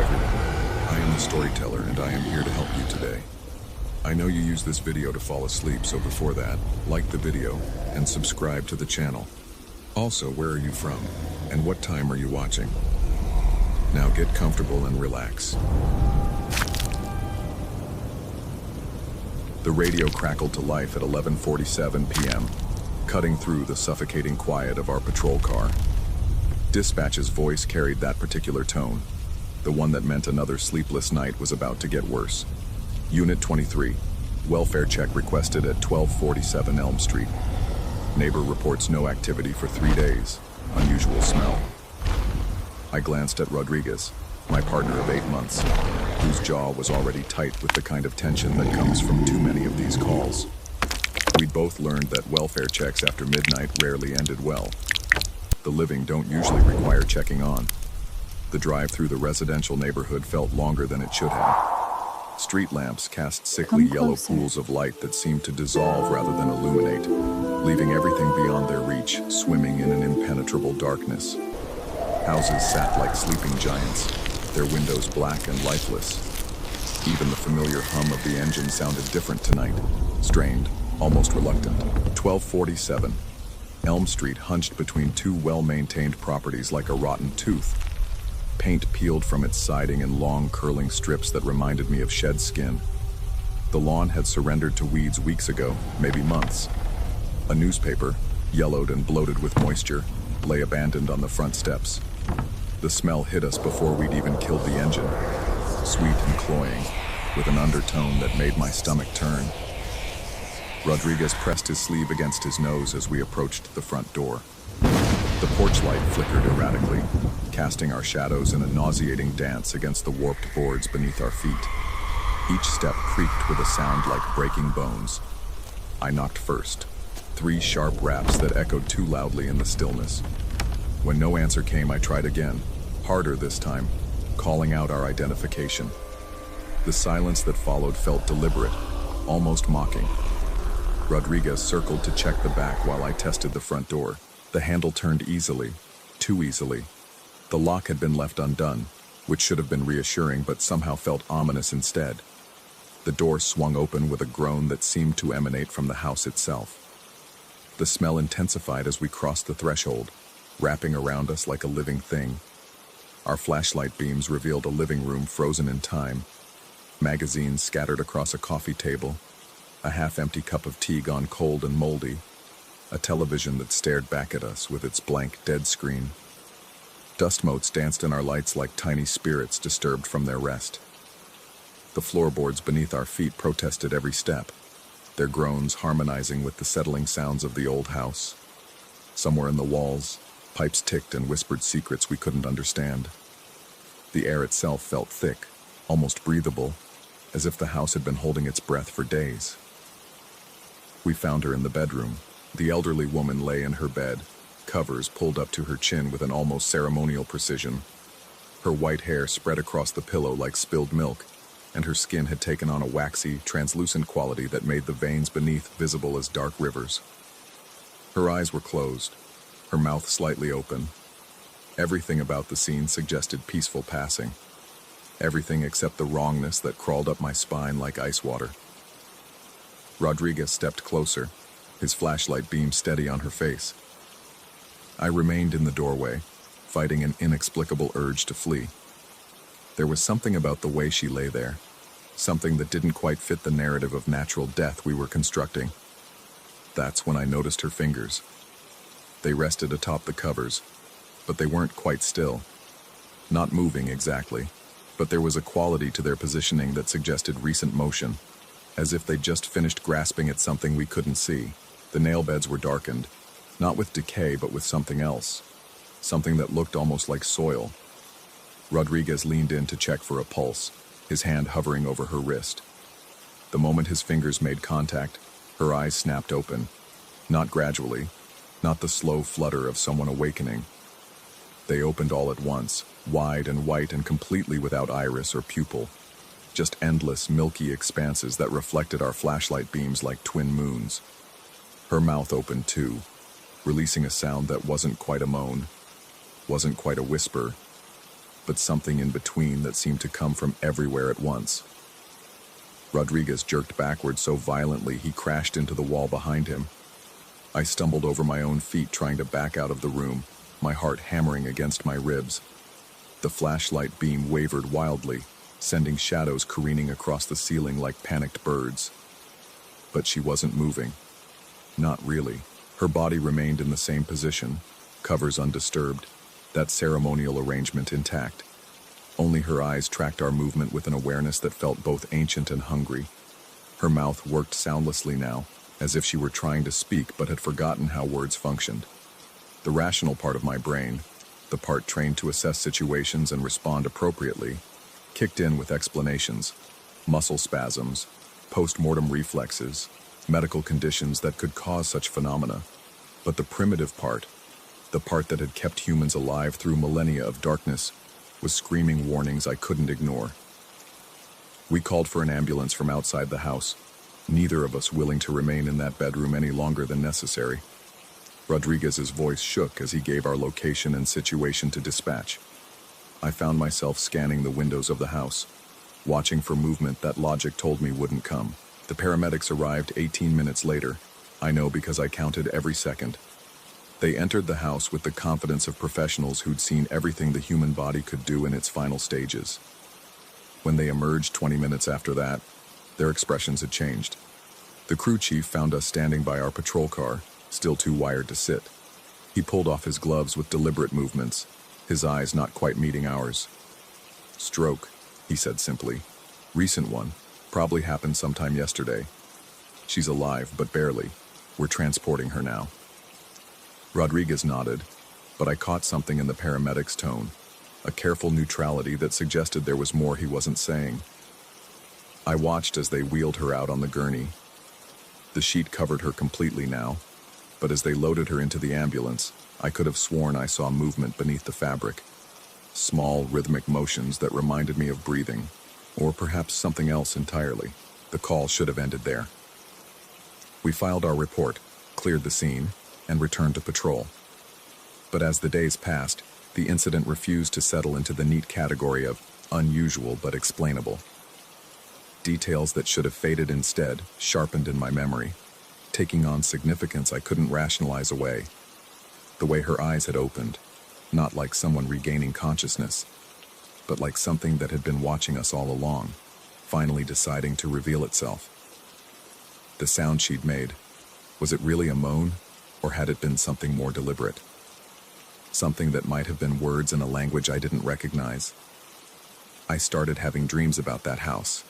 everyone, I am the storyteller and I am here to help you today. I know you use this video to fall asleep, so before that, like the video and subscribe to the channel. Also, where are you from and what time are you watching? Now get comfortable and relax. The radio crackled to life at 11:47 p.m., cutting through the suffocating quiet of our patrol car. Dispatch's voice carried that particular tone, the one that meant another sleepless night was about to get worse. Unit 23, welfare check requested at 1247 Elm Street. Neighbor reports no activity for 3 days. Unusual smell. I glanced at Rodriguez, my partner of 8 months, whose jaw was already tight with the kind of tension that comes from too many of these calls. We'd both learned that welfare checks after midnight rarely ended well. The living don't usually require checking on. The drive through the residential neighborhood felt longer than it should have. Street lamps cast sickly yellow pools of light that seemed to dissolve rather than illuminate, leaving everything beyond their reach swimming in an impenetrable darkness. Houses sat like sleeping giants, their windows black and lifeless. Even the familiar hum of the engine sounded different tonight, strained, almost reluctant. 1247. Elm Street hunched between two well-maintained properties like a rotten tooth. Paint peeled from its siding in long curling strips that reminded me of shed skin. The lawn had surrendered to weeds weeks ago, maybe months. A newspaper, yellowed and bloated with moisture, lay abandoned on the front steps. The smell hit us before we'd even killed the engine, sweet and cloying, with an undertone that made my stomach turn. Rodriguez pressed his sleeve against his nose as we approached the front door. The porch light flickered erratically, casting our shadows in a nauseating dance against the warped boards beneath our feet. Each step creaked with a sound like breaking bones. I knocked first, 3 sharp raps that echoed too loudly in the stillness. When no answer came, I tried again, harder this time, calling out our identification. The silence that followed felt deliberate, almost mocking. Rodriguez circled to check the back while I tested the front door. The handle turned easily, too easily. The lock had been left undone, which should have been reassuring but somehow felt ominous instead. The door swung open with a groan that seemed to emanate from the house itself. The smell intensified as we crossed the threshold, wrapping around us like a living thing. Our flashlight beams revealed a living room frozen in time, magazines scattered across a coffee table, a half-empty cup of tea gone cold and moldy, a television that stared back at us with its blank dead screen. Dust motes danced in our lights like tiny spirits disturbed from their rest. The floorboards beneath our feet protested every step, their groans harmonizing with the settling sounds of the old house. Somewhere in the walls, pipes ticked and whispered secrets we couldn't understand. The air itself felt thick, almost breathable, as if the house had been holding its breath for days. We found her in the bedroom. The elderly woman lay in her bed, covers pulled up to her chin with an almost ceremonial precision. Her white hair spread across the pillow like spilled milk, and her skin had taken on a waxy, translucent quality that made the veins beneath visible as dark rivers. Her eyes were closed, her mouth slightly open. Everything about the scene suggested peaceful passing. Everything except the wrongness that crawled up my spine like ice water. Rodriguez stepped closer, his flashlight beam steady on her face. I remained in the doorway, fighting an inexplicable urge to flee. There was something about the way she lay there, something that didn't quite fit the narrative of natural death we were constructing. That's when I noticed her fingers. They rested atop the covers, but they weren't quite still. Not moving exactly, but there was a quality to their positioning that suggested recent motion, as if they'd just finished grasping at something we couldn't see. The nail beds were darkened, not with decay but with something else, something that looked almost like soil. Rodriguez leaned in to check for a pulse, his hand hovering over her wrist. The moment his fingers made contact, her eyes snapped open, not gradually, not the slow flutter of someone awakening. They opened all at once, wide and white and completely without iris or pupil. Just endless, milky expanses that reflected our flashlight beams like twin moons. Her mouth opened too, releasing a sound that wasn't quite a moan, wasn't quite a whisper. but something in between that seemed to come from everywhere at once. Rodriguez jerked backward so violently he crashed into the wall behind him. I stumbled over my own feet trying to back out of the room, my heart hammering against my ribs. The flashlight beam wavered wildly, sending shadows careening across the ceiling like panicked birds. But she wasn't moving. Not really. Her body remained in the same position, covers undisturbed, that ceremonial arrangement intact. Only her eyes tracked our movement with an awareness that felt both ancient and hungry. Her mouth worked soundlessly now, as if she were trying to speak but had forgotten how words functioned. The rational part of my brain, the part trained to assess situations and respond appropriately, kicked in with explanations, muscle spasms, post-mortem reflexes, medical conditions that could cause such phenomena. But the primitive part, the part that had kept humans alive through millennia of darkness, was screaming warnings I couldn't ignore. We called for an ambulance from outside the house, neither of us willing to remain in that bedroom any longer than necessary. Rodriguez's voice shook as he gave our location and situation to dispatch. I found myself scanning the windows of the house, watching for movement that logic told me wouldn't come. The paramedics arrived 18 minutes later. I know because I counted every second. They entered the house with the confidence of professionals who'd seen everything the human body could do in its final stages. When they emerged 20 minutes after that, their expressions had changed. The crew chief found us standing by our patrol car, still too wired to sit. He pulled off his gloves with deliberate movements, his eyes not quite meeting ours. "Stroke," he said simply. "Recent one. Probably happened sometime yesterday. She's alive, but barely. We're transporting her now." Rodriguez nodded, but I caught something in the paramedic's tone, a careful neutrality that suggested there was more he wasn't saying. I watched as they wheeled her out on the gurney. The sheet covered her completely now, but as they loaded her into the ambulance, I could have sworn I saw movement beneath the fabric. Small, rhythmic motions that reminded me of breathing, or perhaps something else entirely. The call should have ended there. We filed our report, cleared the scene, and returned to patrol. But as the days passed, the incident refused to settle into the neat category of unusual but explainable. Details that should have faded instead sharpened in my memory, taking on significance I couldn't rationalize away. The way her eyes had opened, not like someone regaining consciousness, but like something that had been watching us all along, finally deciding to reveal itself. The sound she'd made, was it really a moan, or had it been something more deliberate? Something that might have been words in a language I didn't recognize. I started having dreams about that house.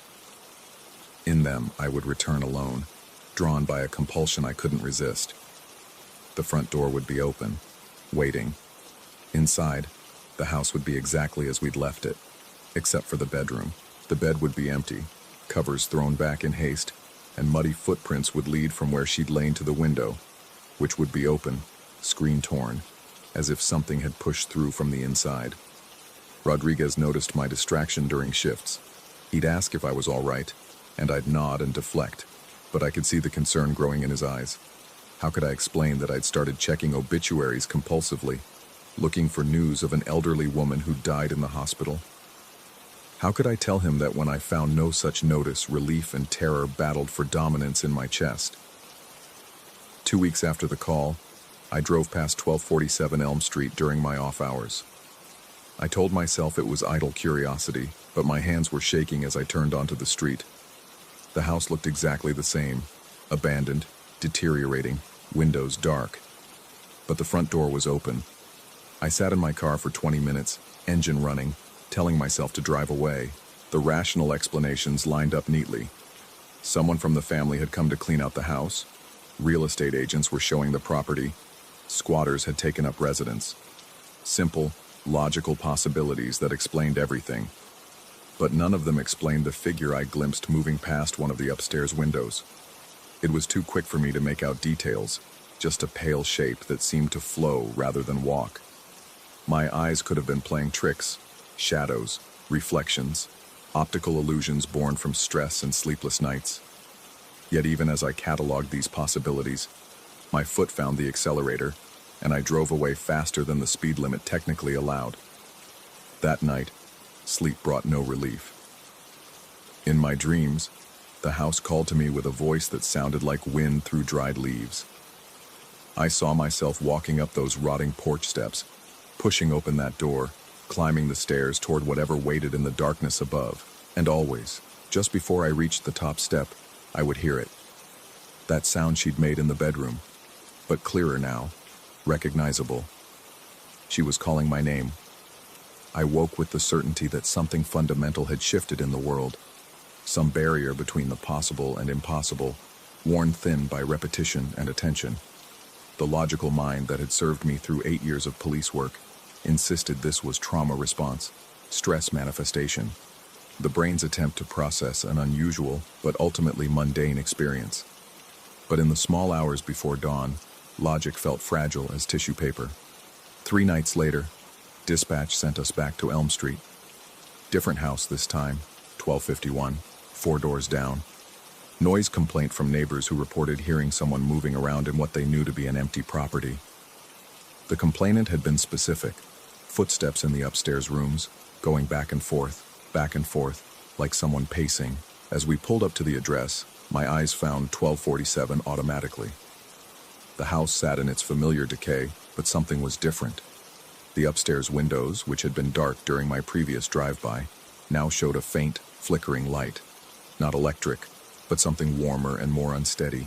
In them, I would return alone, drawn by a compulsion I couldn't resist. The front door would be open, waiting. Inside, the house would be exactly as we'd left it, except for the bedroom. The bed would be empty, covers thrown back in haste, and muddy footprints would lead from where she'd lain to the window, which would be open, screen torn, as if something had pushed through from the inside. Rodriguez noticed my distraction during shifts. He'd ask if I was all right, and I'd nod and deflect, but I could see the concern growing in his eyes. How could I explain that I'd started checking obituaries compulsively, looking for news of an elderly woman who died in the hospital? How could I tell him that when I found no such notice, relief and terror battled for dominance in my chest? 2 weeks after the call, I drove past 1247 Elm Street during my off hours. I told myself it was idle curiosity, but my hands were shaking as I turned onto the street. The house looked exactly the same, abandoned, deteriorating, windows dark. But the front door was open. I sat in my car for 20 minutes, engine running, telling myself to drive away. The rational explanations lined up neatly. Someone from the family had come to clean out the house. Real estate agents were showing the property. Squatters had taken up residence. Simple, logical possibilities that explained everything. But none of them explained the figure I glimpsed moving past one of the upstairs windows. It was too quick for me to make out details, just a pale shape that seemed to flow rather than walk. My eyes could have been playing tricks, shadows, reflections, optical illusions born from stress and sleepless nights. Yet even as I cataloged these possibilities, my foot found the accelerator, and I drove away faster than the speed limit technically allowed. That night, sleep brought no relief. In my dreams, the house called to me with a voice that sounded like wind through dried leaves. I saw myself walking up those rotting porch steps, pushing open that door, climbing the stairs toward whatever waited in the darkness above, and always, just before I reached the top step, I would hear it. That sound she'd made in the bedroom, but clearer now, recognizable. She was calling my name. I woke with the certainty that something fundamental had shifted in the world, some barrier between the possible and impossible, worn thin by repetition and attention. The logical mind that had served me through 8 years of police work insisted this was trauma response, stress manifestation, the brain's attempt to process an unusual but ultimately mundane experience. But in the small hours before dawn, logic felt fragile as tissue paper. 3 nights later, dispatch sent us back to Elm Street. Different house this time, 1251, 4 doors down. Noise complaint from neighbors who reported hearing someone moving around in what they knew to be an empty property. The complainant had been specific. Footsteps in the upstairs rooms, going back and forth, like someone pacing. As we pulled up to the address, my eyes found 1247 automatically. The house sat in its familiar decay, but something was different. The upstairs windows, which had been dark during my previous drive-by, now showed a faint, flickering light. Not electric, but something warmer and more unsteady.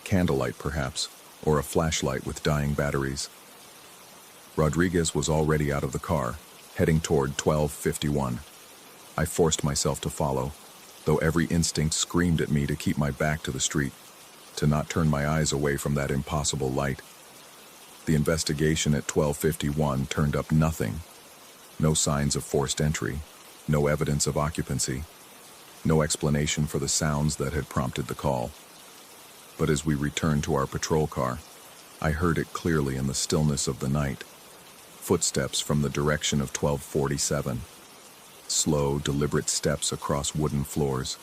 Candlelight, perhaps, or a flashlight with dying batteries. Rodriguez was already out of the car, heading toward 1251. I forced myself to follow, though every instinct screamed at me to keep my back to the street, to not turn my eyes away from that impossible light. The investigation at 1251 turned up nothing. No signs of forced entry, no evidence of occupancy, no explanation for the sounds that had prompted the call. But as we returned to our patrol car, I heard it clearly in the stillness of the night. Footsteps from the direction of 1247. Slow, deliberate steps across wooden floors.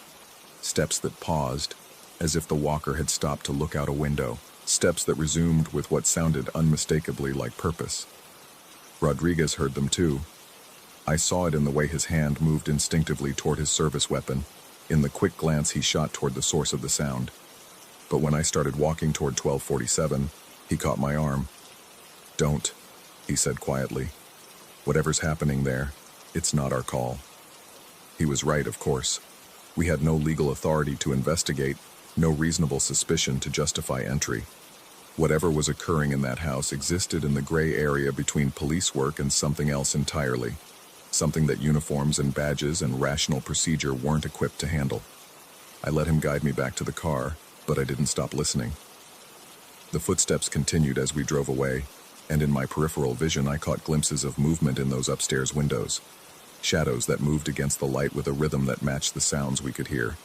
Steps that paused, as if the walker had stopped to look out a window. Steps that resumed with what sounded unmistakably like purpose. Rodriguez heard them too. I saw it in the way his hand moved instinctively toward his service weapon, in the quick glance he shot toward the source of the sound. But when I started walking toward 1247, he caught my arm. "Don't," he said quietly. "Whatever's happening there, it's not our call." He was right, of course. We had no legal authority to investigate, no reasonable suspicion to justify entry. Whatever was occurring in that house existed in the gray area between police work and something else entirely. Something that uniforms and badges and rational procedure weren't equipped to handle. I let him guide me back to the car, but I didn't stop listening. The footsteps continued as we drove away, and in my peripheral vision I caught glimpses of movement in those upstairs windows. Shadows that moved against the light with a rhythm that matched the sounds we could hear.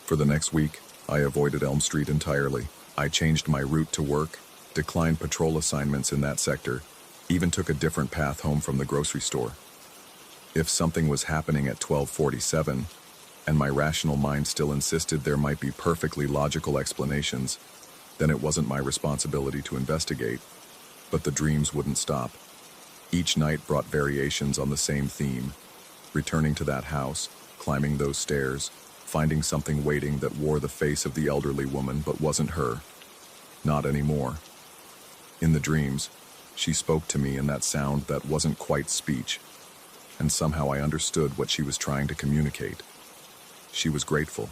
For the next week, I avoided Elm Street entirely. I changed my route to work, declined patrol assignments in that sector, even took a different path home from the grocery store. If something was happening at 1247, and my rational mind still insisted there might be perfectly logical explanations, then it wasn't my responsibility to investigate. But the dreams wouldn't stop. Each night brought variations on the same theme. Returning to that house, climbing those stairs, finding something waiting that wore the face of the elderly woman but wasn't her. Not anymore. In the dreams, she spoke to me in that sound that wasn't quite speech, and somehow I understood what she was trying to communicate. She was grateful.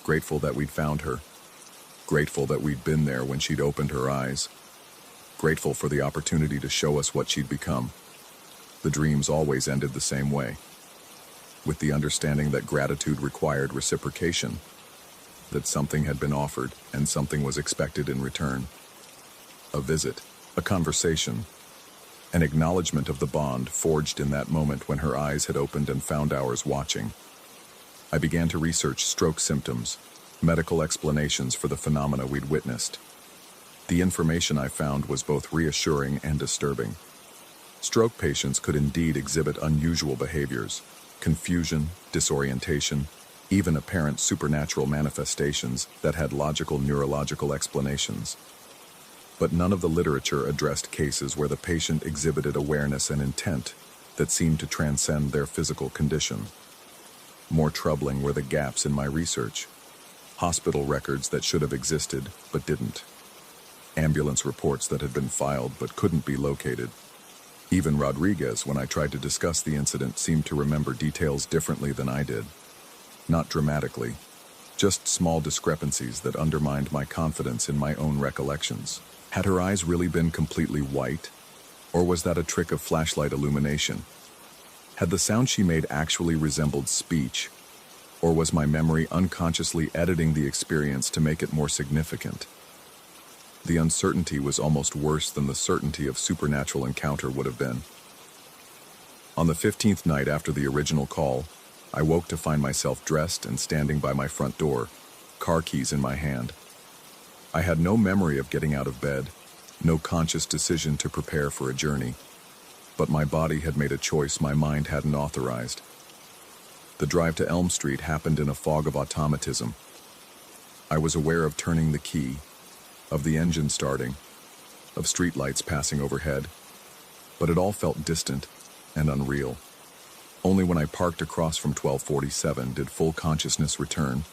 Grateful that we'd found her. Grateful that we'd been there when she'd opened her eyes. Grateful for the opportunity to show us what she'd become. The dreams always ended the same way, with the understanding that gratitude required reciprocation, that something had been offered and something was expected in return. A visit, a conversation, an acknowledgement of the bond forged in that moment when her eyes had opened and found ours watching. I began to research stroke symptoms, medical explanations for the phenomena we'd witnessed. The information I found was both reassuring and disturbing. Stroke patients could indeed exhibit unusual behaviors, confusion, disorientation, even apparent supernatural manifestations that had logical neurological explanations. But none of the literature addressed cases where the patient exhibited awareness and intent, that seemed to transcend their physical condition. More troubling were the gaps in my research. Hospital records that should have existed, but didn't. Ambulance reports that had been filed, but couldn't be located. Even Rodriguez, when I tried to discuss the incident, seemed to remember details differently than I did. Not dramatically, just small discrepancies that undermined my confidence in my own recollections. Had her eyes really been completely white? Or was that a trick of flashlight illumination? Had the sound she made actually resembled speech? Or was my memory unconsciously editing the experience to make it more significant? The uncertainty was almost worse than the certainty of supernatural encounter would have been. On the 15th night after the original call, I woke to find myself dressed and standing by my front door, car keys in my hand. I had no memory of getting out of bed, no conscious decision to prepare for a journey, but my body had made a choice my mind hadn't authorized. The drive to Elm Street happened in a fog of automatism. I was aware of turning the key, of the engine starting, of streetlights passing overhead, but it all felt distant and unreal. Only when I parked across from 1247 did full consciousness return,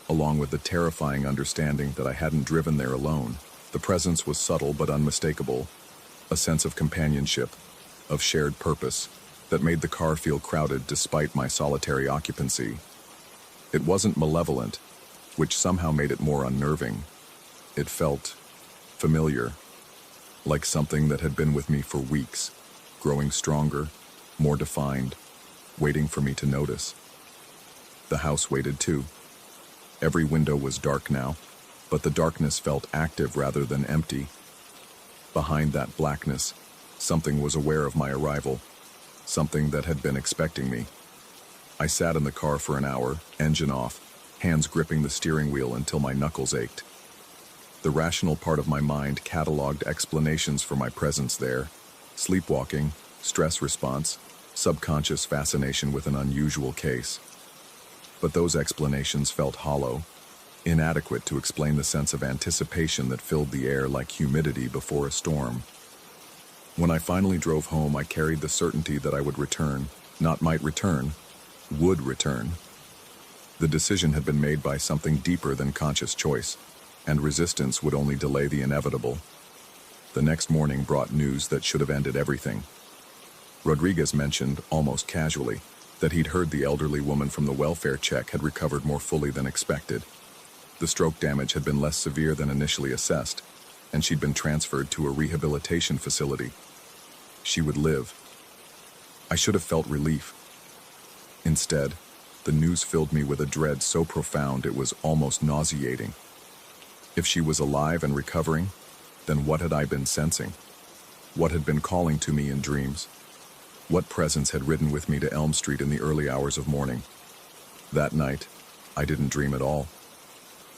along with the terrifying understanding that I hadn't driven there alone. The presence was subtle but unmistakable, a sense of companionship, of shared purpose, that made the car feel crowded despite my solitary occupancy. It wasn't malevolent, which somehow made it more unnerving. It felt familiar, like something that had been with me for weeks, growing stronger, more defined, waiting for me to notice. The house waited too. Every window was dark now, but the darkness felt active rather than empty. Behind that blackness, something was aware of my arrival, something that had been expecting me. I sat in the car for an hour, engine off, hands gripping the steering wheel until my knuckles ached. The rational part of my mind cataloged explanations for my presence there: sleepwalking, stress response, subconscious fascination with an unusual case. But those explanations felt hollow, inadequate to explain the sense of anticipation that filled the air like humidity before a storm. When I finally drove home, I carried the certainty that I would return, not might return, would return. The decision had been made by something deeper than conscious choice, and resistance would only delay the inevitable. The next morning brought news that should have ended everything. Rodriguez mentioned, almost casually, that he'd heard the elderly woman from the welfare check had recovered more fully than expected. The stroke damage had been less severe than initially assessed, and she'd been transferred to a rehabilitation facility. She would live. I should have felt relief. Instead, the news filled me with a dread so profound it was almost nauseating. If she was alive and recovering, then what had I been sensing? What had been calling to me in dreams? What presence had ridden with me to Elm Street in the early hours of morning? That night, I didn't dream at all.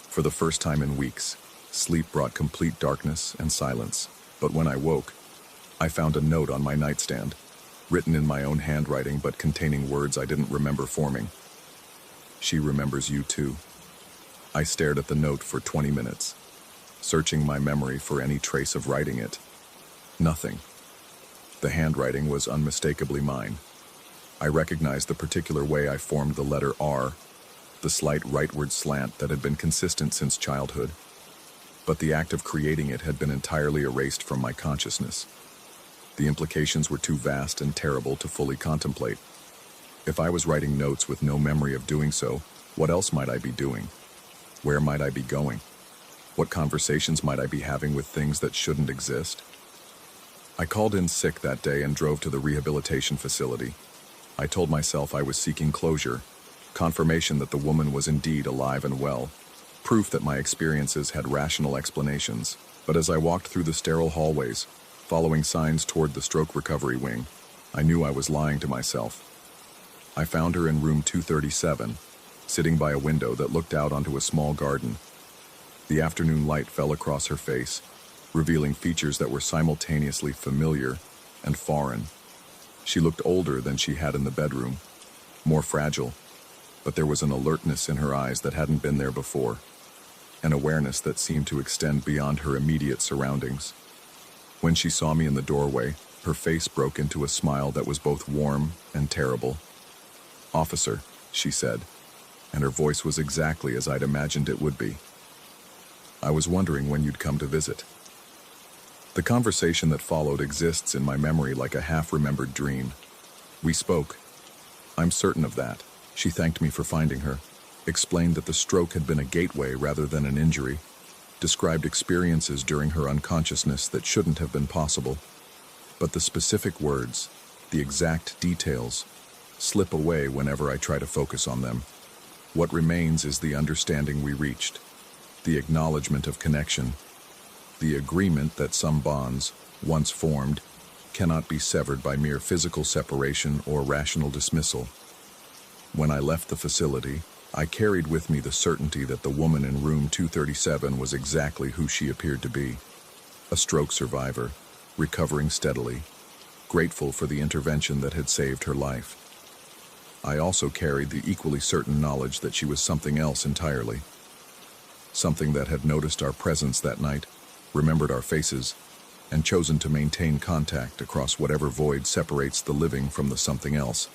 For the first time in weeks, sleep brought complete darkness and silence. But when I woke, I found a note on my nightstand, written in my own handwriting but containing words I didn't remember forming. She remembers you too. I stared at the note for 20 minutes, searching my memory for any trace of writing it. Nothing. The handwriting was unmistakably mine. I recognized the particular way I formed the letter R, the slight rightward slant that had been consistent since childhood. But the act of creating it had been entirely erased from my consciousness. The implications were too vast and terrible to fully contemplate. If I was writing notes with no memory of doing so, what else might I be doing? Where might I be going? What conversations might I be having with things that shouldn't exist? I called in sick that day and drove to the rehabilitation facility. I told myself I was seeking closure, confirmation that the woman was indeed alive and well, proof that my experiences had rational explanations. But as I walked through the sterile hallways, following signs toward the stroke recovery wing, I knew I was lying to myself. I found her in room 237, sitting by a window that looked out onto a small garden. The afternoon light fell across her face, revealing features that were simultaneously familiar and foreign. She looked older than she had in the bedroom, more fragile, but there was an alertness in her eyes that hadn't been there before, an awareness that seemed to extend beyond her immediate surroundings. When she saw me in the doorway, Her face broke into a smile that was both warm and terrible. "Officer," she said, and her voice was exactly as I'd imagined it would be. "I was wondering when you'd come to visit." The conversation that followed exists in my memory like a half-remembered dream. We spoke. I'm certain of that. She thanked me for finding her, explained that the stroke had been a gateway rather than an injury, described experiences during her unconsciousness that shouldn't have been possible. But the specific words, the exact details, slip away whenever I try to focus on them. What remains is the understanding we reached, the acknowledgement of connection, the agreement that some bonds, once formed, cannot be severed by mere physical separation or rational dismissal. When I left the facility, I carried with me the certainty that the woman in room 237 was exactly who she appeared to be. A stroke survivor, recovering steadily, grateful for the intervention that had saved her life. I also carried the equally certain knowledge that she was something else entirely. Something that had noticed our presence that night, remembered our faces, and chosen to maintain contact across whatever void separates the living from the something else.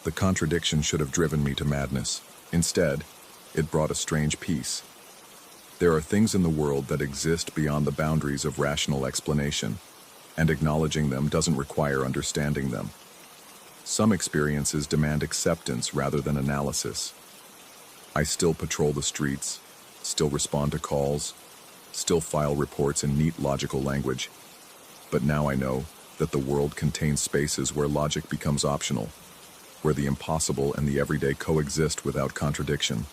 The contradiction should have driven me to madness. Instead, it brought a strange peace. There are things in the world that exist beyond the boundaries of rational explanation, and acknowledging them doesn't require understanding them. Some experiences demand acceptance rather than analysis. I still patrol the streets, still respond to calls, still file reports in neat logical language. But now I know that the world contains spaces where logic becomes optional, where the impossible and the everyday coexist without contradiction.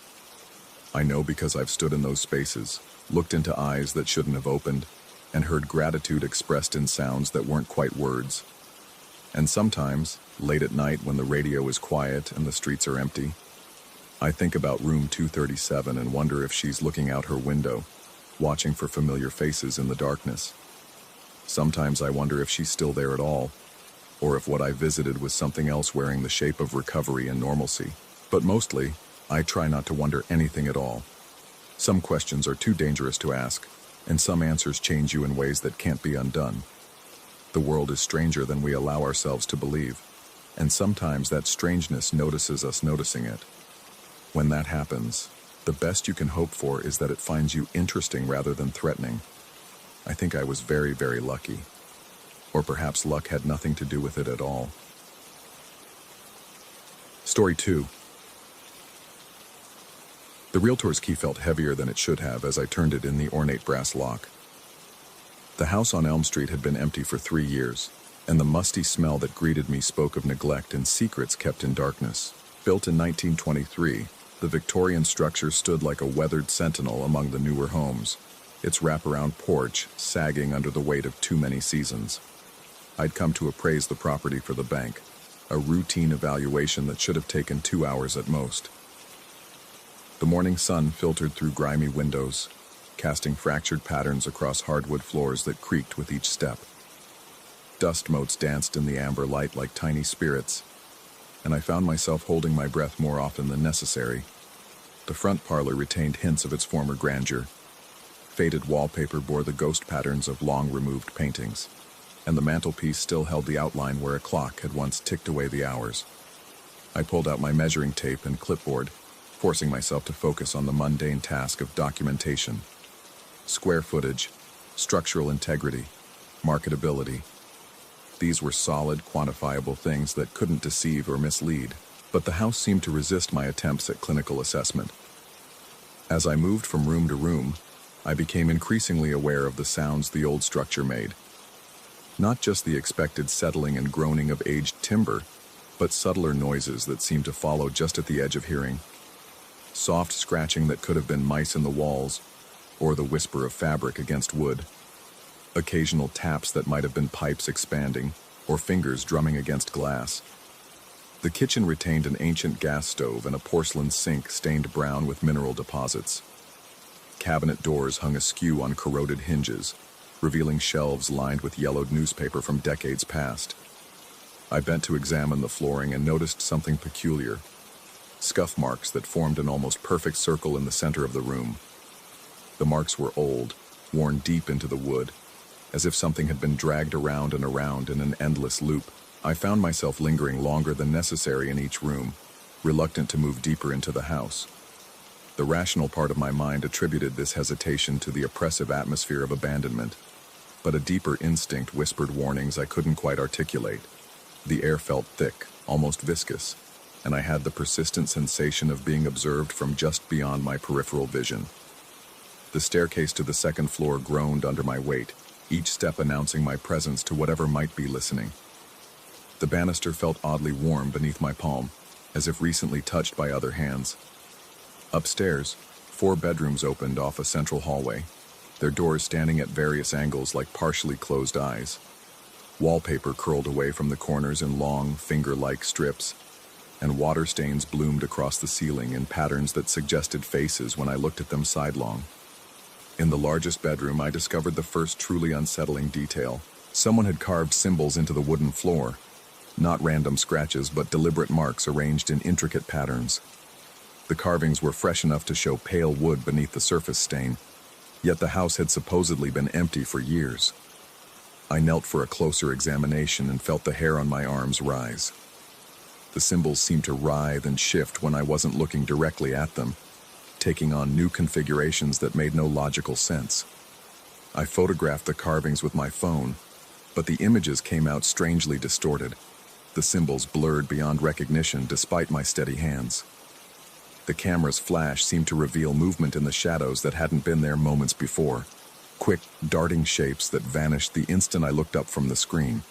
I know because I've stood in those spaces, looked into eyes that shouldn't have opened, and heard gratitude expressed in sounds that weren't quite words. And sometimes, late at night when the radio is quiet and the streets are empty, I think about room 237 and wonder if she's looking out her window, watching for familiar faces in the darkness. Sometimes I wonder if she's still there at all, or if what I visited was something else wearing the shape of recovery and normalcy. But mostly, I try not to wonder anything at all. Some questions are too dangerous to ask, and some answers change you in ways that can't be undone. The world is stranger than we allow ourselves to believe, and sometimes that strangeness notices us noticing it. When that happens, the best you can hope for is that it finds you interesting rather than threatening. I think I was very, very lucky. Or perhaps luck had nothing to do with it at all. Story 2. The realtor's key felt heavier than it should have as I turned it in the ornate brass lock. The house on Elm Street had been empty for 3 years, and the musty smell that greeted me spoke of neglect and secrets kept in darkness. Built in 1923, the Victorian structure stood like a weathered sentinel among the newer homes, its wraparound porch sagging under the weight of too many seasons. I'd come to appraise the property for the bank, a routine evaluation that should have taken 2 hours at most. The morning sun filtered through grimy windows, casting fractured patterns across hardwood floors that creaked with each step. Dust motes danced in the amber light like tiny spirits, and I found myself holding my breath more often than necessary. The front parlor retained hints of its former grandeur. Faded wallpaper bore the ghost patterns of long-removed paintings, and the mantelpiece still held the outline where a clock had once ticked away the hours. I pulled out my measuring tape and clipboard, forcing myself to focus on the mundane task of documentation. Square footage, structural integrity, marketability. These were solid, quantifiable things that couldn't deceive or mislead, but the house seemed to resist my attempts at clinical assessment. As I moved from room to room, I became increasingly aware of the sounds the old structure made. Not just the expected settling and groaning of aged timber, but subtler noises that seemed to follow just at the edge of hearing. Soft scratching that could have been mice in the walls, or the whisper of fabric against wood. Occasional taps that might have been pipes expanding, or fingers drumming against glass. The kitchen retained an ancient gas stove and a porcelain sink stained brown with mineral deposits. Cabinet doors hung askew on corroded hinges, revealing shelves lined with yellowed newspaper from decades past. I bent to examine the flooring and noticed something peculiar. Scuff marks that formed an almost perfect circle in the center of the room. The marks were old, worn deep into the wood, as if something had been dragged around and around in an endless loop. I found myself lingering longer than necessary in each room, reluctant to move deeper into the house. The rational part of my mind attributed this hesitation to the oppressive atmosphere of abandonment, but a deeper instinct whispered warnings I couldn't quite articulate. The air felt thick, almost viscous, and I had the persistent sensation of being observed from just beyond my peripheral vision. The staircase to the second floor groaned under my weight, each step announcing my presence to whatever might be listening. The banister felt oddly warm beneath my palm, as if recently touched by other hands. Upstairs, 4 bedrooms opened off a central hallway, their doors standing at various angles like partially closed eyes. Wallpaper curled away from the corners in long, finger-like strips, and water stains bloomed across the ceiling in patterns that suggested faces when I looked at them sidelong. In the largest bedroom, I discovered the first truly unsettling detail. Someone had carved symbols into the wooden floor, not random scratches, but deliberate marks arranged in intricate patterns. The carvings were fresh enough to show pale wood beneath the surface stain, yet the house had supposedly been empty for years. I knelt for a closer examination and felt the hair on my arms rise. The symbols seemed to writhe and shift when I wasn't looking directly at them, taking on new configurations that made no logical sense. I photographed the carvings with my phone, but the images came out strangely distorted. The symbols blurred beyond recognition despite my steady hands. The camera's flash seemed to reveal movement in the shadows that hadn't been there moments before, quick, darting shapes that vanished the instant I looked up from the screen.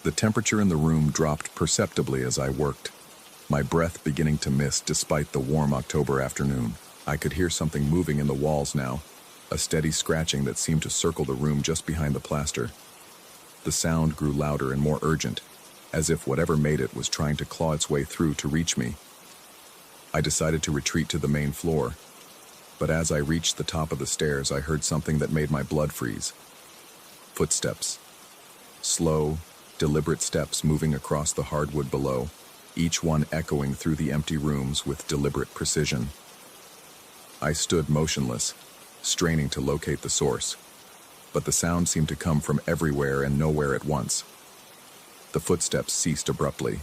The temperature in the room dropped perceptibly as I worked, my breath beginning to mist despite the warm October afternoon. I could hear something moving in the walls now, a steady scratching that seemed to circle the room just behind the plaster. The sound grew louder and more urgent, as if whatever made it was trying to claw its way through to reach me. I decided to retreat to the main floor, but as I reached the top of the stairs, I heard something that made my blood freeze. Footsteps. Slow, deliberate steps moving across the hardwood below, each one echoing through the empty rooms with deliberate precision. I stood motionless, straining to locate the source, but the sound seemed to come from everywhere and nowhere at once. The footsteps ceased abruptly,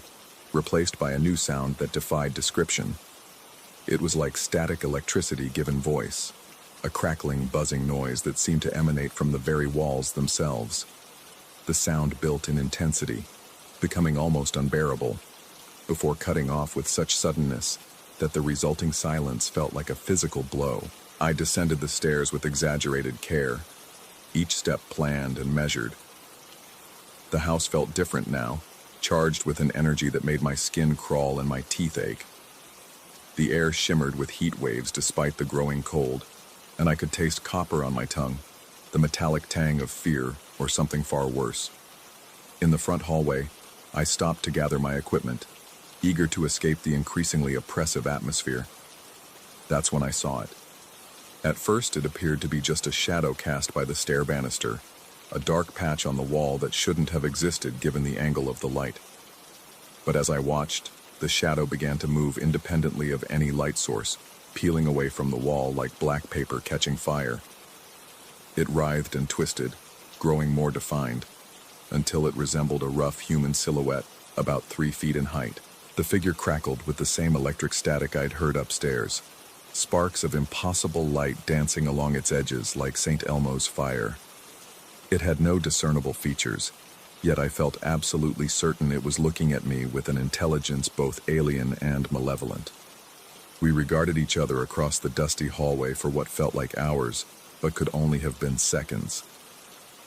replaced by a new sound that defied description. It was like static electricity given voice, a crackling, buzzing noise that seemed to emanate from the very walls themselves. The sound built in intensity, becoming almost unbearable, before cutting off with such suddenness that the resulting silence felt like a physical blow. I descended the stairs with exaggerated care, each step planned and measured. The house felt different now, charged with an energy that made my skin crawl and my teeth ache. The air shimmered with heat waves despite the growing cold, and I could taste copper on my tongue, the metallic tang of fear or something far worse. In the front hallway, I stopped to gather my equipment, eager to escape the increasingly oppressive atmosphere. That's when I saw it. At first, it appeared to be just a shadow cast by the stair banister, a dark patch on the wall that shouldn't have existed given the angle of the light. But as I watched, the shadow began to move independently of any light source, peeling away from the wall like black paper catching fire. It writhed and twisted, growing more defined, until it resembled a rough human silhouette about 3 feet in height. The figure crackled with the same electric static I'd heard upstairs, sparks of impossible light dancing along its edges like St. Elmo's fire. It had no discernible features, yet I felt absolutely certain it was looking at me with an intelligence both alien and malevolent. We regarded each other across the dusty hallway for what felt like hours, but could only have been seconds.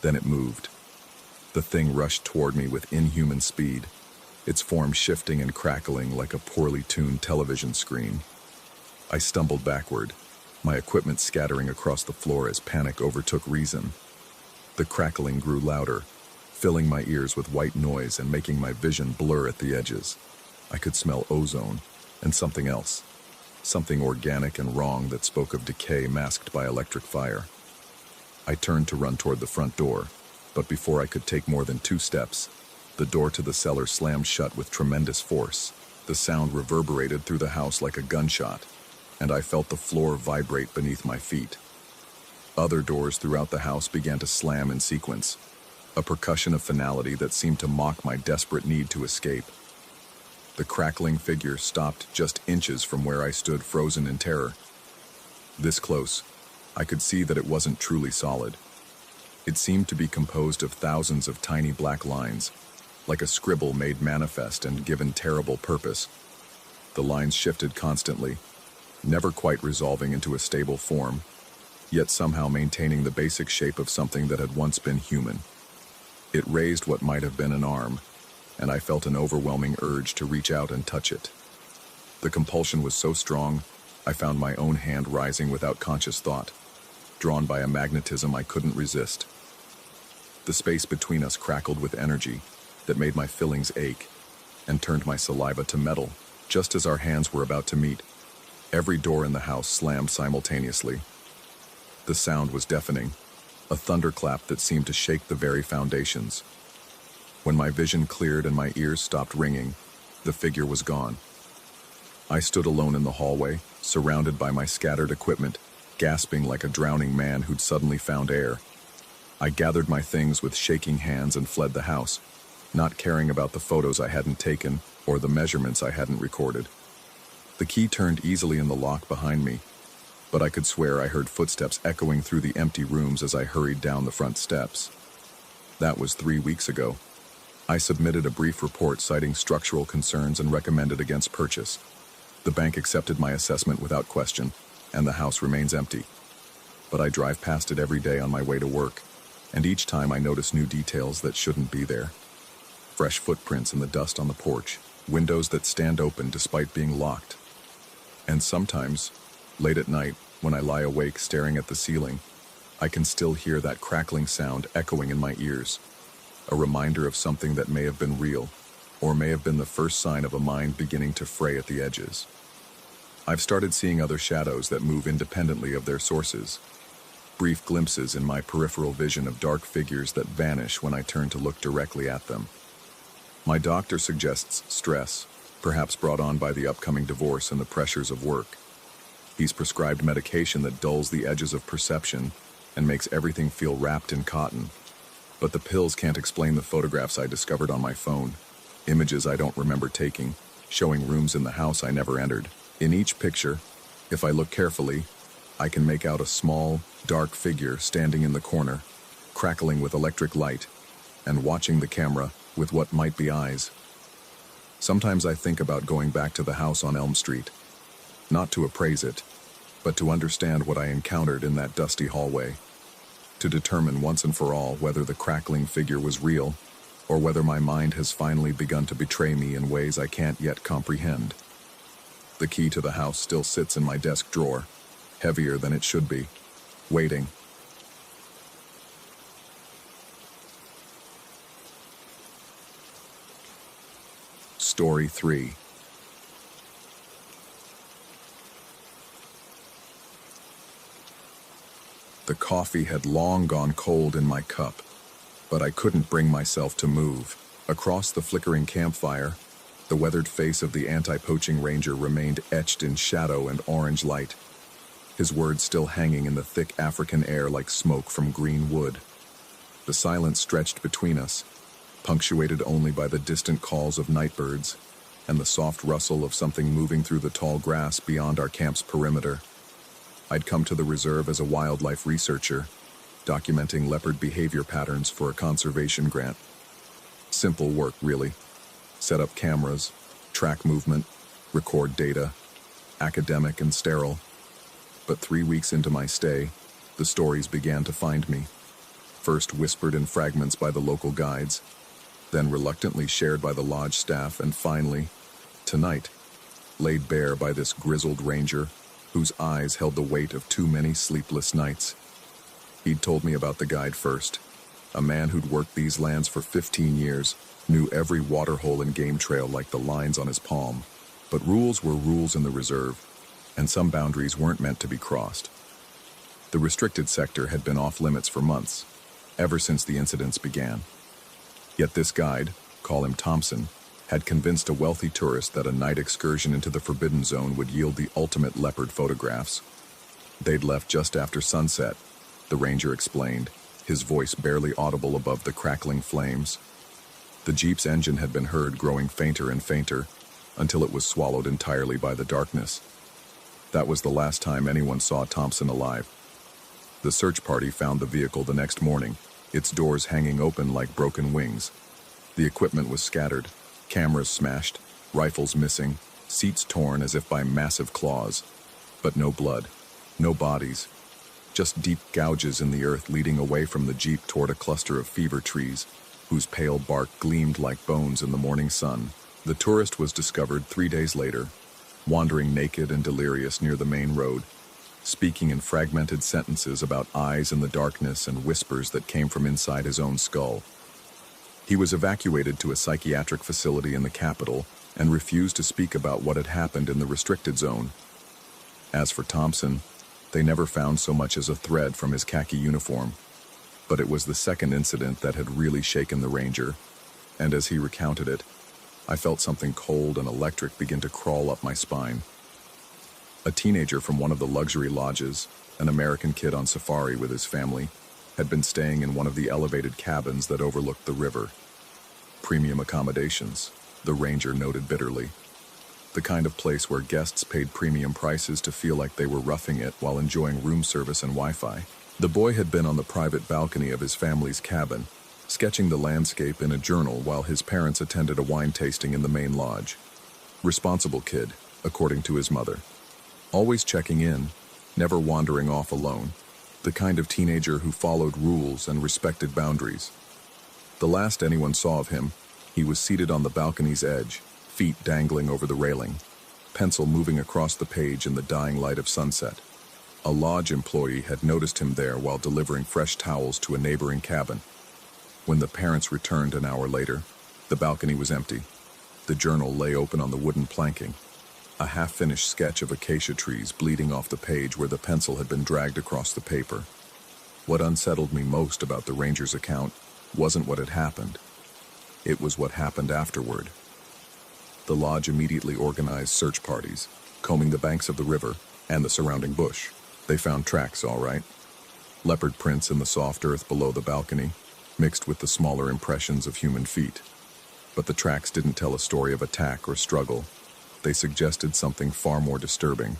Then it moved. The thing rushed toward me with inhuman speed, its form shifting and crackling like a poorly tuned television screen. I stumbled backward, my equipment scattering across the floor as panic overtook reason. The crackling grew louder, filling my ears with white noise and making my vision blur at the edges. I could smell ozone and something else, something organic and wrong that spoke of decay masked by electric fire. I turned to run toward the front door, but before I could take more than 2 steps, the door to the cellar slammed shut with tremendous force. The sound reverberated through the house like a gunshot, and I felt the floor vibrate beneath my feet. Other doors throughout the house began to slam in sequence, a percussion of finality that seemed to mock my desperate need to escape. The crackling figure stopped just inches from where I stood, frozen in terror. This close, I could see that it wasn't truly solid. It seemed to be composed of thousands of tiny black lines, like a scribble made manifest and given terrible purpose. The lines shifted constantly, never quite resolving into a stable form, yet somehow maintaining the basic shape of something that had once been human. It raised what might have been an arm, and I felt an overwhelming urge to reach out and touch it. The compulsion was so strong, I found my own hand rising without conscious thought, drawn by a magnetism I couldn't resist. The space between us crackled with energy that made my fillings ache and turned my saliva to metal just as our hands were about to meet. Every door in the house slammed simultaneously. The sound was deafening, a thunderclap that seemed to shake the very foundations. When my vision cleared and my ears stopped ringing, the figure was gone. I stood alone in the hallway, surrounded by my scattered equipment, gasping like a drowning man who'd suddenly found air. I gathered my things with shaking hands and fled the house, not caring about the photos I hadn't taken or the measurements I hadn't recorded. The key turned easily in the lock behind me, but I could swear I heard footsteps echoing through the empty rooms as I hurried down the front steps. That was 3 weeks ago. I submitted a brief report citing structural concerns and recommended against purchase. The bank accepted my assessment without question, and the house remains empty. But I drive past it every day on my way to work, and each time I notice new details that shouldn't be there. Fresh footprints in the dust on the porch, windows that stand open despite being locked. And sometimes, late at night, when I lie awake staring at the ceiling, I can still hear that crackling sound echoing in my ears, a reminder of something that may have been real, or may have been the first sign of a mind beginning to fray at the edges. I've started seeing other shadows that move independently of their sources, brief glimpses in my peripheral vision of dark figures that vanish when I turn to look directly at them. My doctor suggests stress, perhaps brought on by the upcoming divorce and the pressures of work. He's prescribed medication that dulls the edges of perception and makes everything feel wrapped in cotton. But the pills can't explain the photographs I discovered on my phone, images I don't remember taking, showing rooms in the house I never entered. In each picture, if I look carefully, I can make out a small, dark figure standing in the corner, crackling with electric light, and watching the camera with what might be eyes. Sometimes I think about going back to the house on Elm Street, not to appraise it, but to understand what I encountered in that dusty hallway, to determine once and for all whether the crackling figure was real, or whether my mind has finally begun to betray me in ways I can't yet comprehend. The key to the house still sits in my desk drawer, heavier than it should be, waiting. Story 3. The coffee had long gone cold in my cup, but I couldn't bring myself to move. Across the flickering campfire, the weathered face of the anti-poaching ranger remained etched in shadow and orange light, his words still hanging in the thick African air like smoke from green wood. The silence stretched between us, punctuated only by the distant calls of nightbirds and the soft rustle of something moving through the tall grass beyond our camp's perimeter. I'd come to the reserve as a wildlife researcher, documenting leopard behavior patterns for a conservation grant. Simple work, really. Set up cameras, track movement, record data, academic and sterile. But 3 weeks into my stay, the stories began to find me. First whispered in fragments by the local guides, then reluctantly shared by the lodge staff, and finally, tonight, laid bare by this grizzled ranger whose eyes held the weight of too many sleepless nights. He'd told me about the guide first, a man who'd worked these lands for 15 years, knew every waterhole and game trail like the lines on his palm. But rules were rules in the reserve, and some boundaries weren't meant to be crossed. The restricted sector had been off limits for months, ever since the incidents began. Yet this guide, call him Thompson, had convinced a wealthy tourist that a night excursion into the forbidden zone would yield the ultimate leopard photographs. They'd left just after sunset, the ranger explained, his voice barely audible above the crackling flames. The jeep's engine had been heard growing fainter and fainter until it was swallowed entirely by the darkness. That was the last time anyone saw Thompson alive. The search party found the vehicle the next morning, its doors hanging open like broken wings. The equipment was scattered, cameras smashed, rifles missing, seats torn as if by massive claws. But no blood, no bodies, just deep gouges in the earth leading away from the jeep toward a cluster of fever trees, whose pale bark gleamed like bones in the morning sun. The tourist was discovered 3 days later, wandering naked and delirious near the main road, speaking in fragmented sentences about eyes in the darkness and whispers that came from inside his own skull. He was evacuated to a psychiatric facility in the capital and refused to speak about what had happened in the restricted zone. As for Thompson, they never found so much as a thread from his khaki uniform. But it was the second incident that had really shaken the ranger, and as he recounted it, I felt something cold and electric begin to crawl up my spine. A teenager from one of the luxury lodges, an American kid on safari with his family, had been staying in one of the elevated cabins that overlooked the river. Premium accommodations, the ranger noted bitterly. The kind of place where guests paid premium prices to feel like they were roughing it while enjoying room service and Wi-Fi. The boy had been on the private balcony of his family's cabin, sketching the landscape in a journal while his parents attended a wine tasting in the main lodge. Responsible kid, according to his mother. Always checking in, never wandering off alone. The kind of teenager who followed rules and respected boundaries. The last anyone saw of him, he was seated on the balcony's edge, feet dangling over the railing, pencil moving across the page in the dying light of sunset. A lodge employee had noticed him there while delivering fresh towels to a neighboring cabin. When the parents returned an hour later, the balcony was empty. The journal lay open on the wooden planking, a half-finished sketch of acacia trees bleeding off the page where the pencil had been dragged across the paper. What unsettled me most about the ranger's account wasn't what had happened. It was what happened afterward. The lodge immediately organized search parties, combing the banks of the river and the surrounding bush. They found tracks, all right. Leopard prints in the soft earth below the balcony, mixed with the smaller impressions of human feet. But the tracks didn't tell a story of attack or struggle. They suggested something far more disturbing,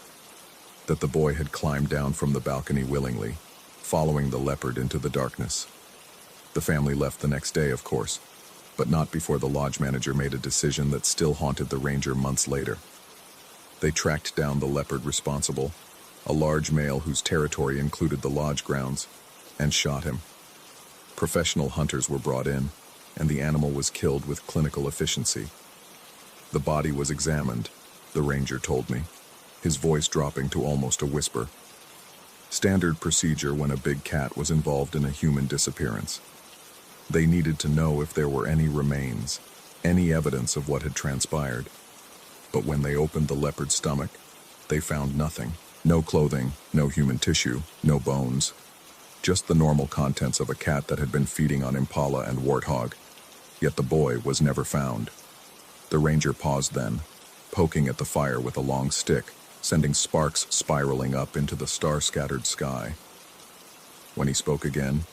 that the boy had climbed down from the balcony willingly, following the leopard into the darkness. The family left the next day, of course, but not before the lodge manager made a decision that still haunted the ranger months later. They tracked down the leopard responsible, a large male whose territory included the lodge grounds, and shot him. Professional hunters were brought in, and the animal was killed with clinical efficiency. The body was examined, the ranger told me, his voice dropping to almost a whisper. Standard procedure when a big cat was involved in a human disappearance. They needed to know if there were any remains, any evidence of what had transpired. But when they opened the leopard's stomach, they found nothing. No clothing, no human tissue, no bones. Just the normal contents of a cat that had been feeding on impala and warthog. Yet the boy was never found. The ranger paused then, poking at the fire with a long stick, sending sparks spiraling up into the star-scattered sky. When he spoke again,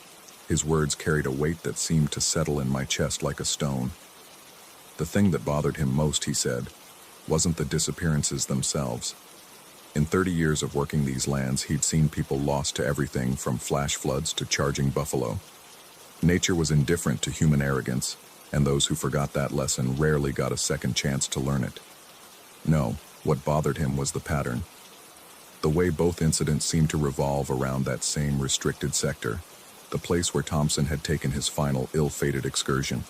his words carried a weight that seemed to settle in my chest like a stone. The thing that bothered him most, he said, wasn't the disappearances themselves. In 30 years of working these lands, he'd seen people lost to everything from flash floods to charging buffalo. Nature was indifferent to human arrogance, and those who forgot that lesson rarely got a second chance to learn it. No, what bothered him was the pattern. The way both incidents seemed to revolve around that same restricted sector, the place where Thompson had taken his final ill-fated excursion.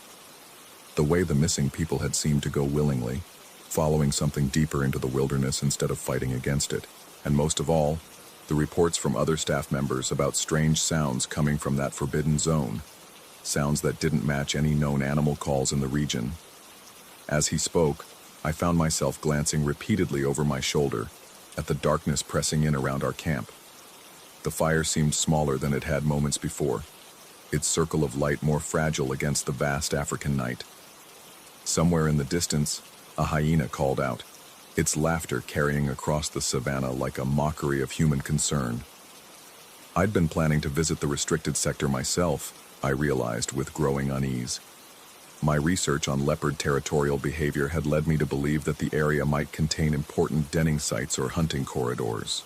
The way the missing people had seemed to go willingly, following something deeper into the wilderness instead of fighting against it. And most of all, the reports from other staff members about strange sounds coming from that forbidden zone, sounds that didn't match any known animal calls in the region. As he spoke, I found myself glancing repeatedly over my shoulder at the darkness pressing in around our camp. The fire seemed smaller than it had moments before, its circle of light more fragile against the vast African night. Somewhere in the distance, a hyena called out, its laughter carrying across the savannah like a mockery of human concern. I'd been planning to visit the restricted sector myself, I realized with growing unease. My research on leopard territorial behavior had led me to believe that the area might contain important denning sites or hunting corridors.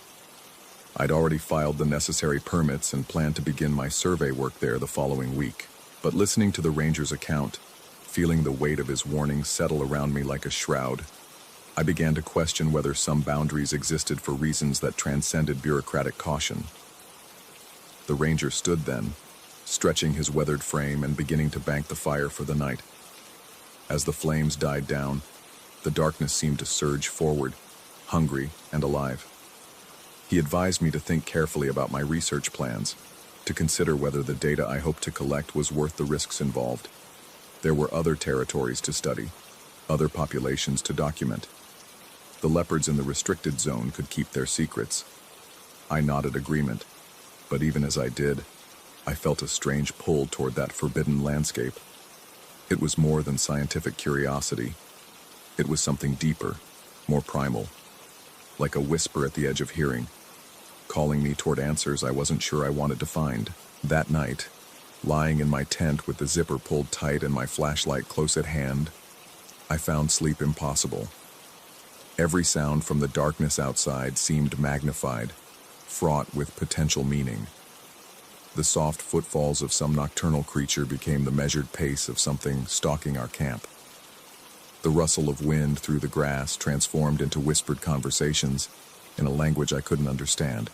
I'd already filed the necessary permits and planned to begin my survey work there the following week. But listening to the ranger's account, feeling the weight of his warnings settle around me like a shroud, I began to question whether some boundaries existed for reasons that transcended bureaucratic caution. The ranger stood then, stretching his weathered frame and beginning to bank the fire for the night. As the flames died down, the darkness seemed to surge forward, hungry and alive. He advised me to think carefully about my research plans, to consider whether the data I hoped to collect was worth the risks involved. There were other territories to study, other populations to document. The leopards in the restricted zone could keep their secrets. I nodded agreement, but even as I did, I felt a strange pull toward that forbidden landscape. It was more than scientific curiosity. It was something deeper, more primal, like a whisper at the edge of hearing, calling me toward answers I wasn't sure I wanted to find. That night, lying in my tent with the zipper pulled tight and my flashlight close at hand, I found sleep impossible. Every sound from the darkness outside seemed magnified, fraught with potential meaning. The soft footfalls of some nocturnal creature became the measured pace of something stalking our camp. The rustle of wind through the grass transformed into whispered conversations in a language I couldn't understand.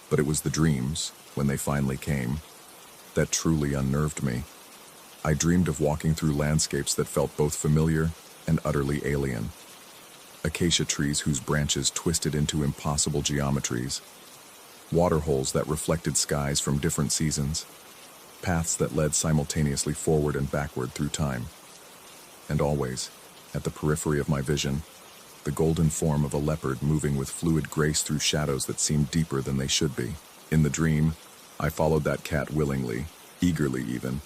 But it was the dreams, when they finally came, that truly unnerved me. I dreamed of walking through landscapes that felt both familiar and utterly alien. Acacia trees whose branches twisted into impossible geometries, waterholes that reflected skies from different seasons, paths that led simultaneously forward and backward through time. And always, at the periphery of my vision, the golden form of a leopard moving with fluid grace through shadows that seemed deeper than they should be. In the dream, I followed that cat willingly, eagerly even,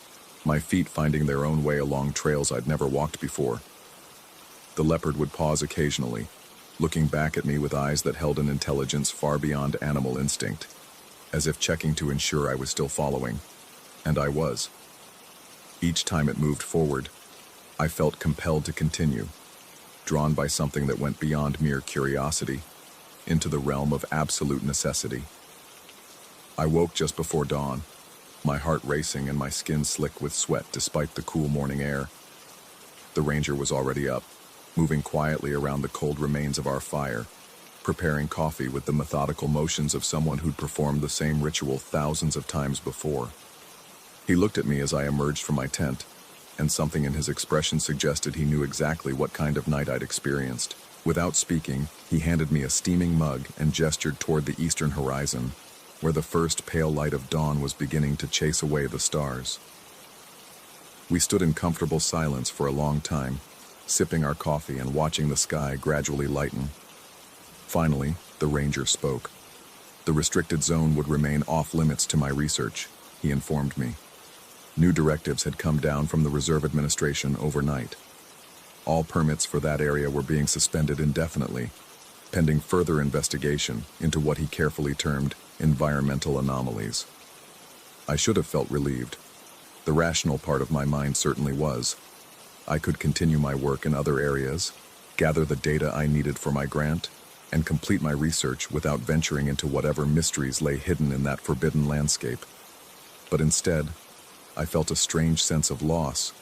my feet finding their own way along trails I'd never walked before. The leopard would pause occasionally, looking back at me with eyes that held an intelligence far beyond animal instinct, as if checking to ensure I was still following. And I was. Each time it moved forward, I felt compelled to continue, drawn by something that went beyond mere curiosity, into the realm of absolute necessity. I woke just before dawn, my heart racing and my skin slick with sweat despite the cool morning air. The ranger was already up, moving quietly around the cold remains of our fire, preparing coffee with the methodical motions of someone who'd performed the same ritual thousands of times before. He looked at me as I emerged from my tent, and something in his expression suggested he knew exactly what kind of night I'd experienced. Without speaking, he handed me a steaming mug and gestured toward the eastern horizon, where the first pale light of dawn was beginning to chase away the stars. We stood in comfortable silence for a long time, sipping our coffee and watching the sky gradually lighten. Finally, the ranger spoke. The restricted zone would remain off-limits to my research, he informed me. New directives had come down from the Reserve Administration overnight. All permits for that area were being suspended indefinitely, pending further investigation into what he carefully termed environmental anomalies. I should have felt relieved. The rational part of my mind certainly was. I could continue my work in other areas, gather the data I needed for my grant, and complete my research without venturing into whatever mysteries lay hidden in that forbidden landscape. But instead, I felt a strange sense of loss,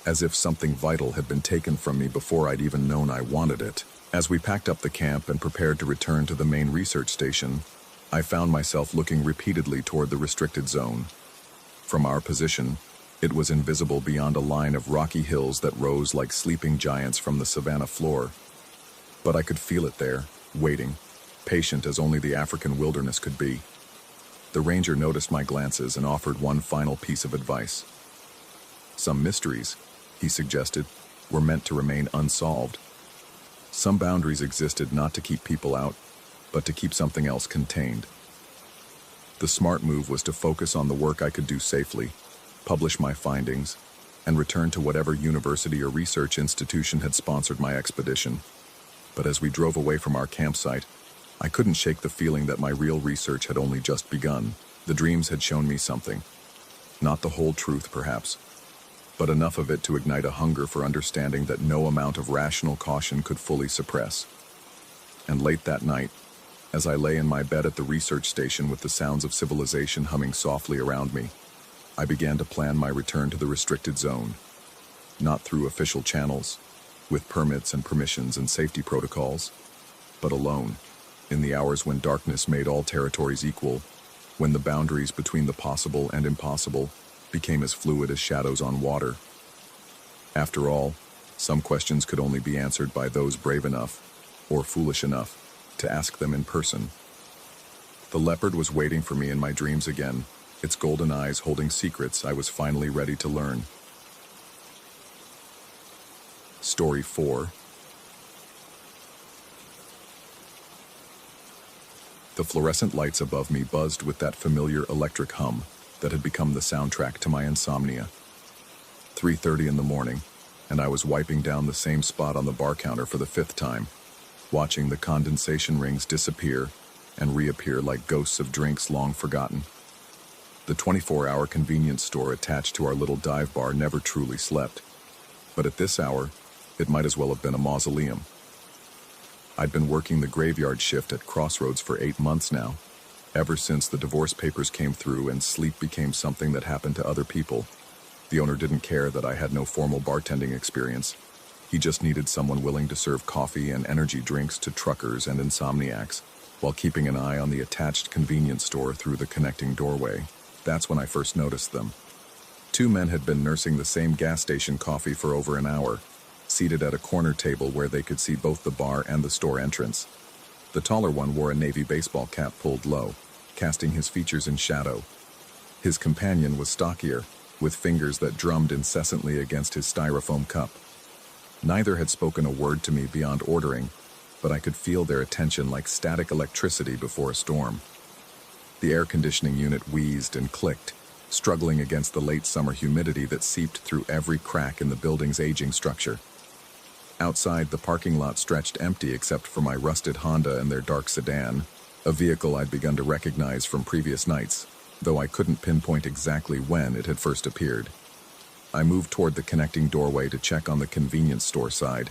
as if something vital had been taken from me before I'd even known I wanted it. As we packed up the camp and prepared to return to the main research station, I found myself looking repeatedly toward the restricted zone. From our position, it was invisible beyond a line of rocky hills that rose like sleeping giants from the savanna floor. But I could feel it there, waiting, patient as only the African wilderness could be. The ranger noticed my glances and offered one final piece of advice. Some mysteries, he suggested, were meant to remain unsolved. Some boundaries existed not to keep people out, but to keep something else contained. The smart move was to focus on the work I could do safely, publish my findings, and return to whatever university or research institution had sponsored my expedition. But as we drove away from our campsite, I couldn't shake the feeling that my real research had only just begun. The dreams had shown me something. Not the whole truth, perhaps, but enough of it to ignite a hunger for understanding that no amount of rational caution could fully suppress. And late that night, as I lay in my bed at the research station with the sounds of civilization humming softly around me, I began to plan my return to the restricted zone. Not through official channels, with permits and permissions and safety protocols, but alone, in the hours when darkness made all territories equal, when the boundaries between the possible and impossible became as fluid as shadows on water. After all, some questions could only be answered by those brave enough, or foolish enough, to ask them in person. The leopard was waiting for me in my dreams again, its golden eyes holding secrets I was finally ready to learn. Story 4. The fluorescent lights above me buzzed with that familiar electric hum that had become the soundtrack to my insomnia. 3:30 in the morning, and I was wiping down the same spot on the bar counter for the 5th time, watching the condensation rings disappear and reappear like ghosts of drinks long forgotten. The 24-hour convenience store attached to our little dive bar never truly slept, but at this hour, it might as well have been a mausoleum. I'd been working the graveyard shift at Crossroads for 8 months now, ever since the divorce papers came through and sleep became something that happened to other people. The owner didn't care that I had no formal bartending experience. He just needed someone willing to serve coffee and energy drinks to truckers and insomniacs, while keeping an eye on the attached convenience store through the connecting doorway. That's when I first noticed them. 2 men had been nursing the same gas station coffee for over an hour, seated at a corner table where they could see both the bar and the store entrance. The taller one wore a navy baseball cap pulled low, casting his features in shadow. His companion was stockier, with fingers that drummed incessantly against his styrofoam cup. Neither had spoken a word to me beyond ordering, but I could feel their attention like static electricity before a storm. The air conditioning unit wheezed and clicked, struggling against the late summer humidity that seeped through every crack in the building's aging structure. Outside, the parking lot stretched empty except for my rusted Honda and their dark sedan, a vehicle I'd begun to recognize from previous nights, though I couldn't pinpoint exactly when it had first appeared. I moved toward the connecting doorway to check on the convenience store side,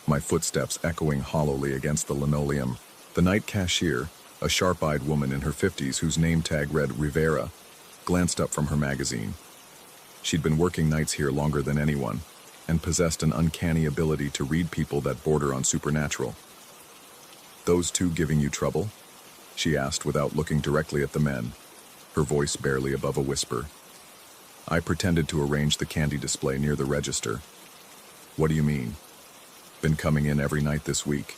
my footsteps echoing hollowly against the linoleum. The night cashier, a sharp-eyed woman in her 50s whose name tag read Rivera, glanced up from her magazine. She'd been working nights here longer than anyone, and possessed an uncanny ability to read people that border on supernatural. "Those 2 giving you trouble?" she asked without looking directly at the men, her voice barely above a whisper. I pretended to arrange the candy display near the register. "What do you mean?" "Been coming in every night this week.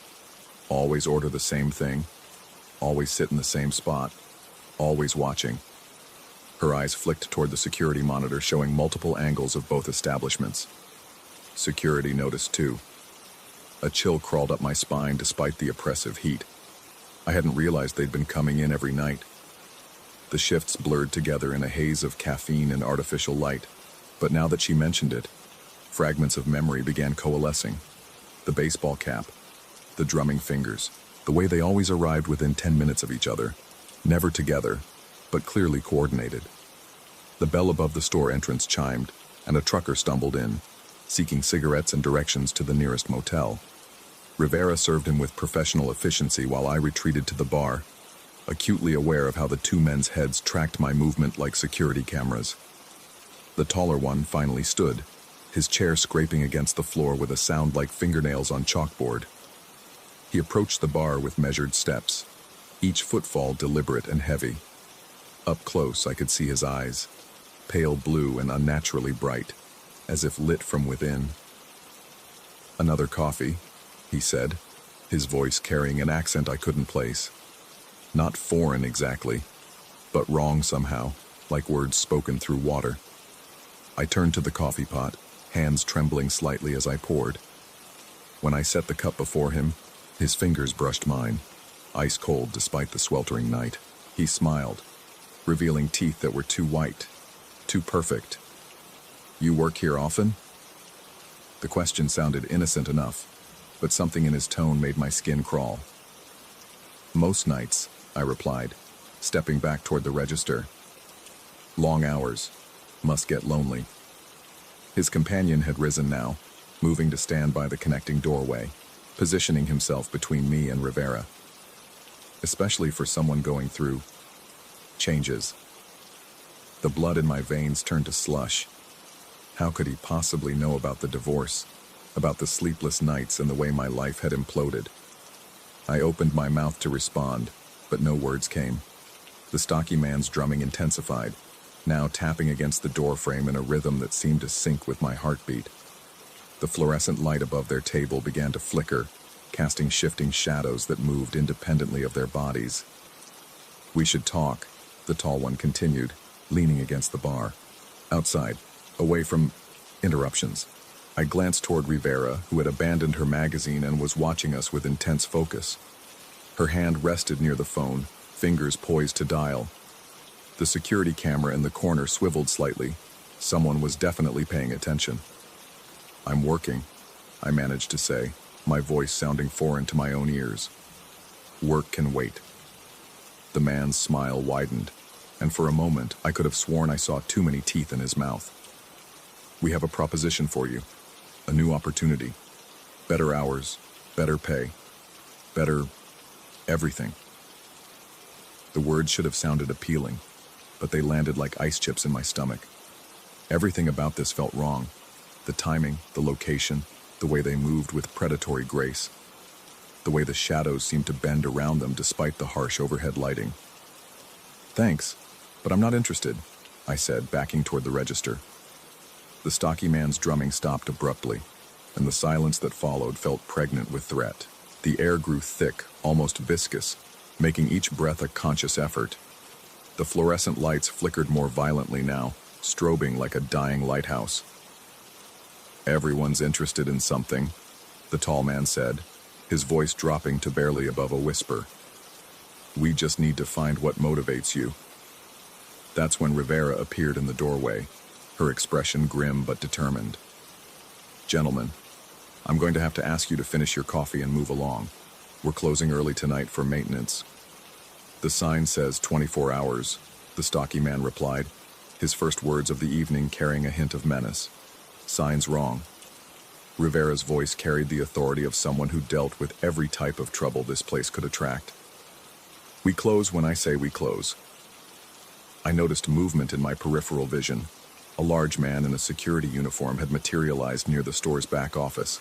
Always order the same thing. Always sit in the same spot. Always watching." Her eyes flicked toward the security monitor showing multiple angles of both establishments. Security noticed too. A chill crawled up my spine despite the oppressive heat. I hadn't realized they'd been coming in every night. The shifts blurred together in a haze of caffeine and artificial light, but now that she mentioned it, fragments of memory began coalescing. The baseball cap, the drumming fingers, the way they always arrived within 10 minutes of each other, never together, but clearly coordinated. The bell above the store entrance chimed, and a trucker stumbled in, seeking cigarettes and directions to the nearest motel. Rivera served him with professional efficiency while I retreated to the bar, acutely aware of how the 2 men's heads tracked my movement like security cameras. The taller one finally stood, his chair scraping against the floor with a sound like fingernails on chalkboard. He approached the bar with measured steps, each footfall deliberate and heavy. Up close, I could see his eyes, pale blue and unnaturally bright, as if lit from within. "Another coffee," he said, his voice carrying an accent I couldn't place. Not foreign exactly, but wrong somehow, like words spoken through water. I turned to the coffee pot, hands trembling slightly as I poured. When I set the cup before him, his fingers brushed mine, ice cold despite the sweltering night. He smiled, revealing teeth that were too white, too perfect. "You work here often?" The question sounded innocent enough, but something in his tone made my skin crawl. Most nights, I replied, stepping back toward the register. Long hours. Must get lonely. His companion had risen now, moving to stand by the connecting doorway, positioning himself between me and Rivera. Especially for someone going through changes. The blood in my veins turned to slush. How could he possibly know about the divorce, about the sleepless nights and the way my life had imploded? I opened my mouth to respond, but no words came. The stocky man's drumming intensified, now tapping against the doorframe in a rhythm that seemed to sync with my heartbeat. The fluorescent light above their table began to flicker, casting shifting shadows that moved independently of their bodies. "We should talk," the tall one continued, leaning against the bar. Outside, away from interruptions. I glanced toward Rivera, who had abandoned her magazine and was watching us with intense focus. Her hand rested near the phone, fingers poised to dial. The security camera in the corner swiveled slightly. Someone was definitely paying attention. "I'm working," I managed to say, my voice sounding foreign to my own ears. "Work can wait." The man's smile widened, and for a moment I could have sworn I saw too many teeth in his mouth. "We have a proposition for you. A new opportunity. Better hours, better pay, better everything." The words should have sounded appealing, but they landed like ice chips in my stomach. Everything about this felt wrong. The timing, the location, the way they moved with predatory grace. The way the shadows seemed to bend around them despite the harsh overhead lighting. "Thanks, but I'm not interested," I said, backing toward the register. The stocky man's drumming stopped abruptly, and the silence that followed felt pregnant with threat. The air grew thick, almost viscous, making each breath a conscious effort. The fluorescent lights flickered more violently now, strobing like a dying lighthouse. "Everyone's interested in something," the tall man said, his voice dropping to barely above a whisper. "We just need to find what motivates you." That's when Rivera appeared in the doorway, her expression grim but determined. "Gentlemen, I'm going to have to ask you to finish your coffee and move along. We're closing early tonight for maintenance." "The sign says 24 hours, the stocky man replied, his first words of the evening carrying a hint of menace. "Sign's wrong." Rivera's voice carried the authority of someone who dealt with every type of trouble this place could attract. "We close when I say we close." I noticed movement in my peripheral vision. A large man in a security uniform had materialized near the store's back office,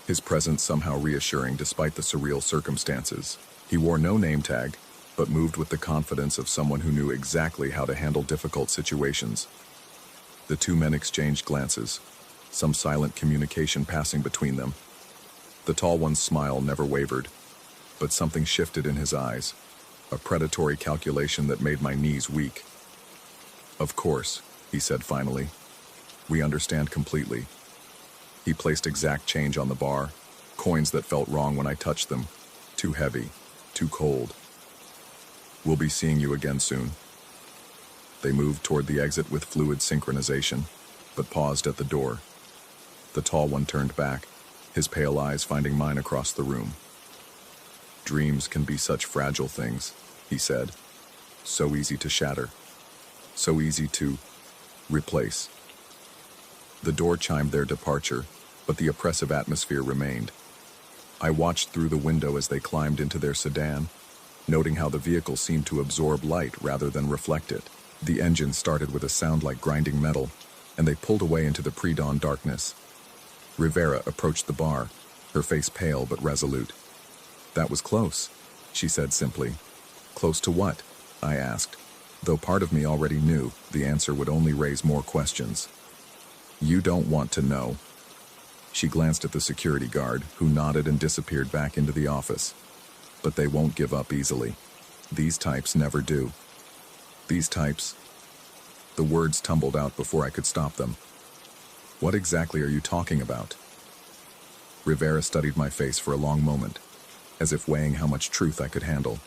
his presence somehow reassuring despite the surreal circumstances. He wore no name tag, but moved with the confidence of someone who knew exactly how to handle difficult situations. The two men exchanged glances, some silent communication passing between them. The tall one's smile never wavered, but something shifted in his eyes, a predatory calculation that made my knees weak. "Of course," he said finally. "We understand completely." He placed exact change on the bar, coins that felt wrong when I touched them, too heavy, too cold. "We'll be seeing you again soon." They moved toward the exit with fluid synchronization, but paused at the door. The tall one turned back, his pale eyes finding mine across the room. "Dreams can be such fragile things," he said. "So easy to shatter. So easy to replace." The door chimed their departure, but the oppressive atmosphere remained. I watched through the window as they climbed into their sedan, noting how the vehicle seemed to absorb light rather than reflect it. The engine started with a sound like grinding metal, and they pulled away into the pre-dawn darkness. Rivera approached the bar, her face pale but resolute. "That was close," she said simply. "Close to what?" I asked, though part of me already knew the answer would only raise more questions. "You don't want to know." She glanced at the security guard, who nodded and disappeared back into the office. "But they won't give up easily. These types never do." "These types?" The words tumbled out before I could stop them. "What exactly are you talking about?" Rivera studied my face for a long moment, as if weighing how much truth I could handle.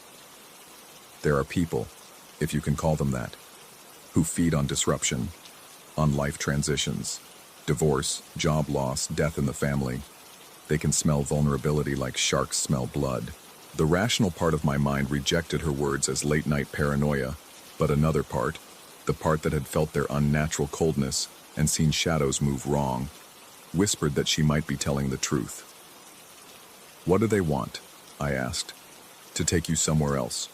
"There are people, if you can call them that, who feed on disruption, on life transitions, divorce, job loss, death in the family. They can smell vulnerability like sharks smell blood. The rational part of my mind rejected her words as late-night paranoia, but another part, the part that had felt their unnatural coldness and seen shadows move wrong, whispered that she might be telling the truth. "What do they want?" I asked. "To take you somewhere else.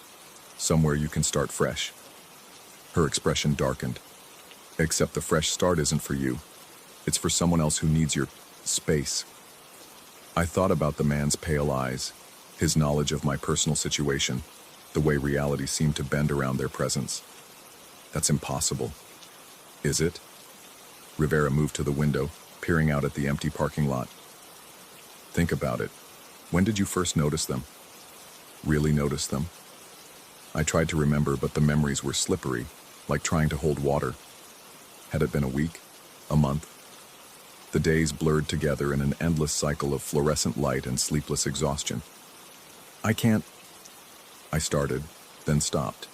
Somewhere you can start fresh." Her expression darkened. "Except the fresh start isn't for you. It's for someone else who needs your space." I thought about the man's pale eyes, his knowledge of my personal situation, the way reality seemed to bend around their presence. "That's impossible." "Is it?" Rivera moved to the window, peering out at the empty parking lot. "Think about it. When did you first notice them?" "Really notice them?" I tried to remember, but the memories were slippery, like trying to hold water. Had it been a week? A month? The days blurred together in an endless cycle of fluorescent light and sleepless exhaustion. "I can't," I started, then stopped.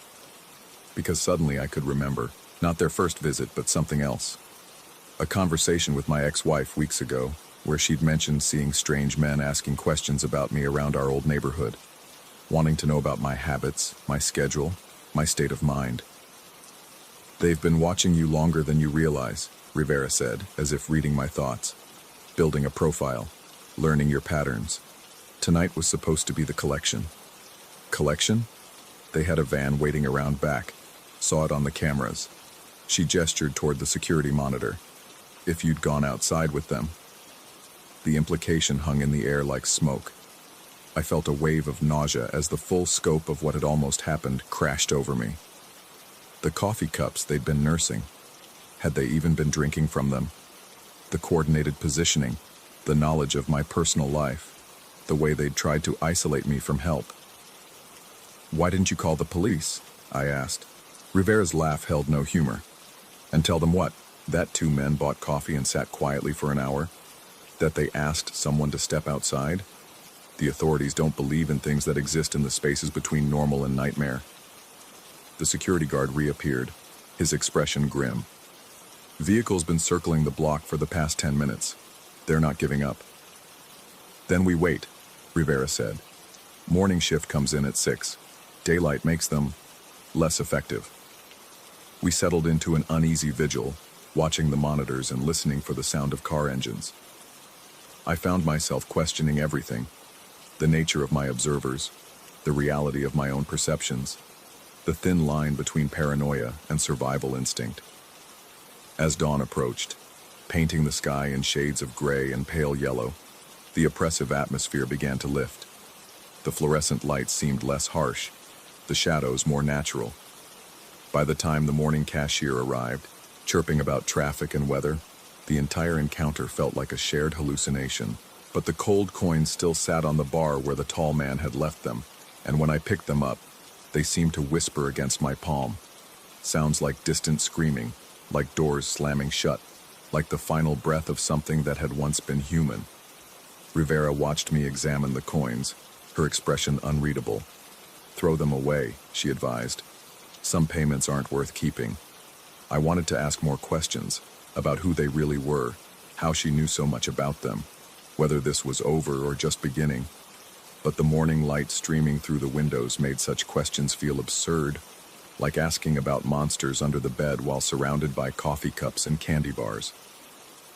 Because suddenly I could remember, not their first visit, but something else. A conversation with my ex-wife weeks ago, where she'd mentioned seeing strange men asking questions about me around our old neighborhood, wanting to know about my habits, my schedule, my state of mind. "They've been watching you longer than you realize," Rivera said, as if reading my thoughts. "Building a profile, learning your patterns. Tonight was supposed to be the collection." "Collection?" "They had a van waiting around back. Saw it on the cameras." She gestured toward the security monitor. "If you'd gone outside with them." The implication hung in the air like smoke. I felt a wave of nausea as the full scope of what had almost happened crashed over me. The coffee cups they'd been nursing. Had they even been drinking from them? The coordinated positioning, the knowledge of my personal life, the way they'd tried to isolate me from help. "Why didn't you call the police?" I asked. Rivera's laugh held no humor. "And tell them what? That two men bought coffee and sat quietly for an hour? That they asked someone to step outside? The authorities don't believe in things that exist in the spaces between normal and nightmare." The security guard reappeared, his expression grim. "Vehicle's been circling the block for the past 10 minutes. They're not giving up." "Then we wait," Rivera said. "Morning shift comes in at 6. Daylight makes them less effective." We settled into an uneasy vigil, watching the monitors and listening for the sound of car engines. I found myself questioning everything: the nature of my observers, the reality of my own perceptions, the thin line between paranoia and survival instinct. As dawn approached, painting the sky in shades of gray and pale yellow, the oppressive atmosphere began to lift. The fluorescent lights seemed less harsh, the shadows more natural. By the time the morning cashier arrived, chirping about traffic and weather, the entire encounter felt like a shared hallucination. But the cold coins still sat on the bar where the tall man had left them, and when I picked them up, they seemed to whisper against my palm. Sounds like distant screaming, like doors slamming shut, like the final breath of something that had once been human. Rivera watched me examine the coins, her expression unreadable. "Throw them away," she advised. "Some payments aren't worth keeping." I wanted to ask more questions about who they really were, how she knew so much about them, whether this was over or just beginning. But the morning light streaming through the windows made such questions feel absurd, like asking about monsters under the bed while surrounded by coffee cups and candy bars.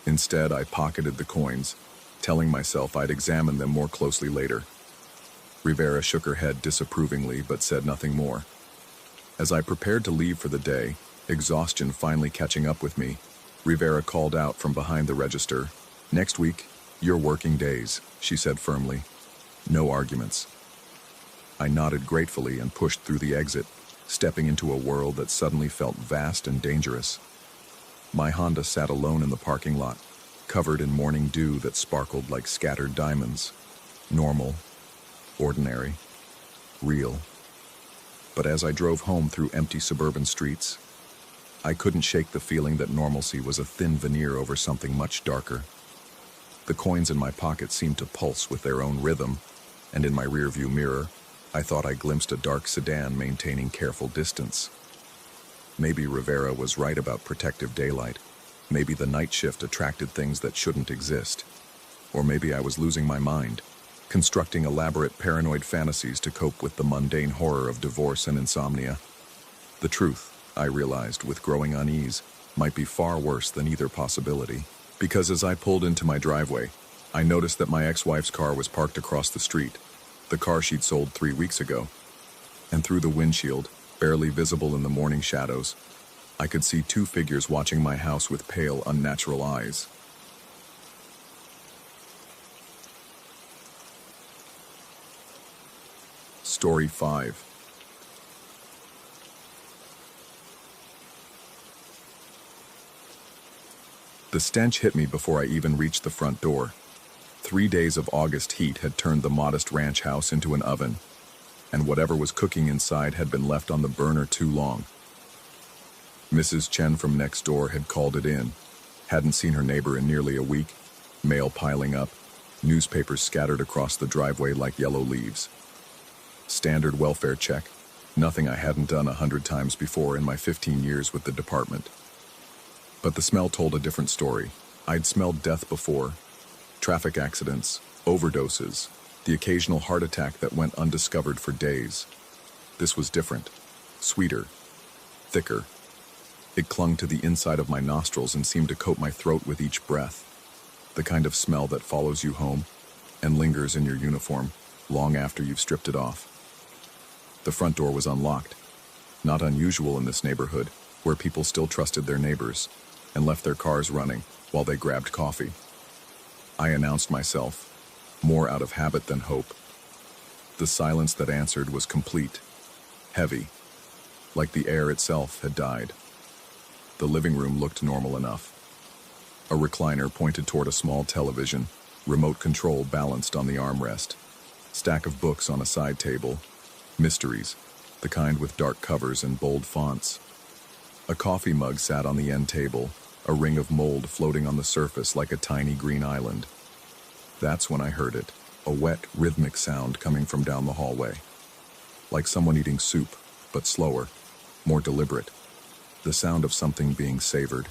Instead, I pocketed the coins, telling myself I'd examine them more closely later. Rivera shook her head disapprovingly but said nothing more. As I prepared to leave for the day, exhaustion finally catching up with me, Rivera called out from behind the register, "Next week, your working days," she said firmly. "No arguments." I nodded gratefully and pushed through the exit, stepping into a world that suddenly felt vast and dangerous. My Honda sat alone in the parking lot, covered in morning dew that sparkled like scattered diamonds. Normal, ordinary, real. But as I drove home through empty suburban streets, I couldn't shake the feeling that normalcy was a thin veneer over something much darker. The coins in my pocket seemed to pulse with their own rhythm, and in my rearview mirror, I thought I glimpsed a dark sedan maintaining careful distance. Maybe Rivera was right about protective daylight. Maybe the night shift attracted things that shouldn't exist. Or maybe I was losing my mind, constructing elaborate paranoid fantasies to cope with the mundane horror of divorce and insomnia. The truth, I realized with growing unease, might be far worse than either possibility. Because as I pulled into my driveway, I noticed that my ex-wife's car was parked across the street, the car she'd sold 3 weeks ago. And through the windshield, barely visible in the morning shadows, I could see 2 figures watching my house with pale, unnatural eyes. Story 5. The stench hit me before I even reached the front door. 3 days of August heat had turned the modest ranch house into an oven, and whatever was cooking inside had been left on the burner too long. Mrs. Chen from next door had called it in. Hadn't seen her neighbor in nearly a week. Mail piling up, newspapers scattered across the driveway like yellow leaves. Standard welfare check, nothing I hadn't done 100 times before in my 15 years with the department. But the smell told a different story. I'd smelled death before. Traffic accidents, overdoses, the occasional heart attack that went undiscovered for days. This was different, sweeter, thicker. It clung to the inside of my nostrils and seemed to coat my throat with each breath. The kind of smell that follows you home and lingers in your uniform long after you've stripped it off. The front door was unlocked. Not unusual in this neighborhood, where people still trusted their neighbors and left their cars running while they grabbed coffee. I announced myself, more out of habit than hope. The silence that answered was complete, heavy, like the air itself had died. The living room looked normal enough. A recliner pointed toward a small television, remote control balanced on the armrest, stack of books on a side table, mysteries, the kind with dark covers and bold fonts. A coffee mug sat on the end table, a ring of mold floating on the surface like a tiny green island. That's when I heard it, a wet, rhythmic sound coming from down the hallway. Like someone eating soup, but slower, more deliberate. The sound of something being savored.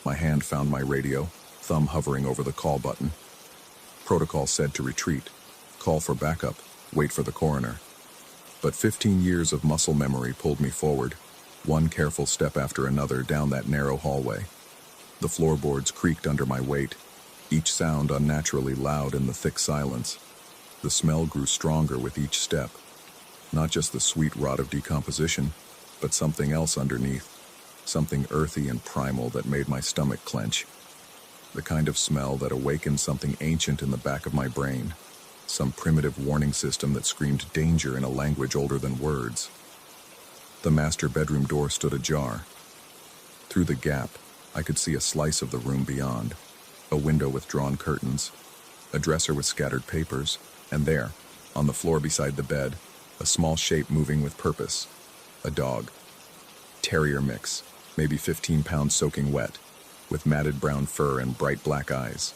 My hand found my radio, thumb hovering over the call button. Protocol said to retreat, call for backup, wait for the coroner. But 15 years of muscle memory pulled me forward, one careful step after another down that narrow hallway. The floorboards creaked under my weight, each sound unnaturally loud in the thick silence. The smell grew stronger with each step. Not just the sweet rot of decomposition, but something else underneath, something earthy and primal that made my stomach clench. The kind of smell that awakened something ancient in the back of my brain, some primitive warning system that screamed danger in a language older than words. The master bedroom door stood ajar. Through the gap, I could see a slice of the room beyond, a window with drawn curtains, a dresser with scattered papers, and there, on the floor beside the bed, a small shape moving with purpose, a dog. Terrier mix, maybe 15 pounds soaking wet, with matted brown fur and bright black eyes.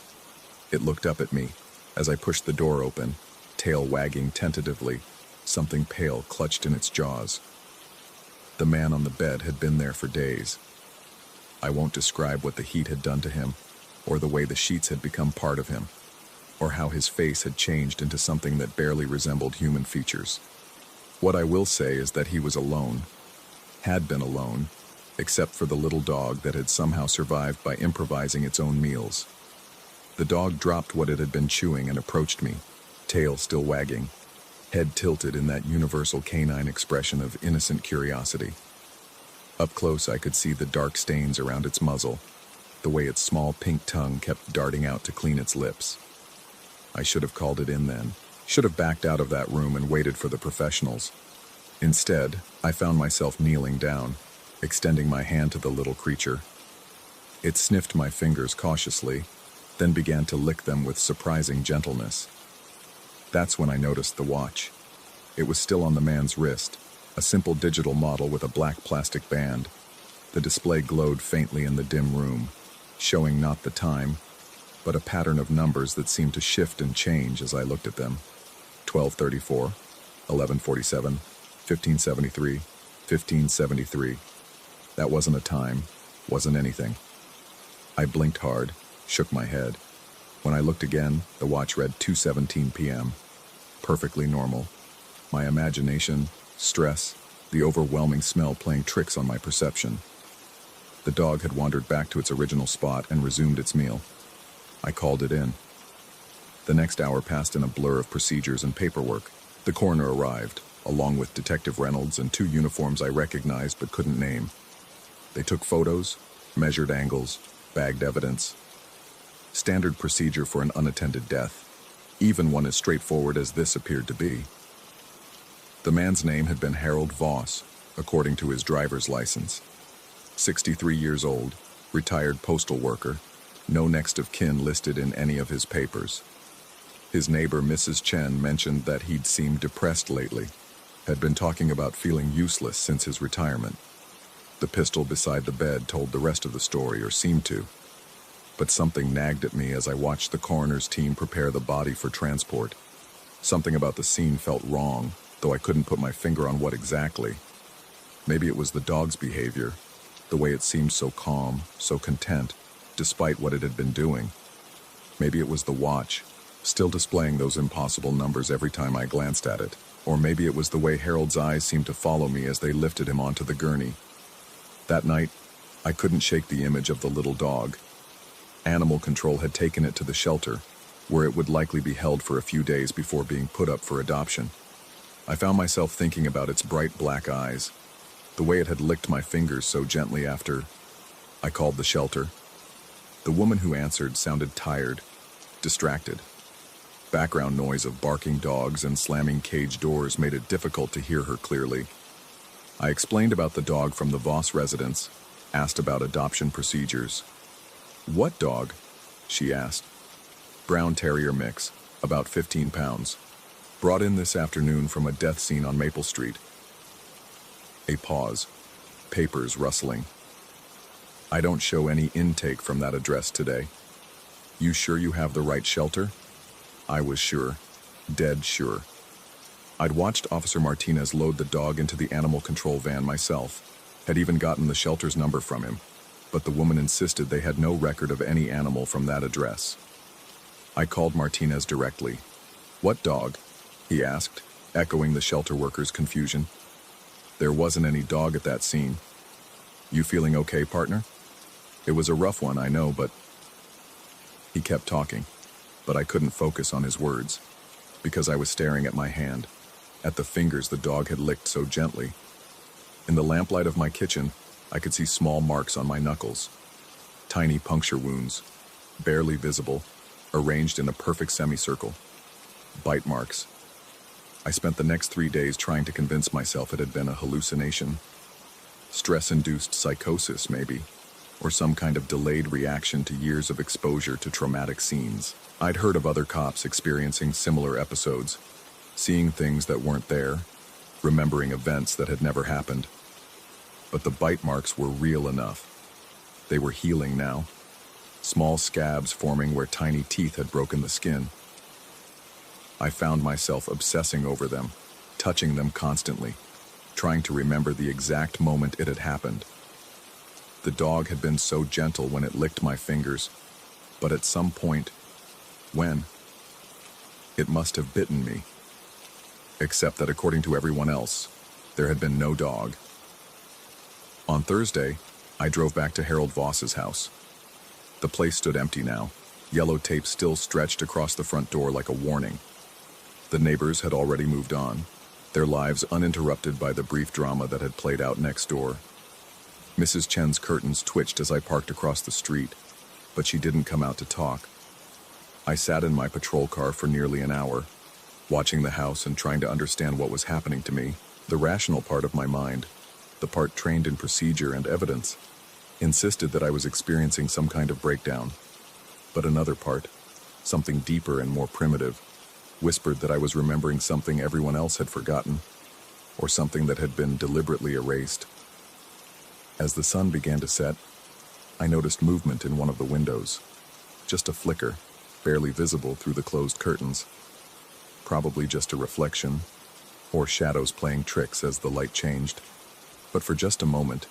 It looked up at me as I pushed the door open, tail wagging tentatively, something pale clutched in its jaws. The man on the bed had been there for days. I won't describe what the heat had done to him, or the way the sheets had become part of him, or how his face had changed into something that barely resembled human features. What I will say is that he was alone, had been alone, except for the little dog that had somehow survived by improvising its own meals. The dog dropped what it had been chewing and approached me, tail still wagging, head tilted in that universal canine expression of innocent curiosity. Up close I could see the dark stains around its muzzle, the way its small pink tongue kept darting out to clean its lips. I should have called it in then, should have backed out of that room and waited for the professionals. Instead, I found myself kneeling down, extending my hand to the little creature. It sniffed my fingers cautiously, then began to lick them with surprising gentleness. That's when I noticed the watch. It was still on the man's wrist, a simple digital model with a black plastic band. The display glowed faintly in the dim room, showing not the time, but a pattern of numbers that seemed to shift and change as I looked at them. 12:34, 11:47, 15:73, 15:73. That wasn't a time, wasn't anything. I blinked hard, shook my head. When I looked again, the watch read 2:17 p.m. Perfectly normal. My imagination, stress, the overwhelming smell playing tricks on my perception. The dog had wandered back to its original spot and resumed its meal. I called it in. The next hour passed in a blur of procedures and paperwork. The coroner arrived, along with Detective Reynolds and 2 uniforms I recognized but couldn't name. They took photos, measured angles, bagged evidence. Standard procedure for an unattended death, even one as straightforward as this appeared to be. The man's name had been Harold Voss, according to his driver's license. 63 years old, retired postal worker, no next of kin listed in any of his papers. His neighbor, Mrs. Chen, mentioned that he'd seemed depressed lately, had been talking about feeling useless since his retirement. The pistol beside the bed told the rest of the story, or seemed to. But something nagged at me as I watched the coroner's team prepare the body for transport. Something about the scene felt wrong, though I couldn't put my finger on what exactly. Maybe it was the dog's behavior, the way it seemed so calm, so content, despite what it had been doing. Maybe it was the watch, still displaying those impossible numbers every time I glanced at it. Or maybe it was the way Harold's eyes seemed to follow me as they lifted him onto the gurney. That night, I couldn't shake the image of the little dog. Animal control had taken it to the shelter, where it would likely be held for a few days before being put up for adoption. I found myself thinking about its bright black eyes, the way it had licked my fingers so gently after I called the shelter. The woman who answered sounded tired, distracted. Background noise of barking dogs and slamming cage doors made it difficult to hear her clearly. I explained about the dog from the Voss residence, asked about adoption procedures. "What dog?" she asked. "Brown terrier mix, about 15 pounds. Brought in this afternoon from a death scene on Maple Street." A pause. Papers rustling. "I don't show any intake from that address today. You sure you have the right shelter?" I was sure. Dead sure. I'd watched Officer Martinez load the dog into the animal control van myself, had even gotten the shelter's number from him, but the woman insisted they had no record of any animal from that address. I called Martinez directly. "What dog?" he asked, echoing the shelter worker's confusion. "There wasn't any dog at that scene. You feeling okay, partner? It was a rough one, I know, but..." He kept talking, but I couldn't focus on his words, because I was staring at my hand, at the fingers the dog had licked so gently. In the lamplight of my kitchen, I could see small marks on my knuckles, tiny puncture wounds, barely visible, arranged in a perfect semicircle. Bite marks. I spent the next 3 days trying to convince myself it had been a hallucination. Stress-induced psychosis, maybe, or some kind of delayed reaction to years of exposure to traumatic scenes. I'd heard of other cops experiencing similar episodes, seeing things that weren't there, remembering events that had never happened. But the bite marks were real enough. They were healing now, small scabs forming where tiny teeth had broken the skin. I found myself obsessing over them, touching them constantly, trying to remember the exact moment it had happened. The dog had been so gentle when it licked my fingers, but at some point, when? It must have bitten me. Except that according to everyone else, there had been no dog. On Thursday, I drove back to Harold Voss's house. The place stood empty now, yellow tape still stretched across the front door like a warning. The neighbors had already moved on, their lives uninterrupted by the brief drama that had played out next door. Mrs. Chen's curtains twitched as I parked across the street, but she didn't come out to talk. I sat in my patrol car for nearly an hour, watching the house and trying to understand what was happening to me. The rational part of my mind, the part trained in procedure and evidence, insisted that I was experiencing some kind of breakdown. But another part, something deeper and more primitive, whispered that I was remembering something everyone else had forgotten, or something that had been deliberately erased. As the sun began to set, I noticed movement in one of the windows, just a flicker, barely visible through the closed curtains. Probably just a reflection, or shadows playing tricks as the light changed. But for just a moment,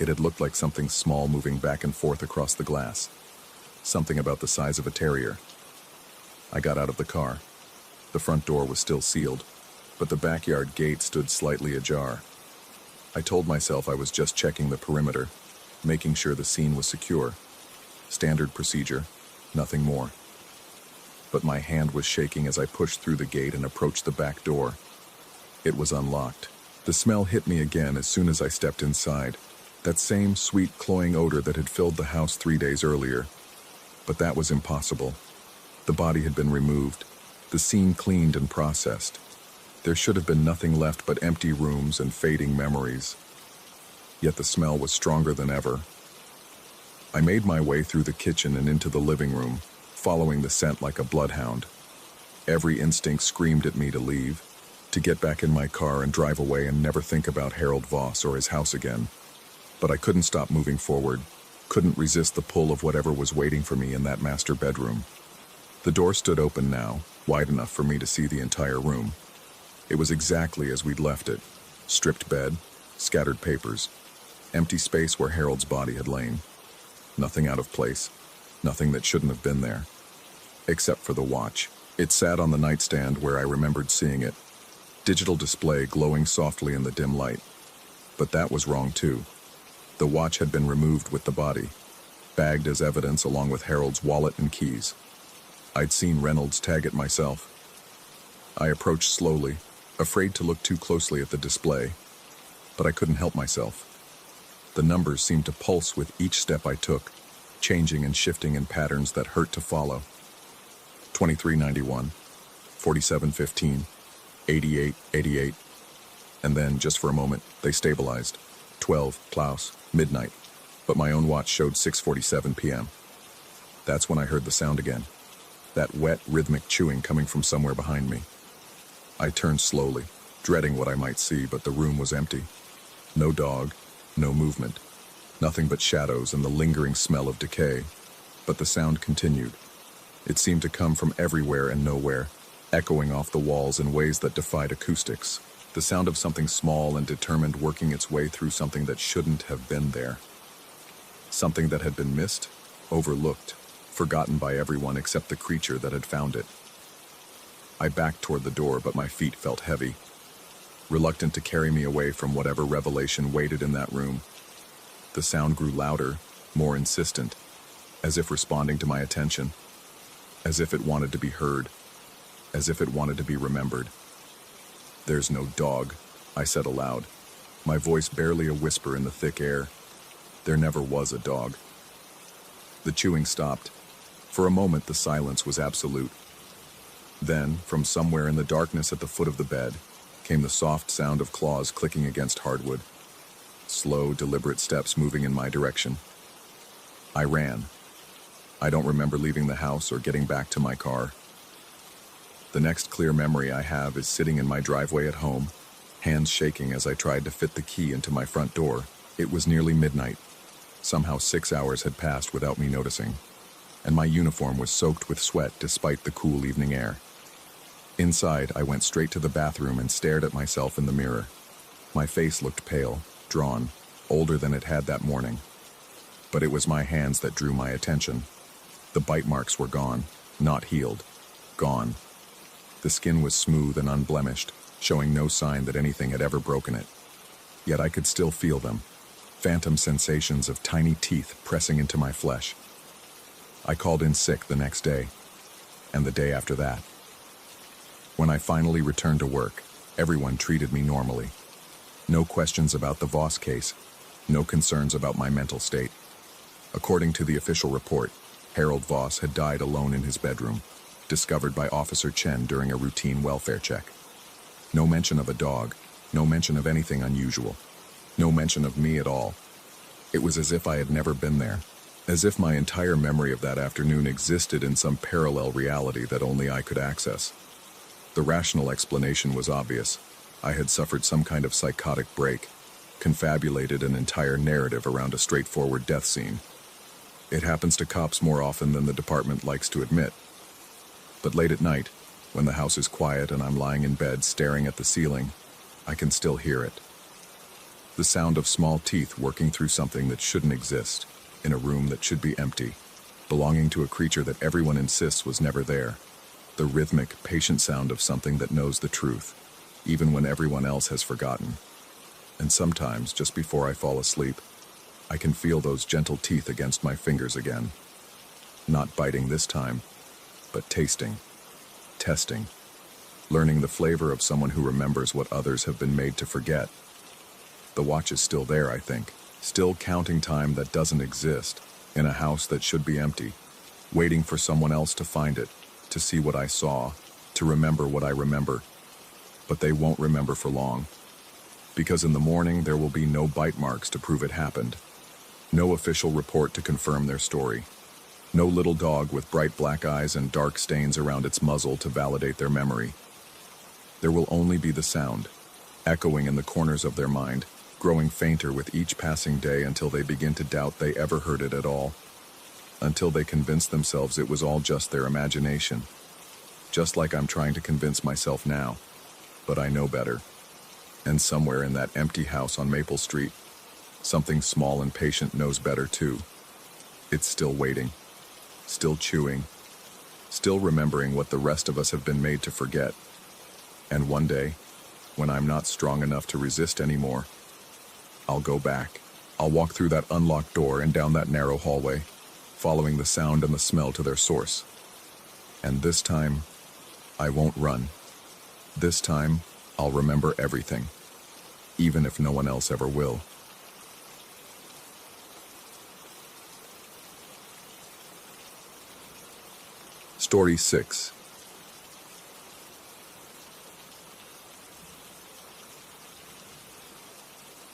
it had looked like something small moving back and forth across the glass. Something about the size of a terrier, I got out of the car. The front door was still sealed, but the backyard gate stood slightly ajar. I told myself I was just checking the perimeter, making sure the scene was secure. Standard procedure, nothing more. But my hand was shaking as I pushed through the gate and approached the back door. It was unlocked. The smell hit me again as soon as I stepped inside. That same sweet, cloying odor that had filled the house 3 days earlier. But that was impossible. The body had been removed, the scene cleaned and processed. There should have been nothing left but empty rooms and fading memories. Yet the smell was stronger than ever. I made my way through the kitchen and into the living room, following the scent like a bloodhound. Every instinct screamed at me to leave, to get back in my car and drive away and never think about Harold Voss or his house again. But I couldn't stop moving forward, couldn't resist the pull of whatever was waiting for me in that master bedroom. The door stood open now, wide enough for me to see the entire room. It was exactly as we'd left it. Stripped bed, scattered papers, empty space where Harold's body had lain. Nothing out of place, nothing that shouldn't have been there. Except for the watch. It sat on the nightstand where I remembered seeing it. Digital display glowing softly in the dim light. But that was wrong too. The watch had been removed with the body, bagged as evidence along with Harold's wallet and keys. I'd seen Reynolds tag it myself. I approached slowly, afraid to look too closely at the display, but I couldn't help myself. The numbers seemed to pulse with each step I took, changing and shifting in patterns that hurt to follow. 2391, 4715, 8888, and then, just for a moment, they stabilized. 12, Klaus, midnight, but my own watch showed 6:47 p.m. That's when I heard the sound again, that wet, rhythmic chewing coming from somewhere behind me. I turned slowly, dreading what I might see, but the room was empty. No dog, no movement, nothing but shadows and the lingering smell of decay. But the sound continued. It seemed to come from everywhere and nowhere, echoing off the walls in ways that defied acoustics. The sound of something small and determined working its way through something that shouldn't have been there. Something that had been missed, overlooked, forgotten by everyone except the creature that had found it. I backed toward the door, but my feet felt heavy, reluctant to carry me away from whatever revelation waited in that room. The sound grew louder, more insistent, as if responding to my attention, as if it wanted to be heard, as if it wanted to be remembered. "There's no dog," I said aloud, my voice barely a whisper in the thick air. There never was a dog. The chewing stopped. For a moment, the silence was absolute. Then, from somewhere in the darkness at the foot of the bed, came the soft sound of claws clicking against hardwood. Slow, deliberate steps moving in my direction. I ran. I don't remember leaving the house or getting back to my car. The next clear memory I have is sitting in my driveway at home, hands shaking as I tried to fit the key into my front door. It was nearly midnight. Somehow 6 hours had passed without me noticing, and my uniform was soaked with sweat despite the cool evening air. Inside, I went straight to the bathroom and stared at myself in the mirror. My face looked pale, drawn, older than it had that morning. But it was my hands that drew my attention. The bite marks were gone, not healed, gone. The skin was smooth and unblemished, showing no sign that anything had ever broken it. Yet I could still feel them, phantom sensations of tiny teeth pressing into my flesh. I called in sick the next day, and the day after that. When I finally returned to work, everyone treated me normally. No questions about the Voss case, no concerns about my mental state. According to the official report, Harold Voss had died alone in his bedroom, discovered by Officer Chen during a routine welfare check. No mention of a dog, no mention of anything unusual, no mention of me at all. It was as if I had never been there, as if my entire memory of that afternoon existed in some parallel reality that only I could access. The rational explanation was obvious. I had suffered some kind of psychotic break, confabulated an entire narrative around a straightforward death scene. It happens to cops more often than the department likes to admit. But late at night, when the house is quiet and I'm lying in bed staring at the ceiling, I can still hear it. The sound of small teeth working through something that shouldn't exist, in a room that should be empty, belonging to a creature that everyone insists was never there. the rhythmic, patient sound of something that knows the truth, even when everyone else has forgotten. And sometimes, just before I fall asleep, I can feel those gentle teeth against my fingers again. Not biting this time, but tasting, testing, learning the flavor of someone who remembers what others have been made to forget. The watch is still there, I think, still counting time that doesn't exist, in a house that should be empty, waiting for someone else to find it, to see what I saw, to remember what I remember. But they won't remember for long, because in the morning there will be no bite marks to prove it happened, no official report to confirm their story, no little dog with bright black eyes and dark stains around its muzzle to validate their memory. There will only be the sound, echoing in the corners of their mind, growing fainter with each passing day until they begin to doubt they ever heard it at all, until they convince themselves it was all just their imagination. Just like I'm trying to convince myself now, but I know better. And somewhere in that empty house on Maple Street, something small and patient knows better too. It's still waiting, still chewing, still remembering what the rest of us have been made to forget. And one day, when I'm not strong enough to resist anymore, I'll go back. I'll walk through that unlocked door and down that narrow hallway, following the sound and the smell to their source. And this time, I won't run. This time, I'll remember everything, even if no one else ever will. Story 6.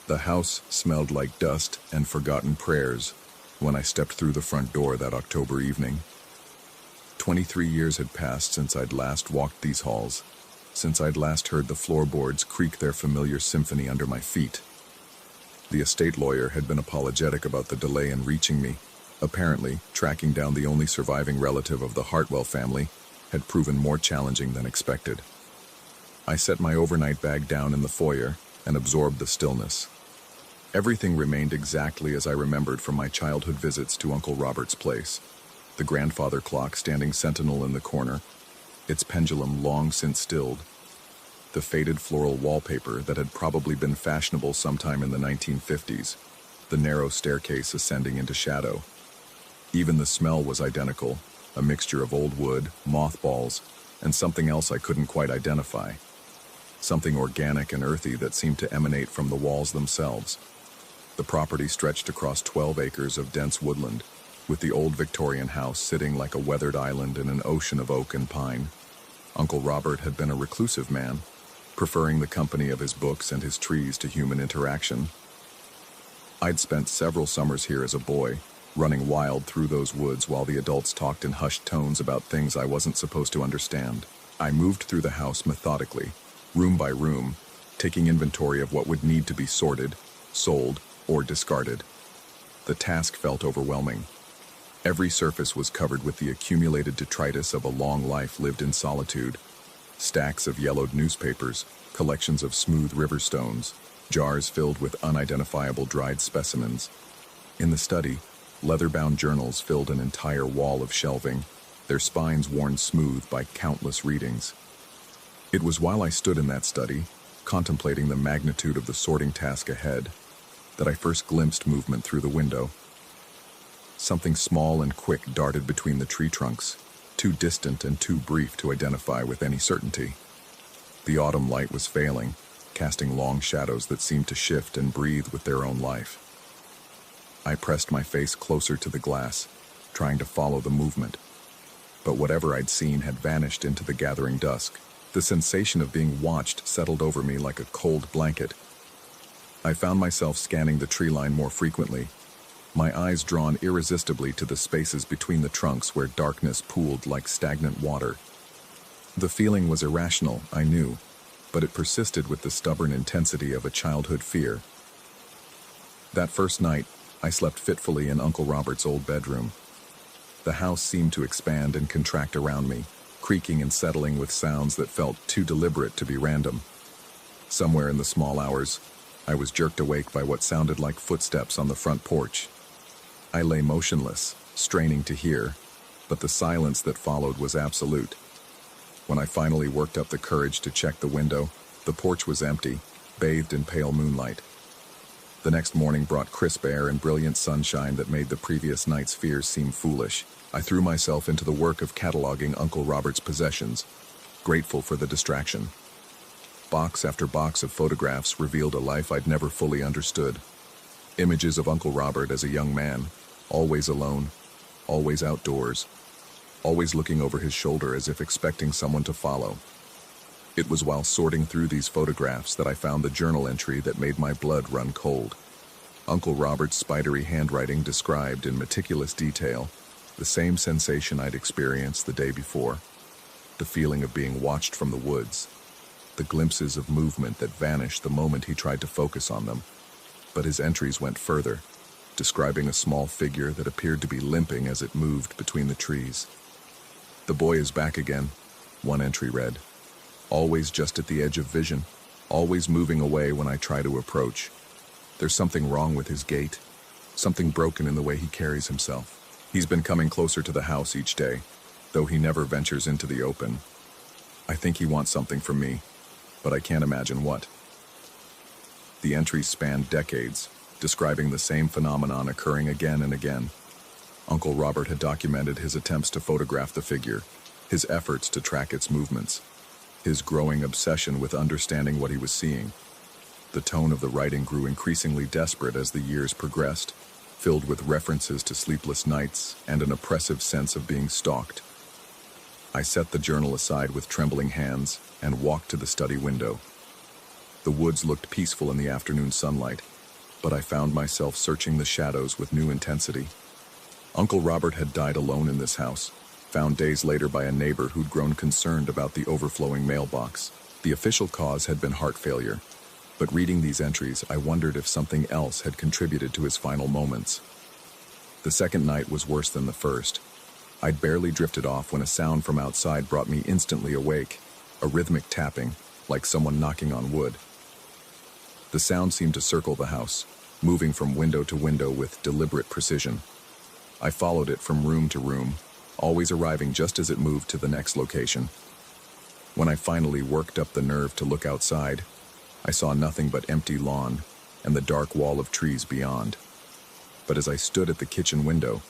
The house smelled like dust and forgotten prayers when I stepped through the front door that October evening. 23 years had passed since I'd last walked these halls, since I'd last heard the floorboards creak their familiar symphony under my feet. The estate lawyer had been apologetic about the delay in reaching me. Apparently, tracking down the only surviving relative of the Hartwell family had proven more challenging than expected. I set my overnight bag down in the foyer and absorbed the stillness. Everything remained exactly as I remembered from my childhood visits to Uncle Robert's place. The grandfather clock standing sentinel in the corner, its pendulum long since stilled. The faded floral wallpaper that had probably been fashionable sometime in the 1950s. The narrow staircase ascending into shadow. Even the smell was identical, a mixture of old wood, mothballs, and something else I couldn't quite identify. Something organic and earthy that seemed to emanate from the walls themselves. The property stretched across 12 acres of dense woodland, with the old Victorian house sitting like a weathered island in an ocean of oak and pine. Uncle Robert had been a reclusive man, preferring the company of his books and his trees to human interaction. I'd spent several summers here as a boy, running wild through those woods while the adults talked in hushed tones about things I wasn't supposed to understand. I moved through the house methodically, room by room, taking inventory of what would need to be sorted, sold, or discarded. The task felt overwhelming. Every surface was covered with the accumulated detritus of a long life lived in solitude. Stacks of yellowed newspapers, collections of smooth river stones, jars filled with unidentifiable dried specimens. In the study, leather-bound journals filled an entire wall of shelving, their spines worn smooth by countless readings. It was while I stood in that study, contemplating the magnitude of the sorting task ahead, that I first glimpsed movement through the window. Something small and quick darted between the tree trunks, too distant and too brief to identify with any certainty. The autumn light was failing, casting long shadows that seemed to shift and breathe with their own life. I pressed my face closer to the glass, trying to follow the movement. But whatever I'd seen had vanished into the gathering dusk. The sensation of being watched settled over me like a cold blanket. I found myself scanning the tree line more frequently, my eyes drawn irresistibly to the spaces between the trunks where darkness pooled like stagnant water. The feeling was irrational, I knew, but it persisted with the stubborn intensity of a childhood fear. That first night, I slept fitfully in Uncle Robert's old bedroom. The house seemed to expand and contract around me, creaking and settling with sounds that felt too deliberate to be random. Somewhere in the small hours, I was jerked awake by what sounded like footsteps on the front porch. I lay motionless, straining to hear, but the silence that followed was absolute. When I finally worked up the courage to check the window, the porch was empty, bathed in pale moonlight. The next morning brought crisp air and brilliant sunshine that made the previous night's fears seem foolish. I threw myself into the work of cataloging Uncle Robert's possessions, grateful for the distraction. Box after box of photographs revealed a life I'd never fully understood. Images of Uncle Robert as a young man, always alone, always outdoors, always looking over his shoulder as if expecting someone to follow. It was while sorting through these photographs that I found the journal entry that made my blood run cold. Uncle Robert's spidery handwriting described in meticulous detail the same sensation I'd experienced the day before, the feeling of being watched from the woods, the glimpses of movement that vanished the moment he tried to focus on them. But his entries went further, describing a small figure that appeared to be limping as it moved between the trees. "The boy is back again," one entry read. "Always just at the edge of vision, always moving away when I try to approach. There's something wrong with his gait, something broken in the way he carries himself. He's been coming closer to the house each day, though he never ventures into the open. I think he wants something from me, but I can't imagine what." The entries spanned decades, describing the same phenomenon occurring again and again. Uncle Robert had documented his attempts to photograph the figure, his efforts to track its movements, his growing obsession with understanding what he was seeing. The tone of the writing grew increasingly desperate as the years progressed, filled with references to sleepless nights and an oppressive sense of being stalked. I set the journal aside with trembling hands and walked to the study window. The woods looked peaceful in the afternoon sunlight, but I found myself searching the shadows with new intensity. Uncle Robert had died alone in this house, found days later by a neighbor who'd grown concerned about the overflowing mailbox. The official cause had been heart failure, but reading these entries, I wondered if something else had contributed to his final moments. The second night was worse than the first. I'd barely drifted off when a sound from outside brought me instantly awake, a rhythmic tapping, like someone knocking on wood. The sound seemed to circle the house, moving from window to window with deliberate precision. I followed it from room to room, always arriving just as it moved to the next location. When I finally worked up the nerve to look outside, I saw nothing but empty lawn and the dark wall of trees beyond. But as I stood at the kitchen window,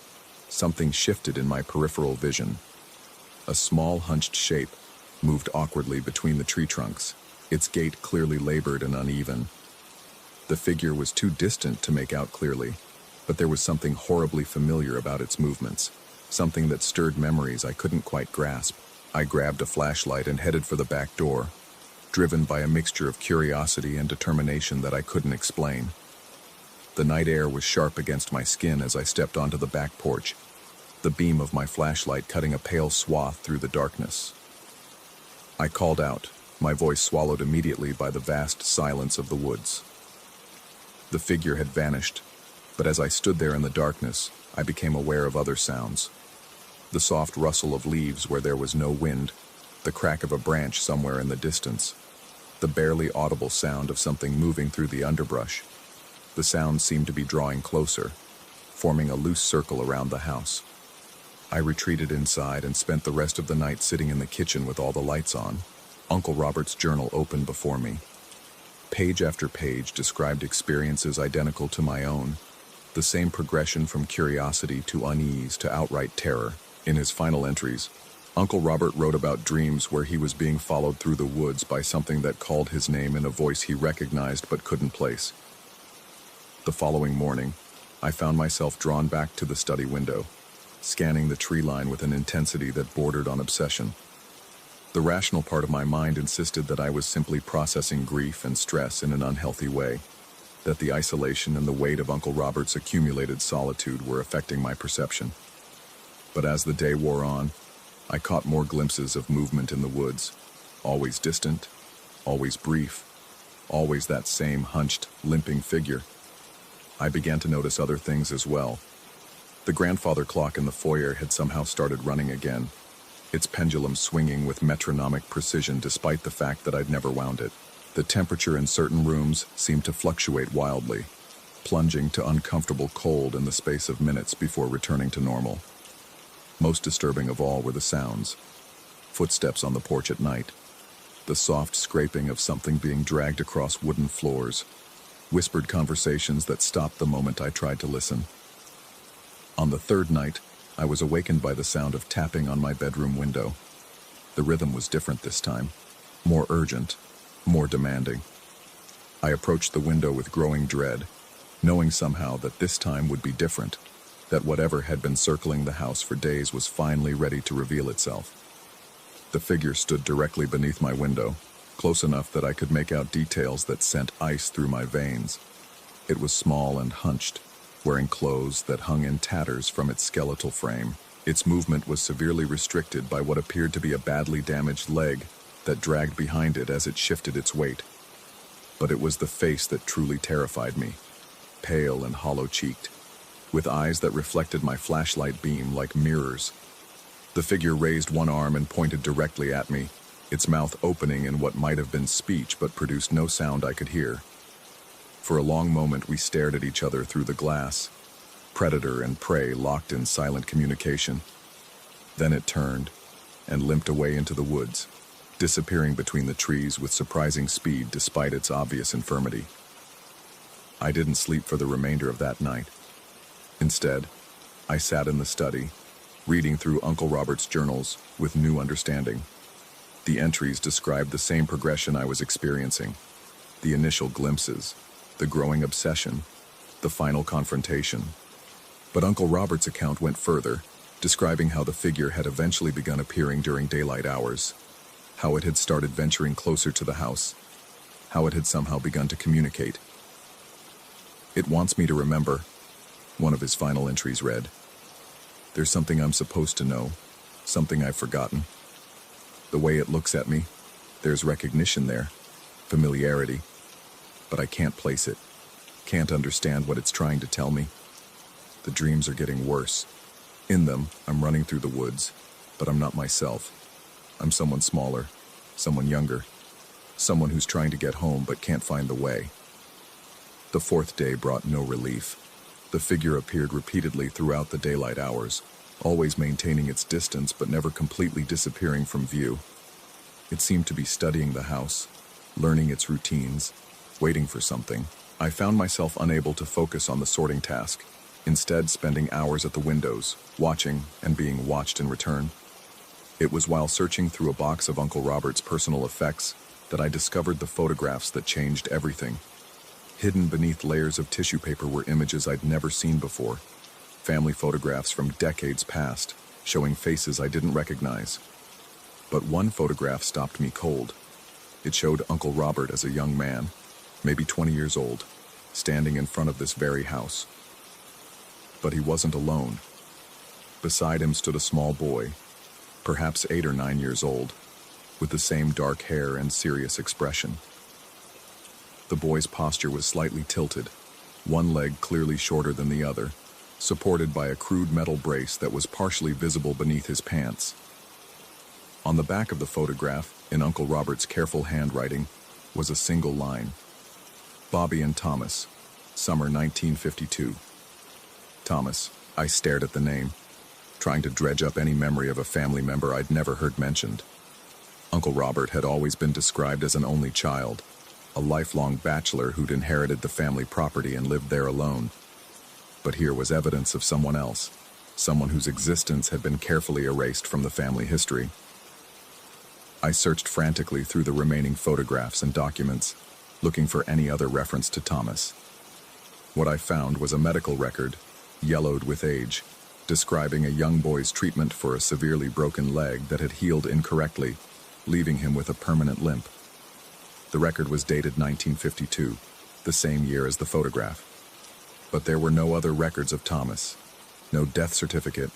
something shifted in my peripheral vision. A small hunched shape moved awkwardly between the tree trunks, its gait clearly labored and uneven. The figure was too distant to make out clearly, but there was something horribly familiar about its movements, something that stirred memories I couldn't quite grasp. I grabbed a flashlight and headed for the back door, driven by a mixture of curiosity and determination that I couldn't explain. The night air was sharp against my skin as I stepped onto the back porch, the beam of my flashlight cutting a pale swath through the darkness. I called out, my voice swallowed immediately by the vast silence of the woods. The figure had vanished, but as I stood there in the darkness, I became aware of other sounds. The soft rustle of leaves where there was no wind, the crack of a branch somewhere in the distance, the barely audible sound of something moving through the underbrush. The sound seemed to be drawing closer, forming a loose circle around the house. I retreated inside and spent the rest of the night sitting in the kitchen with all the lights on, Uncle Robert's journal open before me. Page after page described experiences identical to my own, the same progression from curiosity to unease to outright terror. In his final entries, Uncle Robert wrote about dreams where he was being followed through the woods by something that called his name in a voice he recognized but couldn't place. The following morning, I found myself drawn back to the study window, scanning the tree line with an intensity that bordered on obsession. The rational part of my mind insisted that I was simply processing grief and stress in an unhealthy way, that the isolation and the weight of Uncle Robert's accumulated solitude were affecting my perception. But as the day wore on, I caught more glimpses of movement in the woods, always distant, always brief, always that same hunched, limping figure. I began to notice other things as well. The grandfather clock in the foyer had somehow started running again, its pendulum swinging with metronomic precision despite the fact that I'd never wound it. The temperature in certain rooms seemed to fluctuate wildly, plunging to uncomfortable cold in the space of minutes before returning to normal. Most disturbing of all were the sounds. Footsteps on the porch at night. The soft scraping of something being dragged across wooden floors. Whispered conversations that stopped the moment I tried to listen. On the third night, I was awakened by the sound of tapping on my bedroom window. The rhythm was different this time, more urgent, more demanding. I approached the window with growing dread, knowing somehow that this time would be different, that whatever had been circling the house for days was finally ready to reveal itself. The figure stood directly beneath my window, close enough that I could make out details that sent ice through my veins. It was small and hunched, wearing clothes that hung in tatters from its skeletal frame. Its movement was severely restricted by what appeared to be a badly damaged leg that dragged behind it as it shifted its weight. But it was the face that truly terrified me, pale and hollow-cheeked, with eyes that reflected my flashlight beam like mirrors. The figure raised one arm and pointed directly at me, its mouth opening in what might have been speech but produced no sound I could hear. For a long moment we stared at each other through the glass, predator and prey locked in silent communication. Then it turned and limped away into the woods, disappearing between the trees with surprising speed despite its obvious infirmity. I didn't sleep for the remainder of that night. Instead, I sat in the study, reading through Uncle Robert's journals with new understanding. The entries described the same progression I was experiencing. The initial glimpses, the growing obsession, the final confrontation. But Uncle Robert's account went further, describing how the figure had eventually begun appearing during daylight hours, how it had started venturing closer to the house, how it had somehow begun to communicate. "It wants me to remember," one of his final entries read. "There's something I'm supposed to know, something I've forgotten. The way it looks at me, there's recognition there, familiarity, but I can't place it, can't understand what it's trying to tell me. The dreams are getting worse. In them, I'm running through the woods, but I'm not myself. I'm someone smaller, someone younger, someone who's trying to get home but can't find the way." The fourth day brought no relief. The figure appeared repeatedly throughout the daylight hours, always maintaining its distance but never completely disappearing from view. It seemed to be studying the house, learning its routines, waiting for something. I found myself unable to focus on the sorting task, instead spending hours at the windows, watching and being watched in return. It was while searching through a box of Uncle Robert's personal effects that I discovered the photographs that changed everything. Hidden beneath layers of tissue paper were images I'd never seen before. Family photographs from decades past, showing faces I didn't recognize. But one photograph stopped me cold. It showed Uncle Robert as a young man, maybe 20 years old, standing in front of this very house. But he wasn't alone. Beside him stood a small boy, perhaps 8 or 9 years old, with the same dark hair and serious expression. The boy's posture was slightly tilted, one leg clearly shorter than the other, supported by a crude metal brace that was partially visible beneath his pants. On the back of the photograph, in Uncle Robert's careful handwriting, was a single line. "Bobby and Thomas, summer 1952. Thomas, I stared at the name, trying to dredge up any memory of a family member I'd never heard mentioned. Uncle Robert had always been described as an only child, a lifelong bachelor who'd inherited the family property and lived there alone. But here was evidence of someone else, someone whose existence had been carefully erased from the family history. I searched frantically through the remaining photographs and documents, looking for any other reference to Thomas. What I found was a medical record, yellowed with age, describing a young boy's treatment for a severely broken leg that had healed incorrectly, leaving him with a permanent limp. The record was dated 1952, the same year as the photograph. But there were no other records of Thomas, no death certificate,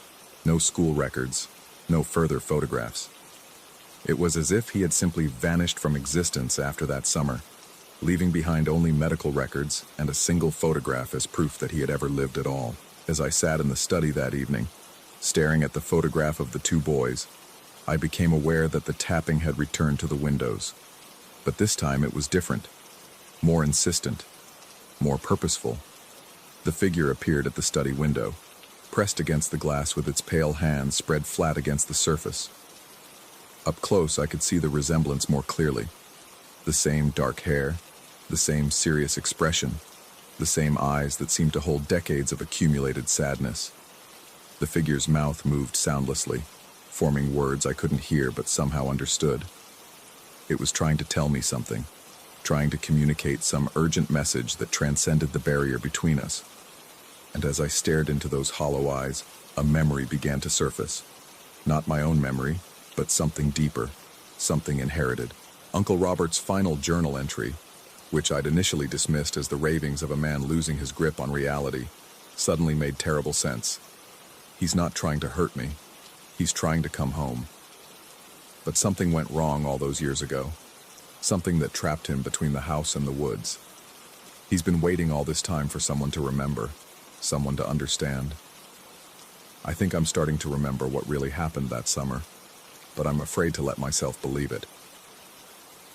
no school records, no further photographs. It was as if he had simply vanished from existence after that summer, leaving behind only medical records and a single photograph as proof that he had ever lived at all. As I sat in the study that evening, staring at the photograph of the two boys, I became aware that the tapping had returned to the windows. But this time it was different, more insistent, more purposeful. The figure appeared at the study window, pressed against the glass with its pale hands spread flat against the surface. Up close, I could see the resemblance more clearly. The same dark hair, the same serious expression, the same eyes that seemed to hold decades of accumulated sadness. The figure's mouth moved soundlessly, forming words I couldn't hear but somehow understood. It was trying to tell me something, trying to communicate some urgent message that transcended the barrier between us. And as I stared into those hollow eyes, a memory began to surface. Not my own memory, but something deeper, something inherited. Uncle Robert's final journal entry, which I'd initially dismissed as the ravings of a man losing his grip on reality, suddenly made terrible sense. He's not trying to hurt me. He's trying to come home. But something went wrong all those years ago. Something that trapped him between the house and the woods. He's been waiting all this time for someone to remember, someone to understand. I think I'm starting to remember what really happened that summer, but I'm afraid to let myself believe it.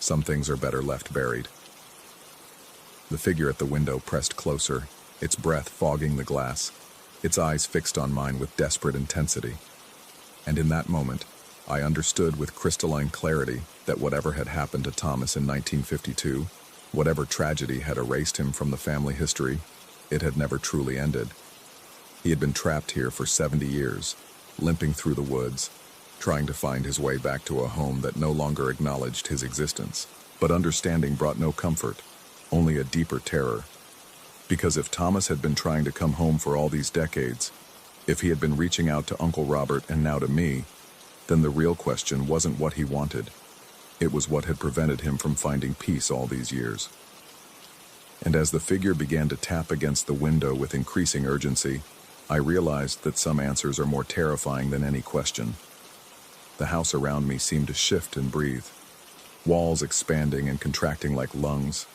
Some things are better left buried. The figure at the window pressed closer, its breath fogging the glass, its eyes fixed on mine with desperate intensity. And in that moment, I understood with crystalline clarity that whatever had happened to Thomas in 1952, whatever tragedy had erased him from the family history, it had never truly ended. He had been trapped here for 70 years, limping through the woods, trying to find his way back to a home that no longer acknowledged his existence. But understanding brought no comfort, only a deeper terror. Because if Thomas had been trying to come home for all these decades, if he had been reaching out to Uncle Robert and now to me, then the real question wasn't what he wanted. It was what had prevented him from finding peace all these years. And as the figure began to tap against the window with increasing urgency, I realized that some answers are more terrifying than any question. The house around me seemed to shift and breathe, walls expanding and contracting like lungs,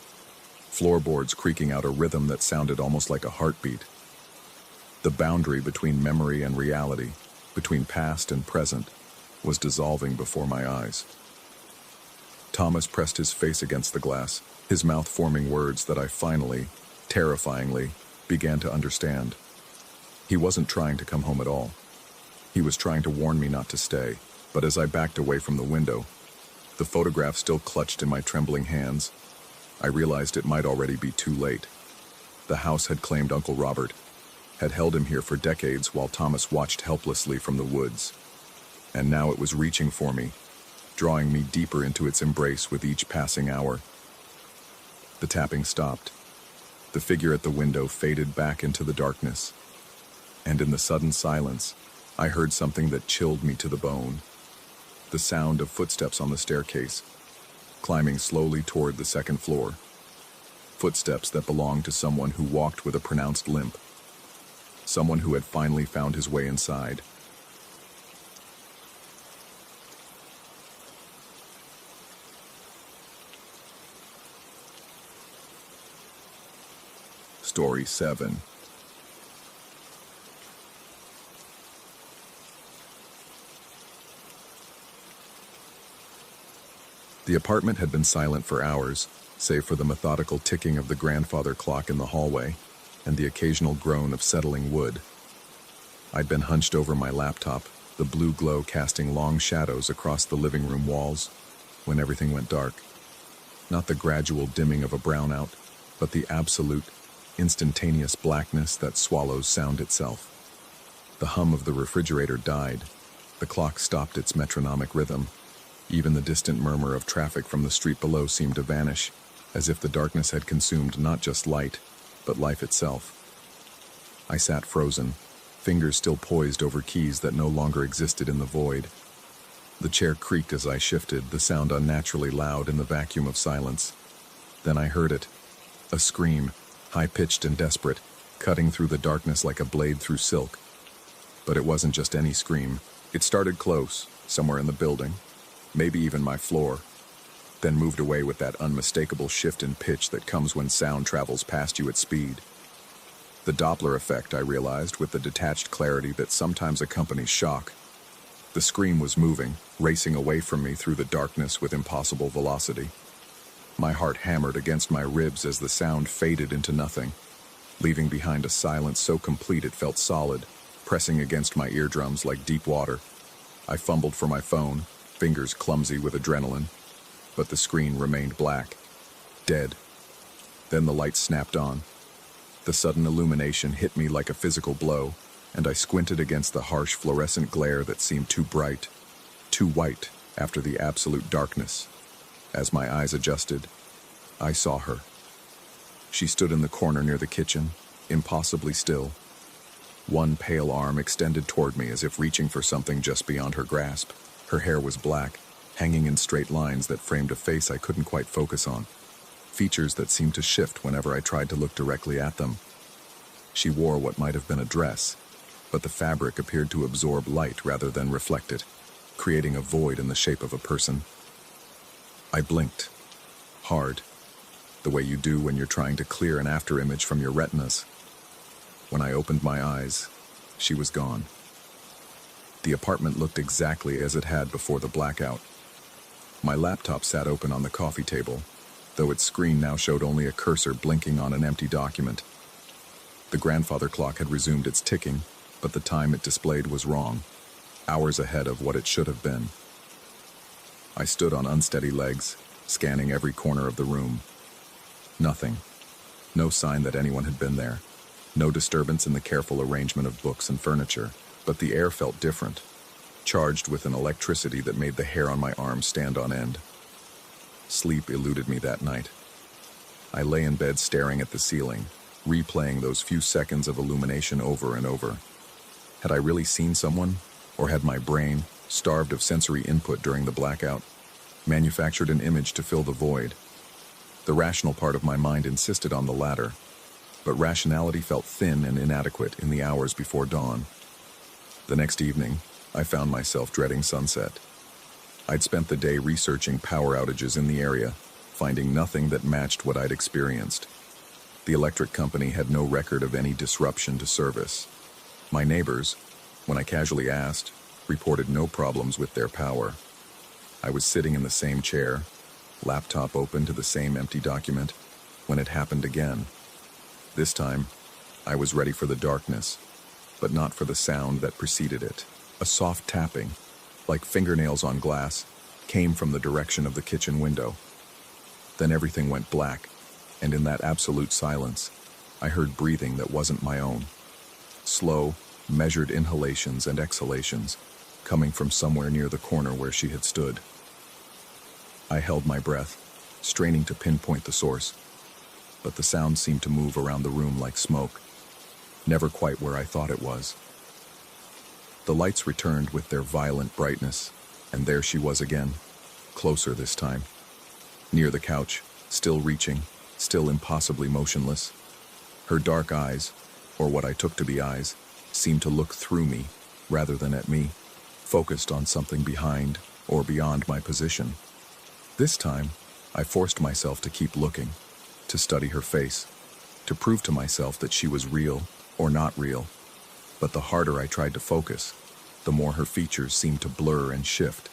floorboards creaking out a rhythm that sounded almost like a heartbeat. The boundary between memory and reality, between past and present, was dissolving before my eyes. Thomas pressed his face against the glass, his mouth forming words that I finally, terrifyingly, began to understand. He wasn't trying to come home at all. He was trying to warn me not to stay, but as I backed away from the window, the photograph still clutched in my trembling hands, I realized it might already be too late. The house had claimed Uncle Robert, had held him here for decades while Thomas watched helplessly from the woods. And now it was reaching for me, drawing me deeper into its embrace with each passing hour. The tapping stopped. The figure at the window faded back into the darkness. And in the sudden silence, I heard something that chilled me to the bone. The sound of footsteps on the staircase, climbing slowly toward the second floor. Footsteps that belonged to someone who walked with a pronounced limp. Someone who had finally found his way inside. Story 7. The apartment had been silent for hours, save for the methodical ticking of the grandfather clock in the hallway and the occasional groan of settling wood. I'd been hunched over my laptop, the blue glow casting long shadows across the living room walls, when everything went dark. Not the gradual dimming of a brownout, but the absolute, instantaneous blackness that swallows sound itself. The hum of the refrigerator died. The clock stopped its metronomic rhythm. Even the distant murmur of traffic from the street below seemed to vanish, as if the darkness had consumed not just light, but life itself. I sat frozen, fingers still poised over keys that no longer existed in the void. The chair creaked as I shifted, the sound unnaturally loud in the vacuum of silence. Then I heard it, a scream, high-pitched and desperate, cutting through the darkness like a blade through silk. But it wasn't just any scream. It started close, somewhere in the building, maybe even my floor, then moved away with that unmistakable shift in pitch that comes when sound travels past you at speed. The Doppler effect, I realized, with the detached clarity that sometimes accompanies shock. The scream was moving, racing away from me through the darkness with impossible velocity. My heart hammered against my ribs as the sound faded into nothing, leaving behind a silence so complete it felt solid, pressing against my eardrums like deep water. I fumbled for my phone, fingers clumsy with adrenaline, but the screen remained black, dead. Then the light snapped on. The sudden illumination hit me like a physical blow, and I squinted against the harsh fluorescent glare that seemed too bright, too white after the absolute darkness. As my eyes adjusted, I saw her. She stood in the corner near the kitchen, impossibly still. One pale arm extended toward me as if reaching for something just beyond her grasp. Her hair was black, hanging in straight lines that framed a face I couldn't quite focus on, features that seemed to shift whenever I tried to look directly at them. She wore what might have been a dress, but the fabric appeared to absorb light rather than reflect it, creating a void in the shape of a person. I blinked, hard, the way you do when you're trying to clear an afterimage from your retinas. When I opened my eyes, she was gone. The apartment looked exactly as it had before the blackout. My laptop sat open on the coffee table, though its screen now showed only a cursor blinking on an empty document. The grandfather clock had resumed its ticking, but the time it displayed was wrong, hours ahead of what it should have been. I stood on unsteady legs, scanning every corner of the room. Nothing. No sign that anyone had been there. No disturbance in the careful arrangement of books and furniture, but the air felt different, charged with an electricity that made the hair on my arms stand on end. Sleep eluded me that night. I lay in bed staring at the ceiling, replaying those few seconds of illumination over and over. Had I really seen someone, or had my brain, starved of sensory input during the blackout, manufactured an image to fill the void? The rational part of my mind insisted on the latter, but rationality felt thin and inadequate in the hours before dawn. The next evening, I found myself dreading sunset. I'd spent the day researching power outages in the area, finding nothing that matched what I'd experienced. The electric company had no record of any disruption to service. My neighbors, when I casually asked, reported no problems with their power. I was sitting in the same chair, laptop open to the same empty document, when it happened again. This time, I was ready for the darkness, but not for the sound that preceded it. A soft tapping, like fingernails on glass, came from the direction of the kitchen window. Then everything went black, and in that absolute silence, I heard breathing that wasn't my own. Slow, measured inhalations and exhalations, coming from somewhere near the corner where she had stood. I held my breath, straining to pinpoint the source, but the sound seemed to move around the room like smoke, never quite where I thought it was. The lights returned with their violent brightness, and there she was again, closer this time. Near the couch, still reaching, still impossibly motionless. Her dark eyes, or what I took to be eyes, seemed to look through me rather than at me, focused on something behind or beyond my position. This time, I forced myself to keep looking, to study her face, to prove to myself that she was real or not real. But the harder I tried to focus, the more her features seemed to blur and shift,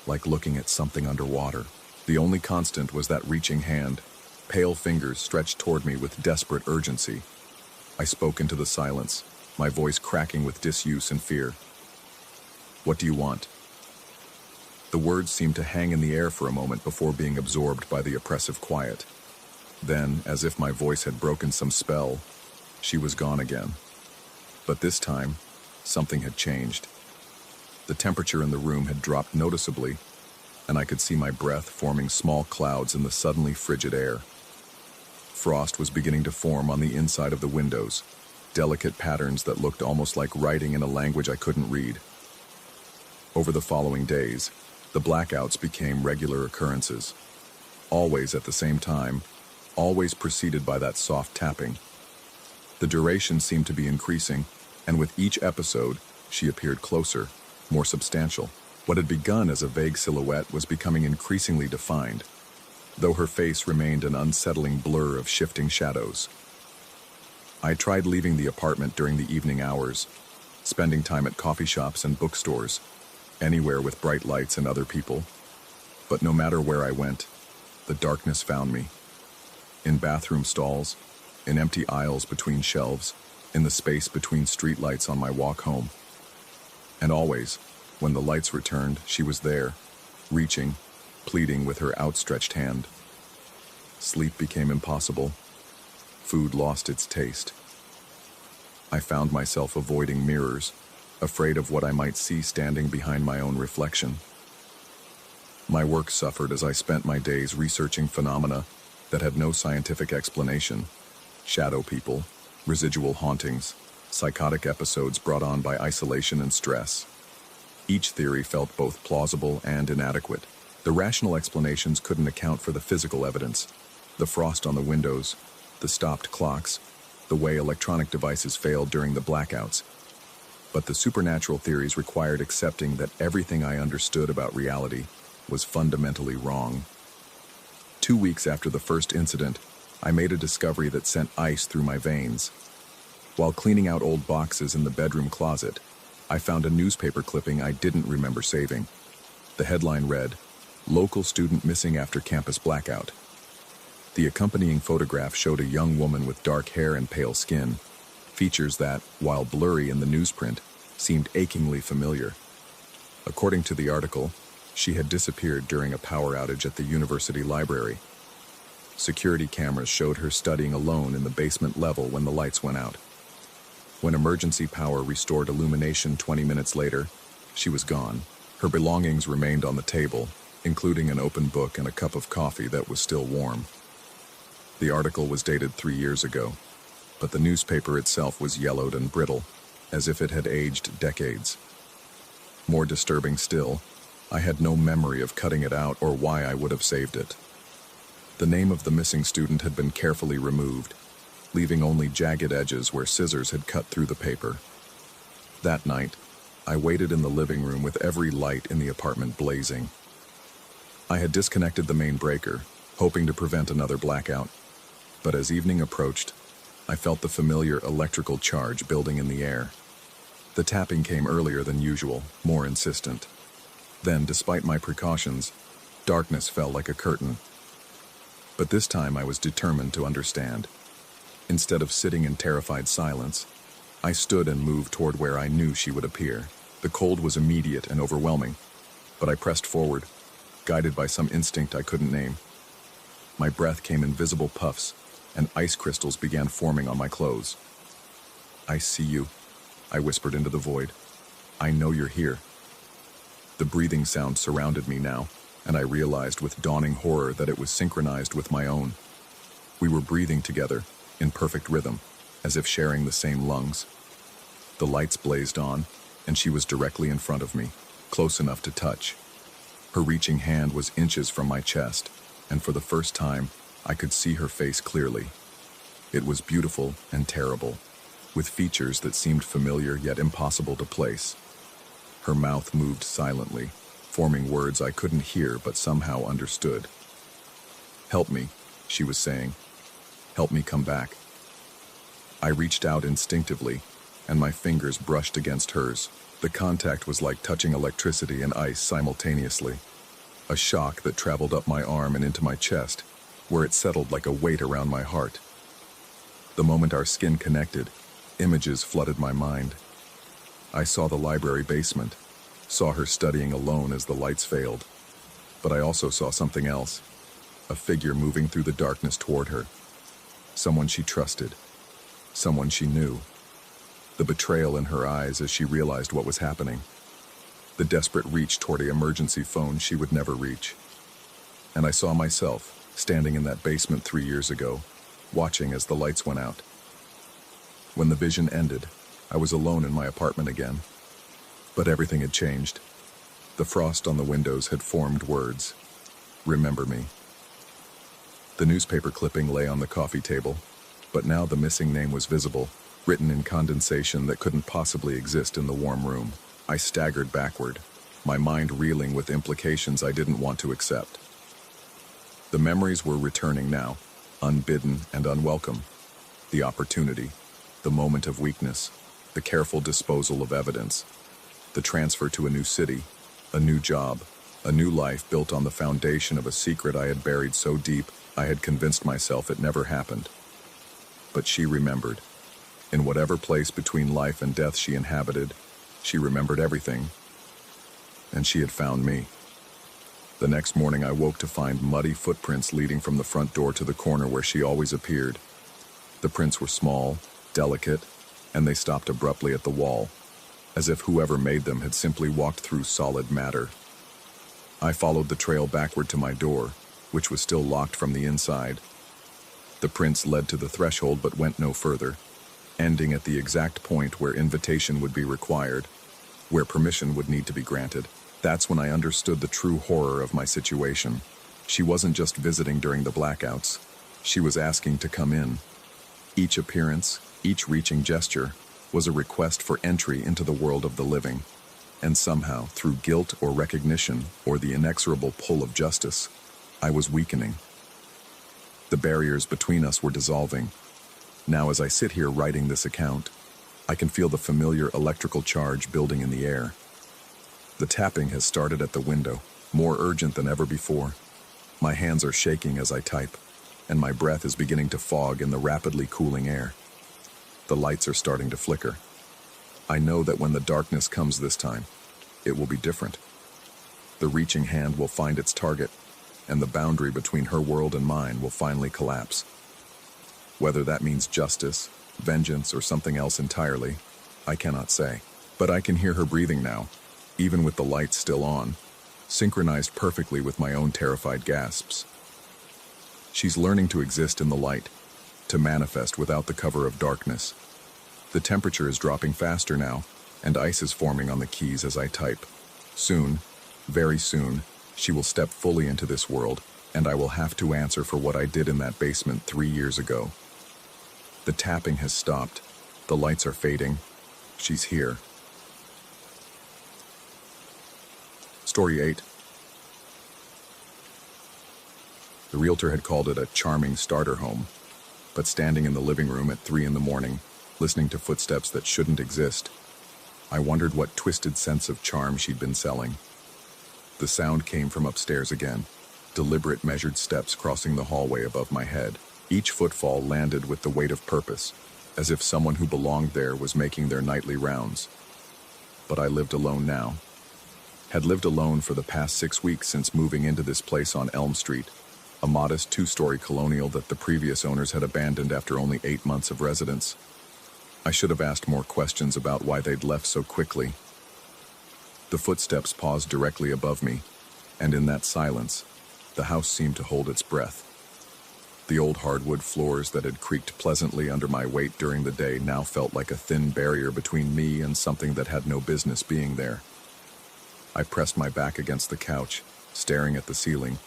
like looking at something underwater. The only constant was that reaching hand, pale fingers stretched toward me with desperate urgency. I spoke into the silence, my voice cracking with disuse and fear. "What do you want?" The words seemed to hang in the air for a moment before being absorbed by the oppressive quiet. Then, as if my voice had broken some spell, she was gone again. But this time, something had changed. The temperature in the room had dropped noticeably, and I could see my breath forming small clouds in the suddenly frigid air. Frost was beginning to form on the inside of the windows, delicate patterns that looked almost like writing in a language I couldn't read. Over the following days, the blackouts became regular occurrences, always at the same time, always preceded by that soft tapping. The duration seemed to be increasing, and with each episode, she appeared closer, more substantial. What had begun as a vague silhouette was becoming increasingly defined, though her face remained an unsettling blur of shifting shadows. I tried leaving the apartment during the evening hours, spending time at coffee shops and bookstores, anywhere with bright lights and other people. But no matter where I went, the darkness found me. In bathroom stalls, in empty aisles between shelves, in the space between streetlights on my walk home. And always, when the lights returned, she was there, reaching, pleading with her outstretched hand. Sleep became impossible. Food lost its taste. I found myself avoiding mirrors, afraid of what I might see standing behind my own reflection. My work suffered as I spent my days researching phenomena that had no scientific explanation: shadow people, residual hauntings, psychotic episodes brought on by isolation and stress. Each theory felt both plausible and inadequate. The rational explanations couldn't account for the physical evidence: the frost on the windows, the stopped clocks, the way electronic devices failed during the blackouts. But the supernatural theories required accepting that everything I understood about reality was fundamentally wrong. 2 weeks after the first incident, I made a discovery that sent ice through my veins. While cleaning out old boxes in the bedroom closet, I found a newspaper clipping I didn't remember saving. The headline read, "Local student missing after campus blackout." The accompanying photograph showed a young woman with dark hair and pale skin, features that, while blurry in the newsprint, seemed achingly familiar. According to the article, she had disappeared during a power outage at the university library. Security cameras showed her studying alone in the basement level when the lights went out. When emergency power restored illumination 20 minutes later, she was gone. Her belongings remained on the table, including an open book and a cup of coffee that was still warm. The article was dated 3 years ago, but the newspaper itself was yellowed and brittle, as if it had aged decades. More disturbing still, I had no memory of cutting it out or why I would have saved it. The name of the missing student had been carefully removed, leaving only jagged edges where scissors had cut through the paper. That night, I waited in the living room with every light in the apartment blazing. I had disconnected the main breaker, hoping to prevent another blackout, but as evening approached, I felt the familiar electrical charge building in the air. The tapping came earlier than usual, more insistent. Then, despite my precautions, darkness fell like a curtain. But this time I was determined to understand. Instead of sitting in terrified silence, I stood and moved toward where I knew she would appear. The cold was immediate and overwhelming, but I pressed forward, guided by some instinct I couldn't name. My breath came in visible puffs, and ice crystals began forming on my clothes. "I see you," I whispered into the void. "I know you're here." The breathing sound surrounded me now, and I realized with dawning horror that it was synchronized with my own. We were breathing together, in perfect rhythm, as if sharing the same lungs. The lights blazed on, and she was directly in front of me, close enough to touch. Her reaching hand was inches from my chest, and for the first time, I could see her face clearly. It was beautiful and terrible, with features that seemed familiar yet impossible to place. Her mouth moved silently, forming words I couldn't hear but somehow understood. "Help me," she was saying. "Help me come back." I reached out instinctively, and my fingers brushed against hers. The contact was like touching electricity and ice simultaneously. A shock that traveled up my arm and into my chest, where it settled like a weight around my heart. The moment our skin connected, images flooded my mind. I saw the library basement, saw her studying alone as the lights failed. But I also saw something else, a figure moving through the darkness toward her. Someone she trusted, someone she knew. The betrayal in her eyes as she realized what was happening. The desperate reach toward an emergency phone she would never reach. And I saw myself, standing in that basement 3 years ago, watching as the lights went out. When the vision ended, I was alone in my apartment again. But everything had changed. The frost on the windows had formed words. "Remember me." The newspaper clipping lay on the coffee table, but now the missing name was visible, written in condensation that couldn't possibly exist in the warm room. I staggered backward, my mind reeling with implications I didn't want to accept. The memories were returning now, unbidden and unwelcome. The opportunity, the moment of weakness, the careful disposal of evidence, the transfer to a new city, a new job, a new life built on the foundation of a secret I had buried so deep I had convinced myself it never happened. But she remembered. In whatever place between life and death she inhabited, she remembered everything. And she had found me. The next morning I woke to find muddy footprints leading from the front door to the corner where she always appeared. The prints were small, delicate, and they stopped abruptly at the wall, as if whoever made them had simply walked through solid matter. I followed the trail backward to my door, which was still locked from the inside. The prints led to the threshold but went no further, ending at the exact point where invitation would be required, where permission would need to be granted. That's when I understood the true horror of my situation. She wasn't just visiting during the blackouts. She was asking to come in. Each appearance, each reaching gesture, was a request for entry into the world of the living. And somehow, through guilt or recognition, or the inexorable pull of justice, I was weakening. The barriers between us were dissolving. Now as I sit here writing this account, I can feel the familiar electrical charge building in the air. The tapping has started at the window, more urgent than ever before. My hands are shaking as I type, and my breath is beginning to fog in the rapidly cooling air. The lights are starting to flicker. I know that when the darkness comes this time, it will be different. The reaching hand will find its target, and the boundary between her world and mine will finally collapse. Whether that means justice, vengeance, or something else entirely, I cannot say. But I can hear her breathing now, even with the lights still on, synchronized perfectly with my own terrified gasps. She's learning to exist in the light, to manifest without the cover of darkness. The temperature is dropping faster now, and ice is forming on the keys as I type. Soon, very soon, she will step fully into this world, and I will have to answer for what I did in that basement 3 years ago. The tapping has stopped. The lights are fading. She's here. Story 8. The realtor had called it a charming starter home, but standing in the living room at 3 in the morning, listening to footsteps that shouldn't exist, I wondered what twisted sense of charm she'd been selling. The sound came from upstairs again, deliberate measured steps crossing the hallway above my head. Each footfall landed with the weight of purpose, as if someone who belonged there was making their nightly rounds. But I lived alone now. Had lived alone for the past 6 weeks since moving into this place on Elm Street, a modest 2-story colonial that the previous owners had abandoned after only 8 months of residence. I should have asked more questions about why they'd left so quickly. The footsteps paused directly above me, and in that silence, the house seemed to hold its breath. The old hardwood floors that had creaked pleasantly under my weight during the day now felt like a thin barrier between me and something that had no business being there. I pressed my back against the couch, staring at the ceiling,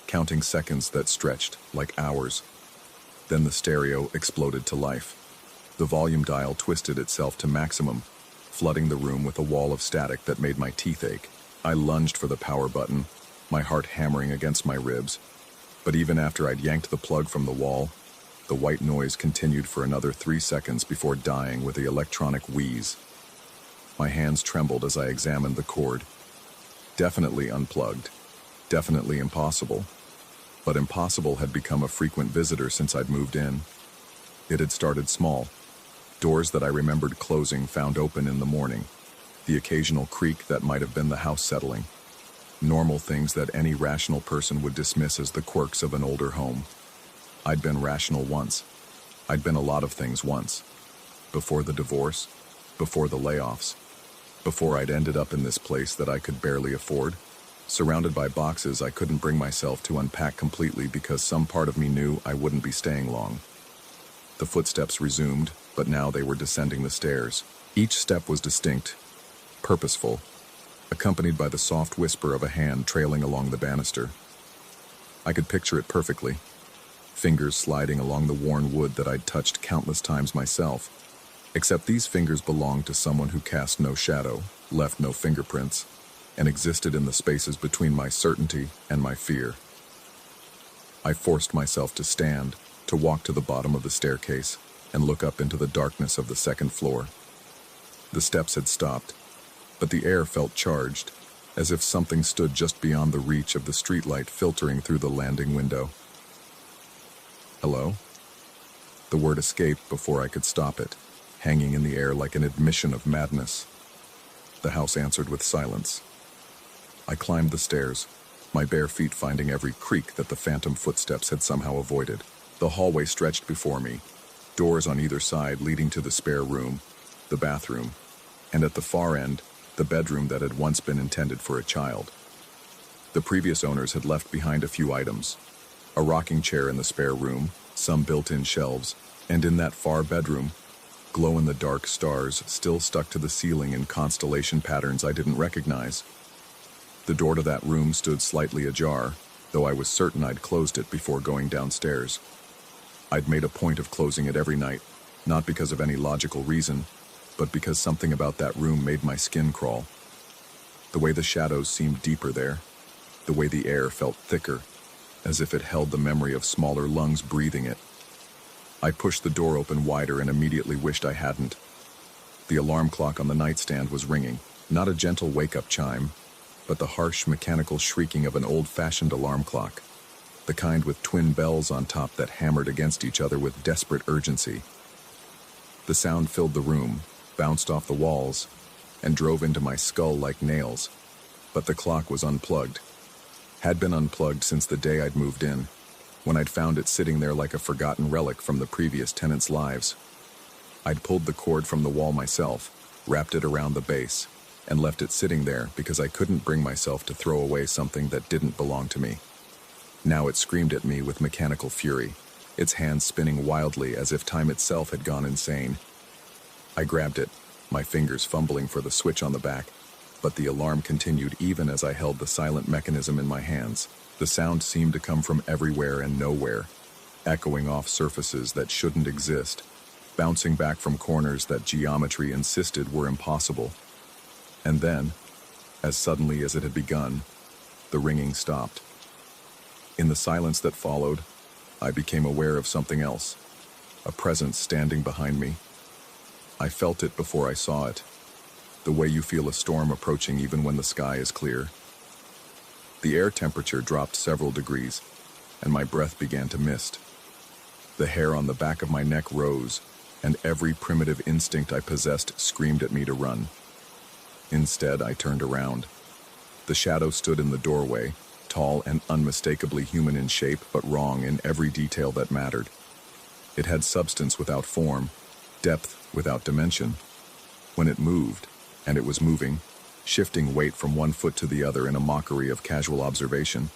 counting seconds that stretched like hours. Then the stereo exploded to life. The volume dial twisted itself to maximum, flooding the room with a wall of static that made my teeth ache. I lunged for the power button, my heart hammering against my ribs. But even after I'd yanked the plug from the wall, the white noise continued for another 3 seconds before dying with the electronic wheeze. My hands trembled as I examined the cord. Definitely unplugged. Definitely impossible. But impossible had become a frequent visitor since I'd moved in. It had started small. Doors that I remembered closing found open in the morning. The occasional creak that might have been the house settling. Normal things that any rational person would dismiss as the quirks of an older home. I'd been rational once. I'd been a lot of things once. Before the divorce, before the layoffs, before I'd ended up in this place that I could barely afford, surrounded by boxes I couldn't bring myself to unpack completely because some part of me knew I wouldn't be staying long. The footsteps resumed, but now they were descending the stairs. Each step was distinct, purposeful, accompanied by the soft whisper of a hand trailing along the banister. I could picture it perfectly. Fingers sliding along the worn wood that I'd touched countless times myself. Except these fingers belonged to someone who cast no shadow, left no fingerprints, and existed in the spaces between my certainty and my fear. I forced myself to stand, to walk to the bottom of the staircase, and look up into the darkness of the second floor. The steps had stopped, but the air felt charged, as if something stood just beyond the reach of the streetlight filtering through the landing window. Hello? The word escaped before I could stop it, hanging in the air like an admission of madness. The house answered with silence. I climbed the stairs, my bare feet finding every creak that the phantom footsteps had somehow avoided. The hallway stretched before me, doors on either side leading to the spare room, the bathroom, and at the far end, the bedroom that had once been intended for a child. The previous owners had left behind a few items: a rocking chair in the spare room, some built-in shelves, and in that far bedroom, glow-in-the-dark stars still stuck to the ceiling in constellation patterns I didn't recognize. The door to that room stood slightly ajar, though I was certain I'd closed it before going downstairs. I'd made a point of closing it every night, not because of any logical reason, but because something about that room made my skin crawl. The way the shadows seemed deeper there, the way the air felt thicker, as if it held the memory of smaller lungs breathing it. I pushed the door open wider and immediately wished I hadn't. The alarm clock on the nightstand was ringing, not a gentle wake-up chime, but the harsh mechanical shrieking of an old-fashioned alarm clock, the kind with twin bells on top that hammered against each other with desperate urgency. The sound filled the room, bounced off the walls, and drove into my skull like nails, but the clock was unplugged. Had been unplugged since the day I'd moved in, when I'd found it sitting there like a forgotten relic from the previous tenants' lives. I'd pulled the cord from the wall myself, wrapped it around the base, and left it sitting there because I couldn't bring myself to throw away something that didn't belong to me. Now it screamed at me with mechanical fury, its hands spinning wildly as if time itself had gone insane. I grabbed it, my fingers fumbling for the switch on the back, but the alarm continued even as I held the silent mechanism in my hands. The sound seemed to come from everywhere and nowhere, echoing off surfaces that shouldn't exist, bouncing back from corners that geometry insisted were impossible. And then, as suddenly as it had begun, the ringing stopped. In the silence that followed, I became aware of something else, a presence standing behind me. I felt it before I saw it, the way you feel a storm approaching even when the sky is clear. The air temperature dropped several degrees, and my breath began to mist. The hair on the back of my neck rose, and every primitive instinct I possessed screamed at me to run. Instead, I turned around. The shadow stood in the doorway, tall and unmistakably human in shape, but wrong in every detail that mattered. It had substance without form, depth without dimension. When it moved, and it was moving, shifting weight from one foot to the other in a mockery of casual observation,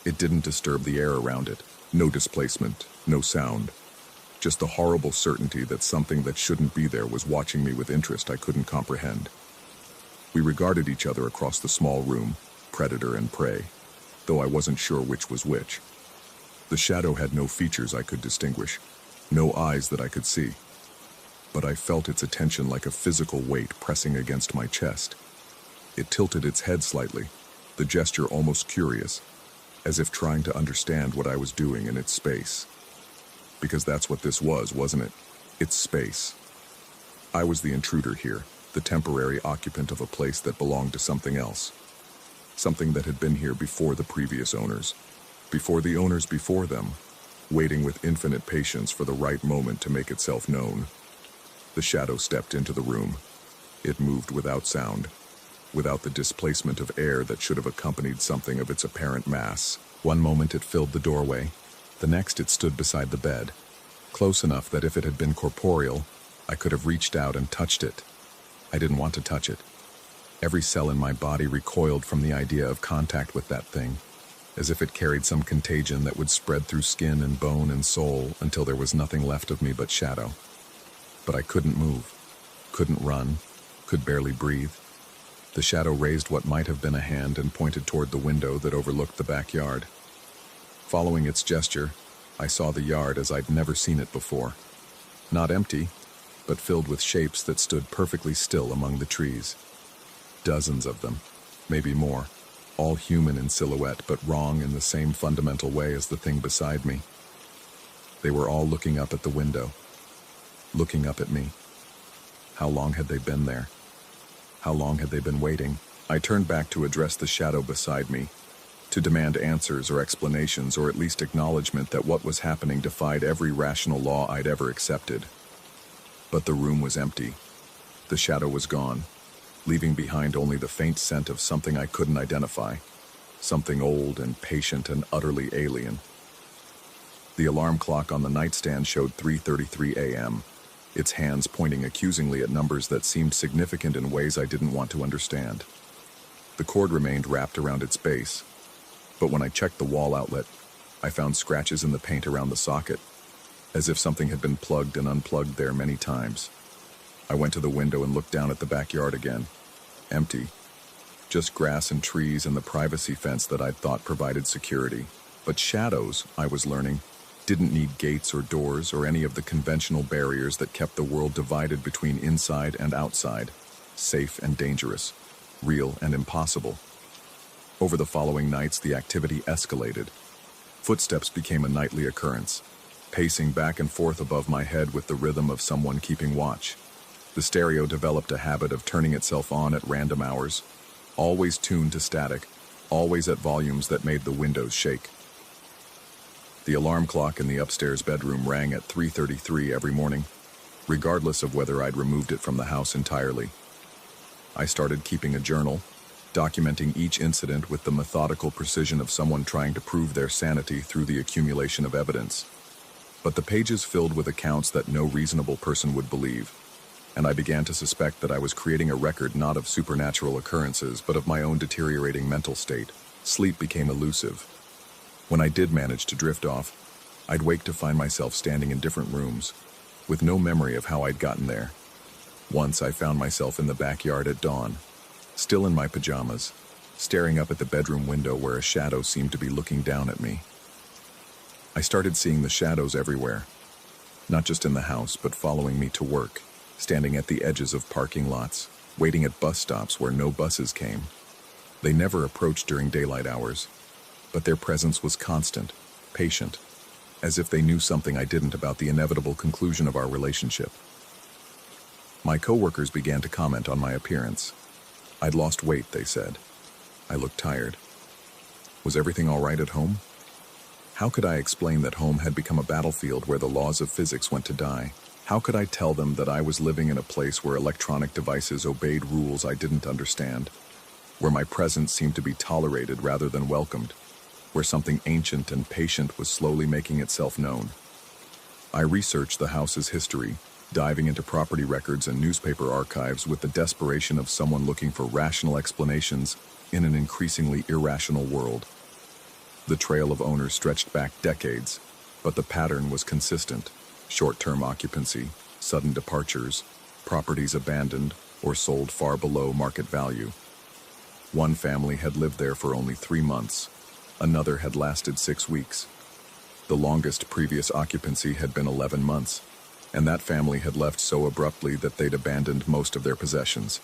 it didn't disturb the air around it. No displacement, no sound. Just the horrible certainty that something that shouldn't be there was watching me with interest I couldn't comprehend. We regarded each other across the small room, predator and prey, though I wasn't sure which was which. The shadow had no features I could distinguish, no eyes that I could see, but I felt its attention like a physical weight pressing against my chest. It tilted its head slightly, the gesture almost curious, as if trying to understand what I was doing in its space. Because that's what this was, wasn't it? Its space. I was the intruder here, the temporary occupant of a place that belonged to something else. Something that had been here before the previous owners, before the owners before them, waiting with infinite patience for the right moment to make itself known. The shadow stepped into the room. It moved without sound, without the displacement of air that should have accompanied something of its apparent mass. One moment it filled the doorway, the next it stood beside the bed, close enough that if it had been corporeal, I could have reached out and touched it. I didn't want to touch it. Every cell in my body recoiled from the idea of contact with that thing, as if it carried some contagion that would spread through skin and bone and soul until there was nothing left of me but shadow. But I couldn't move, couldn't run, could barely breathe. The shadow raised what might have been a hand and pointed toward the window that overlooked the backyard. Following its gesture, I saw the yard as I'd never seen it before. Not empty, but filled with shapes that stood perfectly still among the trees. Dozens of them, maybe more, all human in silhouette but wrong in the same fundamental way as the thing beside me. They were all looking up at the window, looking up at me. How long had they been there? How long had they been waiting? I turned back to address the shadow beside me, to demand answers or explanations or at least acknowledgement that what was happening defied every rational law I'd ever accepted. But the room was empty. The shadow was gone, leaving behind only the faint scent of something I couldn't identify. something old and patient and utterly alien. The alarm clock on the nightstand showed 3:33 a.m., its hands pointing accusingly at numbers that seemed significant in ways I didn't want to understand. The cord remained wrapped around its base, but when I checked the wall outlet, I found scratches in the paint around the socket, as if something had been plugged and unplugged there many times. I went to the window and looked down at the backyard again. Empty. Just grass and trees and the privacy fence that I'd thought provided security. But shadows, I was learning, didn't need gates or doors or any of the conventional barriers that kept the world divided between inside and outside, safe and dangerous, real and impossible. Over the following nights, the activity escalated. Footsteps became a nightly occurrence, pacing back and forth above my head with the rhythm of someone keeping watch. The stereo developed a habit of turning itself on at random hours, always tuned to static, always at volumes that made the windows shake. The alarm clock in the upstairs bedroom rang at 3:33 every morning, regardless of whether I'd removed it from the house entirely. I started keeping a journal, documenting each incident with the methodical precision of someone trying to prove their sanity through the accumulation of evidence. But the pages filled with accounts that no reasonable person would believe, and I began to suspect that I was creating a record not of supernatural occurrences, but of my own deteriorating mental state. Sleep became elusive. When I did manage to drift off, I'd wake to find myself standing in different rooms, with no memory of how I'd gotten there. Once I found myself in the backyard at dawn, still in my pajamas, staring up at the bedroom window where a shadow seemed to be looking down at me. I started seeing the shadows everywhere, not just in the house, but following me to work, standing at the edges of parking lots, waiting at bus stops where no buses came. They never approached during daylight hours, but their presence was constant, patient, as if they knew something I didn't about the inevitable conclusion of our relationship. My coworkers began to comment on my appearance. I'd lost weight, they said. I looked tired. Was everything all right at home? How could I explain that home had become a battlefield where the laws of physics went to die? How could I tell them that I was living in a place where electronic devices obeyed rules I didn't understand, where my presence seemed to be tolerated rather than welcomed, where something ancient and patient was slowly making itself known? I researched the house's history, diving into property records and newspaper archives with the desperation of someone looking for rational explanations in an increasingly irrational world. The trail of owners stretched back decades, but the pattern was consistent: short-term occupancy, sudden departures, properties abandoned or sold far below market value. One family had lived there for only 3 months. Another had lasted 6 weeks. The longest previous occupancy had been 11 months, and that family had left so abruptly that they'd abandoned most of their possessions.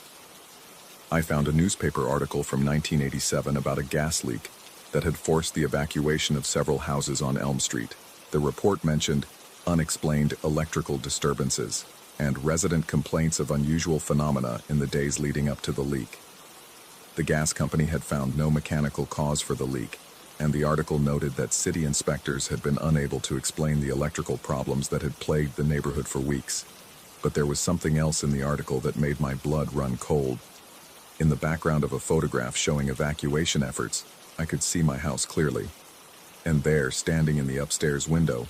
I found a newspaper article from 1987 about a gas leak that had forced the evacuation of several houses on Elm Street. The report mentioned unexplained electrical disturbances and resident complaints of unusual phenomena in the days leading up to the leak. The gas company had found no mechanical cause for the leak, and the article noted that city inspectors had been unable to explain the electrical problems that had plagued the neighborhood for weeks. But there was something else in the article that made my blood run cold. In the background of a photograph showing evacuation efforts, I could see my house clearly. And there, standing in the upstairs window,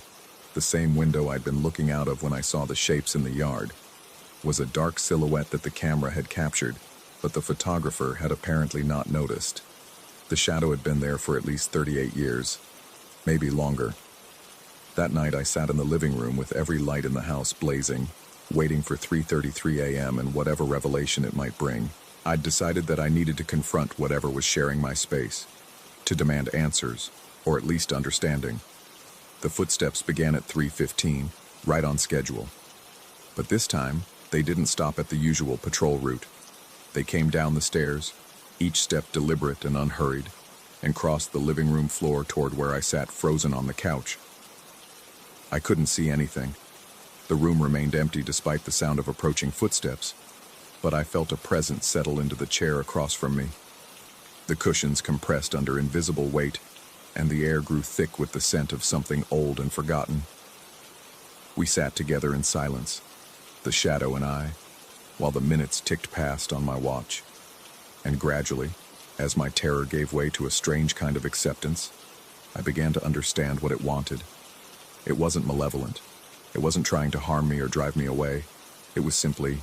the same window I'd been looking out of when I saw the shapes in the yard, was a dark silhouette that the camera had captured, but the photographer had apparently not noticed. The shadow had been there for at least 38 years, maybe longer. That night I sat in the living room with every light in the house blazing, waiting for 3:33 a.m. and whatever revelation it might bring. I'd decided that I needed to confront whatever was sharing my space, to demand answers, or at least understanding. The footsteps began at 3:15, right on schedule. But this time, they didn't stop at the usual patrol route. They came down the stairs, each step deliberate and unhurried, and crossed the living room floor toward where I sat frozen on the couch. I couldn't see anything. The room remained empty despite the sound of approaching footsteps, but I felt a presence settle into the chair across from me. The cushions compressed under invisible weight, and the air grew thick with the scent of something old and forgotten. We sat together in silence, the shadow and I, while the minutes ticked past on my watch. And gradually, As my terror gave way to a strange kind of acceptance, I began to understand what it wanted. It wasn't malevolent. It wasn't trying to harm me or drive me away. It was simply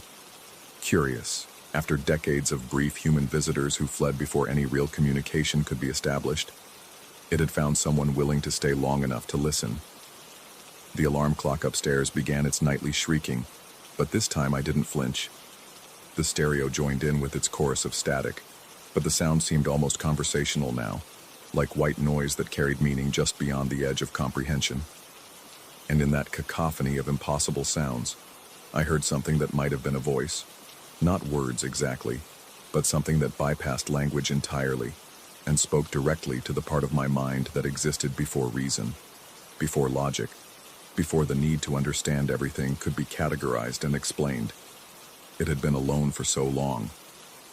curious. After decades of brief human visitors who fled before any real communication could be established, it had found someone willing to stay long enough to listen. The alarm clock upstairs began its nightly shrieking, but this time I didn't flinch. The stereo joined in with its chorus of static, but the sound seemed almost conversational now, like white noise that carried meaning just beyond the edge of comprehension. And in that cacophony of impossible sounds, I heard something that might have been a voice. Not words exactly, but something that bypassed language entirely and spoke directly to the part of my mind that existed before reason, before logic, before the need to understand everything could be categorized and explained. It had been alone for so long.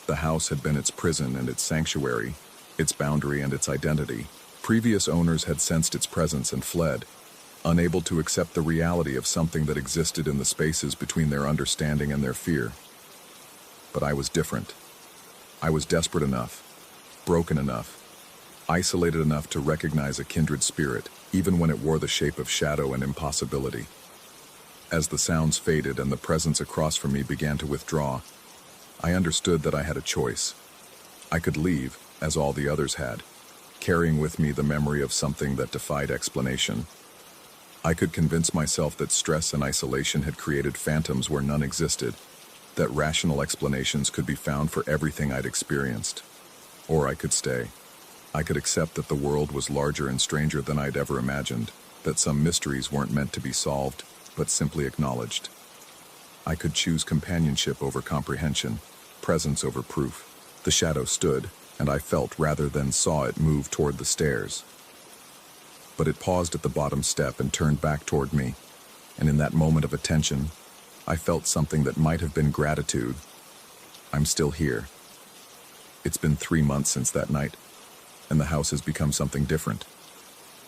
The house had been its prison and its sanctuary, its boundary and its identity. Previous owners had sensed its presence and fled, unable to accept the reality of something that existed in the spaces between their understanding and their fear. But I was different. I was desperate enough, broken enough, isolated enough to recognize a kindred spirit, even when it wore the shape of shadow and impossibility. As the sounds faded and the presence across from me began to withdraw, I understood that I had a choice. I could leave, as all the others had, carrying with me the memory of something that defied explanation. I could convince myself that stress and isolation had created phantoms where none existed, that rational explanations could be found for everything I'd experienced. Or I could stay. I could accept that the world was larger and stranger than I'd ever imagined, that some mysteries weren't meant to be solved, but simply acknowledged. I could choose companionship over comprehension, presence over proof. The shadow stood, and I felt rather than saw it move toward the stairs. But it paused at the bottom step and turned back toward me, and in that moment of attention, I felt something that might have been gratitude. I'm still here. It's been 3 months since that night, and the house has become something different.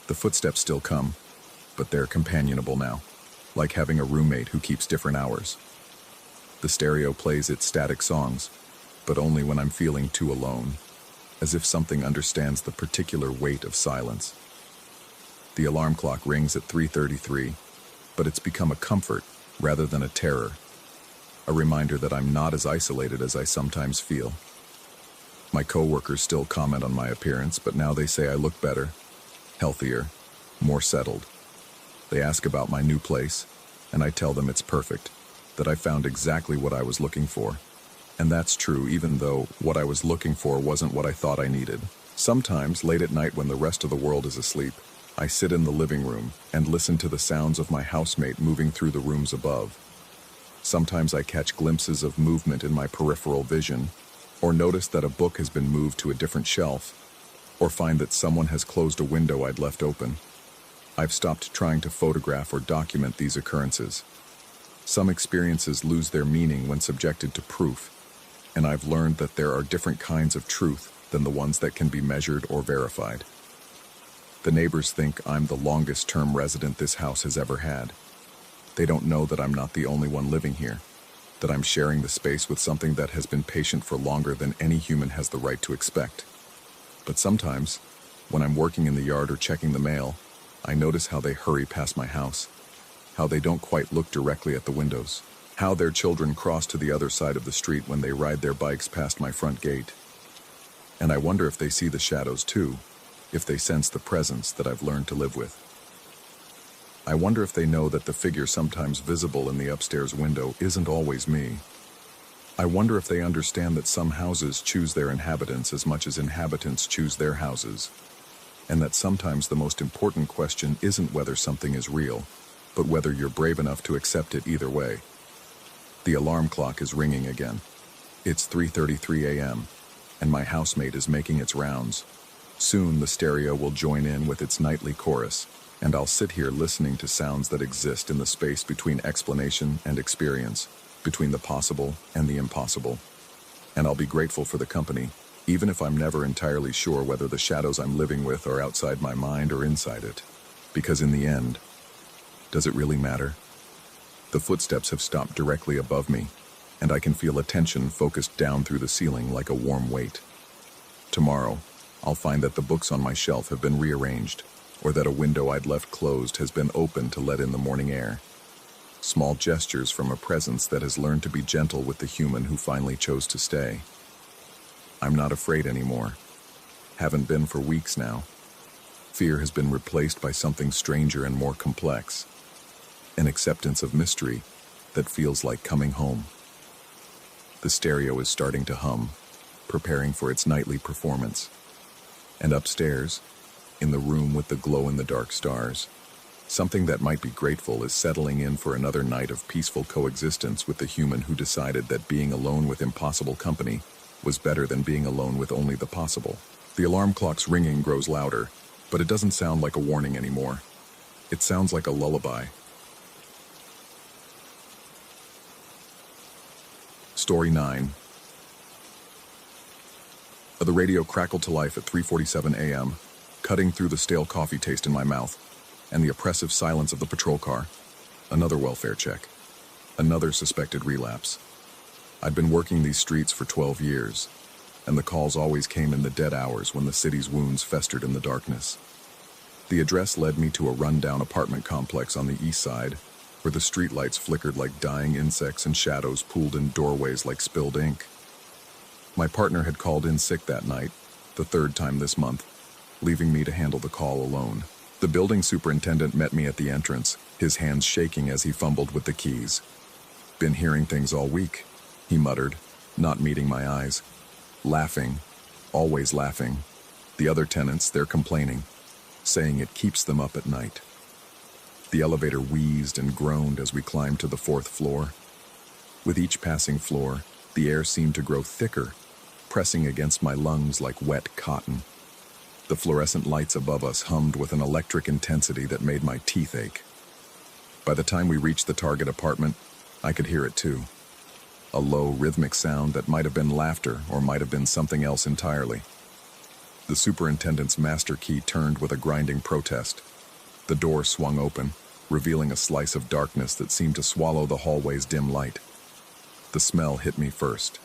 The footsteps still come, but they're companionable now, like having a roommate who keeps different hours. The stereo plays its static songs, but only when I'm feeling too alone, as if something understands the particular weight of silence. The alarm clock rings at 3:33, but it's become a comfort rather than a terror, a reminder that I'm not as isolated as I sometimes feel. My coworkers still comment on my appearance, but now they say I look better, healthier, more settled. They ask about my new place, and I tell them it's perfect, that I found exactly what I was looking for. And that's true even though what I was looking for wasn't what I thought I needed. Sometimes, late at night when the rest of the world is asleep, I sit in the living room and listen to the sounds of my housemate moving through the rooms above. Sometimes I catch glimpses of movement in my peripheral vision, or notice that a book has been moved to a different shelf, or find that someone has closed a window I'd left open. I've stopped trying to photograph or document these occurrences. Some experiences lose their meaning when subjected to proof, and I've learned that there are different kinds of truth than the ones that can be measured or verified. The neighbors think I'm the longest-term resident this house has ever had. They don't know that I'm not the only one living here, that I'm sharing the space with something that has been patient for longer than any human has the right to expect. But sometimes, when I'm working in the yard or checking the mail, I notice how they hurry past my house, how they don't quite look directly at the windows, how their children cross to the other side of the street when they ride their bikes past my front gate. And I wonder if they see the shadows too, if they sense the presence that I've learned to live with. I wonder if they know that the figure sometimes visible in the upstairs window isn't always me. I wonder if they understand that some houses choose their inhabitants as much as inhabitants choose their houses, and that sometimes the most important question isn't whether something is real, but whether you're brave enough to accept it either way. The alarm clock is ringing again. It's 3:33 a.m., and my housemate is making its rounds. Soon the stereo will join in with its nightly chorus, and I'll sit here listening to sounds that exist in the space between explanation and experience, between the possible and the impossible. And I'll be grateful for the company, even if I'm never entirely sure whether the shadows I'm living with are outside my mind or inside it. Because in the end, does it really matter? The footsteps have stopped directly above me, and I can feel attention focused down through the ceiling like a warm weight. Tomorrow, I'll find that the books on my shelf have been rearranged, or that a window I'd left closed has been opened to let in the morning air. Small gestures from a presence that has learned to be gentle with the human who finally chose to stay. I'm not afraid anymore. Haven't been for weeks now. Fear has been replaced by something stranger and more complex. An acceptance of mystery that feels like coming home. The stereo is starting to hum, preparing for its nightly performance. And upstairs, in the room with the glow-in-the-dark stars, something that might be grateful is settling in for another night of peaceful coexistence with the human who decided that being alone with impossible company was better than being alone with only the possible. The alarm clock's ringing grows louder, but it doesn't sound like a warning anymore. It sounds like a lullaby. Story 9. The radio crackled to life at 3:47 a.m., cutting through the stale coffee taste in my mouth and the oppressive silence of the patrol car. Another welfare check. Another suspected relapse. I'd been working these streets for 12 years, and the calls always came in the dead hours when the city's wounds festered in the darkness. The address led me to a run-down apartment complex on the east side, where the streetlights flickered like dying insects and shadows pooled in doorways like spilled ink. My partner had called in sick that night, the third time this month, leaving me to handle the call alone. The building superintendent met me at the entrance, his hands shaking as he fumbled with the keys. "Been hearing things all week," he muttered, not meeting my eyes. Laughing, always laughing. The other tenants, they're complaining, saying it keeps them up at night. The elevator wheezed and groaned as we climbed to the 4th floor. With each passing floor, the air seemed to grow thicker, pressing against my lungs like wet cotton. The fluorescent lights above us hummed with an electric intensity that made my teeth ache. By the time we reached the target apartment, I could hear it too. A low, rhythmic sound that might have been laughter or might have been something else entirely. The superintendent's master key turned with a grinding protest. The door swung open, revealing a slice of darkness that seemed to swallow the hallway's dim light. The smell hit me first.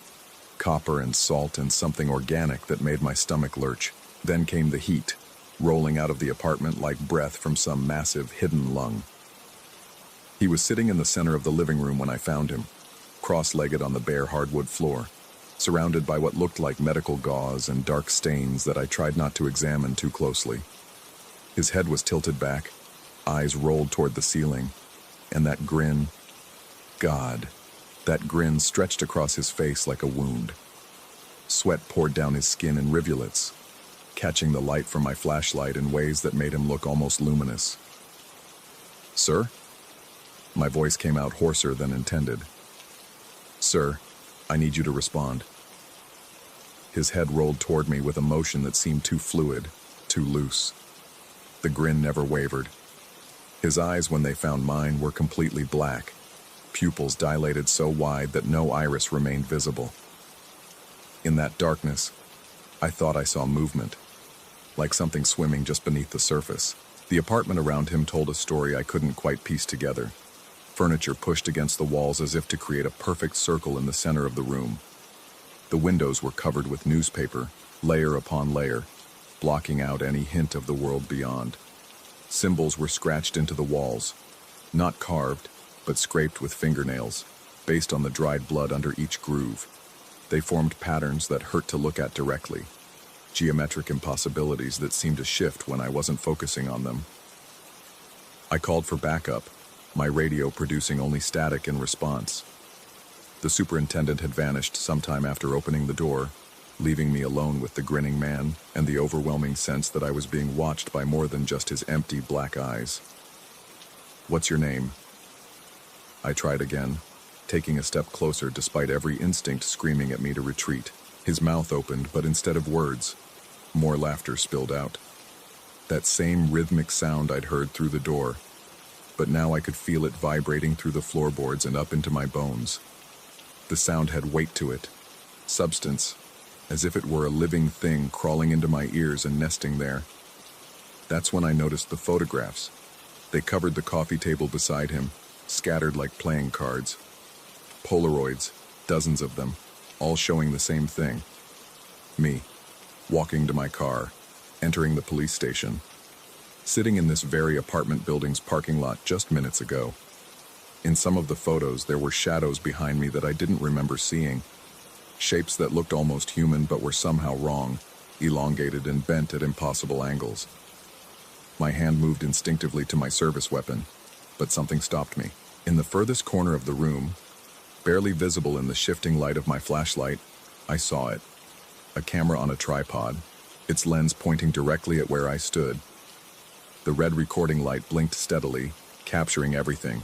Copper and salt and something organic that made my stomach lurch. Then came the heat, rolling out of the apartment like breath from some massive hidden lung. He was sitting in the center of the living room when I found him, cross-legged on the bare hardwood floor, surrounded by what looked like medical gauze and dark stains that I tried not to examine too closely. His head was tilted back, eyes rolled toward the ceiling, and that grin, God, that grin stretched across his face like a wound. Sweat poured down his skin in rivulets, catching the light from my flashlight in ways that made him look almost luminous. "Sir?" My voice came out hoarser than intended. "Sir, I need you to respond." His head rolled toward me with a motion that seemed too fluid, too loose. The grin never wavered. His eyes, when they found mine, were completely black, pupils dilated so wide that no iris remained visible. In that darkness, I thought I saw movement, like something swimming just beneath the surface. The apartment around him told a story I couldn't quite piece together. Furniture pushed against the walls as if to create a perfect circle in the center of the room. The windows were covered with newspaper, layer upon layer, blocking out any hint of the world beyond. Symbols were scratched into the walls, not carved, but scraped with fingernails, based on the dried blood under each groove. They formed patterns that hurt to look at directly, geometric impossibilities that seemed to shift when I wasn't focusing on them. I called for backup, my radio producing only static in response. The superintendent had vanished sometime after opening the door, leaving me alone with the grinning man and the overwhelming sense that I was being watched by more than just his empty black eyes. "What's your name?" I tried again, taking a step closer despite every instinct screaming at me to retreat. His mouth opened, but instead of words, more laughter spilled out. That same rhythmic sound I'd heard through the door, but now I could feel it vibrating through the floorboards and up into my bones. The sound had weight to it, substance, as if it were a living thing crawling into my ears and nesting there. That's when I noticed the photographs. They covered the coffee table beside him, scattered like playing cards. Polaroids, dozens of them, all showing the same thing. Me, walking to my car, entering the police station, sitting in this very apartment building's parking lot just minutes ago. In some of the photos, there were shadows behind me that I didn't remember seeing, shapes that looked almost human but were somehow wrong, elongated and bent at impossible angles. My hand moved instinctively to my service weapon, but something stopped me. In the furthest corner of the room, barely visible in the shifting light of my flashlight, I saw it. A camera on a tripod, its lens pointing directly at where I stood. The red recording light blinked steadily, capturing everything.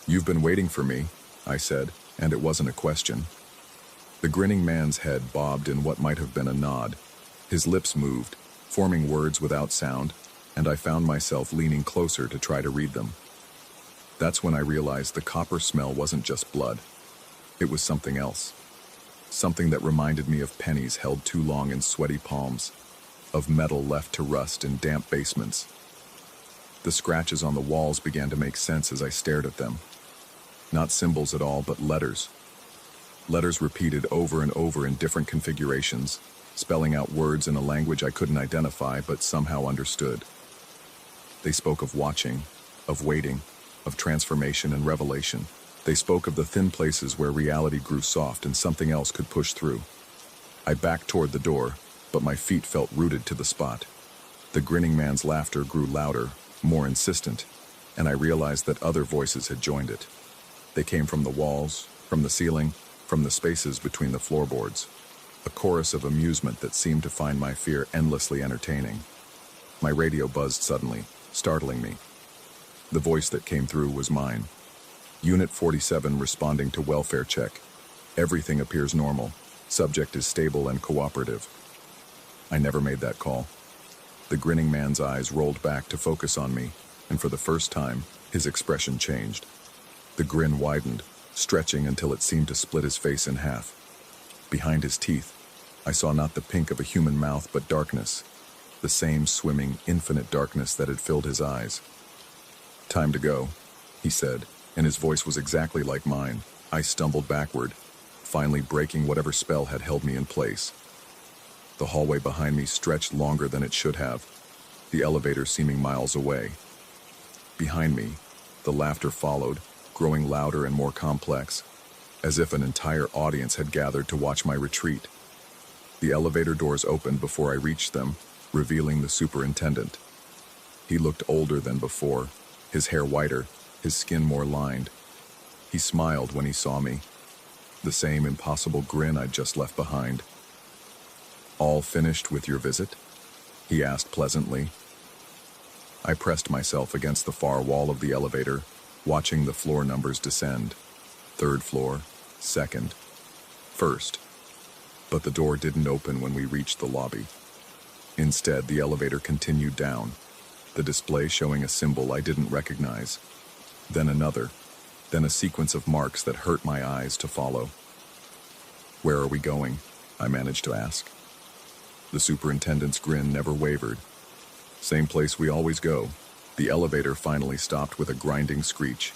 "You've been waiting for me," I said, and it wasn't a question. The grinning man's head bobbed in what might have been a nod. His lips moved, forming words without sound, and I found myself leaning closer to try to read them. That's when I realized the copper smell wasn't just blood. It was something else. Something that reminded me of pennies held too long in sweaty palms, of metal left to rust in damp basements. The scratches on the walls began to make sense as I stared at them. Not symbols at all, but letters. Letters repeated over and over in different configurations, spelling out words in a language I couldn't identify but somehow understood. They spoke of watching, of waiting, of transformation and revelation. They spoke of the thin places where reality grew soft and something else could push through. I backed toward the door, but my feet felt rooted to the spot. The grinning man's laughter grew louder, more insistent, and I realized that other voices had joined it. They came from the walls, from the ceiling, from the spaces between the floorboards. A chorus of amusement that seemed to find my fear endlessly entertaining. My radio buzzed suddenly, startling me. The voice that came through was mine. Unit 47 responding to welfare check. Everything appears normal. Subject is stable and cooperative. I never made that call. The grinning man's eyes rolled back to focus on me, and for the first time, his expression changed. The grin widened, stretching until it seemed to split his face in half. Behind his teeth, I saw not the pink of a human mouth but darkness, the same swimming, infinite darkness that had filled his eyes. "Time to go," he said, and his voice was exactly like mine. I stumbled backward, finally breaking whatever spell had held me in place. The hallway behind me stretched longer than it should have, the elevator seeming miles away. Behind me, the laughter followed, growing louder and more complex, as if an entire audience had gathered to watch my retreat. The elevator doors opened before I reached them, revealing the superintendent. He looked older than before, his hair whiter, his skin more lined. He smiled when he saw me, the same impossible grin I'd just left behind. "All finished with your visit?" he asked pleasantly. I pressed myself against the far wall of the elevator, watching the floor numbers descend. 3rd floor, 2nd, 1st. But the door didn't open when we reached the lobby. Instead, the elevator continued down, the display showing a symbol I didn't recognize. Then another, then a sequence of marks that hurt my eyes to follow. "Where are we going?" I managed to ask. The superintendent's grin never wavered. "Same place we always go." The elevator finally stopped with a grinding screech.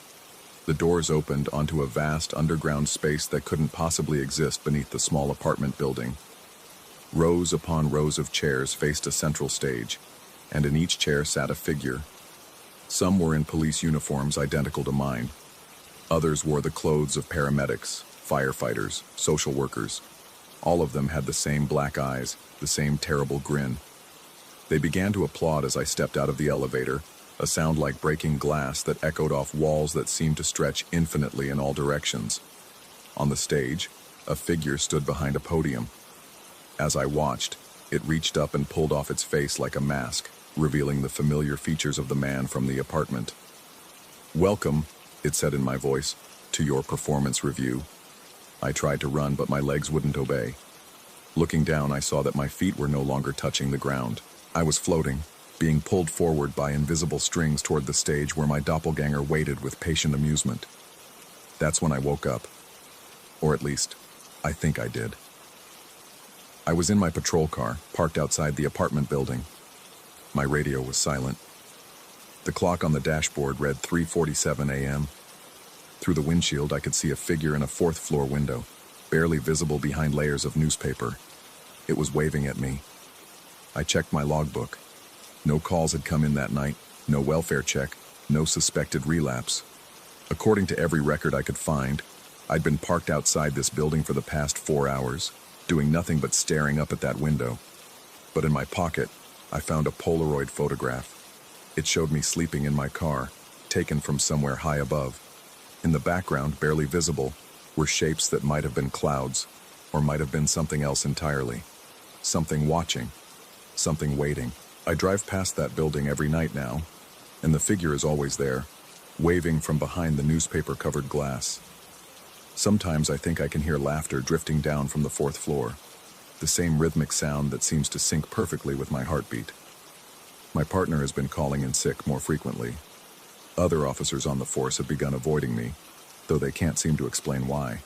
The doors opened onto a vast underground space that couldn't possibly exist beneath the small apartment building. Rows upon rows of chairs faced a central stage, and in each chair sat a figure. Some were in police uniforms identical to mine. Others wore the clothes of paramedics, firefighters, social workers. All of them had the same black eyes, the same terrible grin. They began to applaud as I stepped out of the elevator, a sound like breaking glass that echoed off walls that seemed to stretch infinitely in all directions. On the stage, a figure stood behind a podium. As I watched, it reached up and pulled off its face like a mask, revealing the familiar features of the man from the apartment. "Welcome," it said in my voice, "to your performance review." I tried to run, but my legs wouldn't obey. Looking down, I saw that my feet were no longer touching the ground. I was floating, being pulled forward by invisible strings toward the stage where my doppelganger waited with patient amusement. That's when I woke up. Or at least, I think I did. I was in my patrol car, parked outside the apartment building. My radio was silent. The clock on the dashboard read 3:47 a.m. Through the windshield, I could see a figure in a 4th-floor window, barely visible behind layers of newspaper. It was waving at me. I checked my logbook. No calls had come in that night, no welfare check, no suspected relapse. According to every record I could find, I'd been parked outside this building for the past 4 hours, doing nothing but staring up at that window. But in my pocket, I found a Polaroid photograph. It showed me sleeping in my car, taken from somewhere high above. In the background, barely visible, were shapes that might have been clouds, or might have been something else entirely. Something watching, something waiting. I drive past that building every night now, and the figure is always there, waving from behind the newspaper-covered glass. Sometimes I think I can hear laughter drifting down from the 4th floor, the same rhythmic sound that seems to sync perfectly with my heartbeat. My partner has been calling in sick more frequently. Other officers on the force have begun avoiding me, though they can't seem to explain why.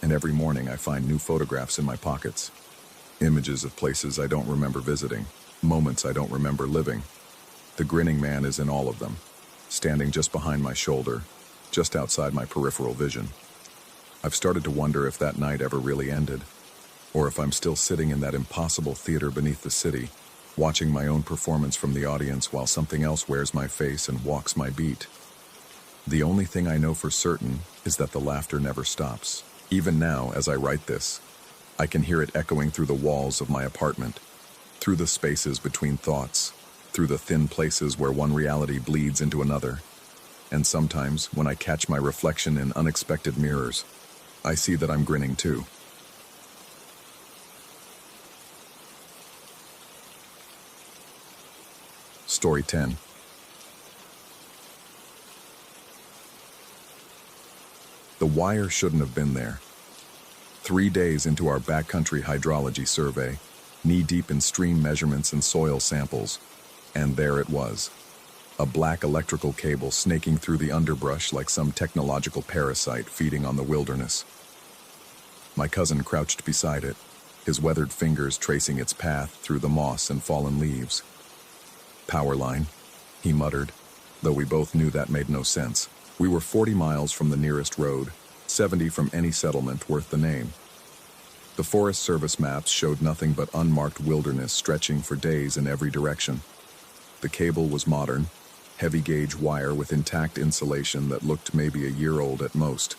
And every morning I find new photographs in my pockets. Images of places I don't remember visiting, moments I don't remember living. The grinning man is in all of them, standing just behind my shoulder, just outside my peripheral vision. I've started to wonder if that night ever really ended, or if I'm still sitting in that impossible theater beneath the city, watching my own performance from the audience while something else wears my face and walks my beat. The only thing I know for certain is that the laughter never stops. Even now, as I write this, I can hear it echoing through the walls of my apartment, through the spaces between thoughts, through the thin places where one reality bleeds into another. And sometimes, when I catch my reflection in unexpected mirrors, I see that I'm grinning too. Story 10. The wire shouldn't have been there. 3 days into our backcountry hydrology survey, knee-deep in stream measurements and soil samples, and there it was. A black electrical cable snaking through the underbrush like some technological parasite feeding on the wilderness. My cousin crouched beside it, his weathered fingers tracing its path through the moss and fallen leaves. "Power line," he muttered, though we both knew that made no sense. We were 40 miles from the nearest road, 70 from any settlement worth the name. The Forest Service maps showed nothing but unmarked wilderness stretching for days in every direction. The cable was modern, heavy-gauge wire with intact insulation that looked maybe a year old at most.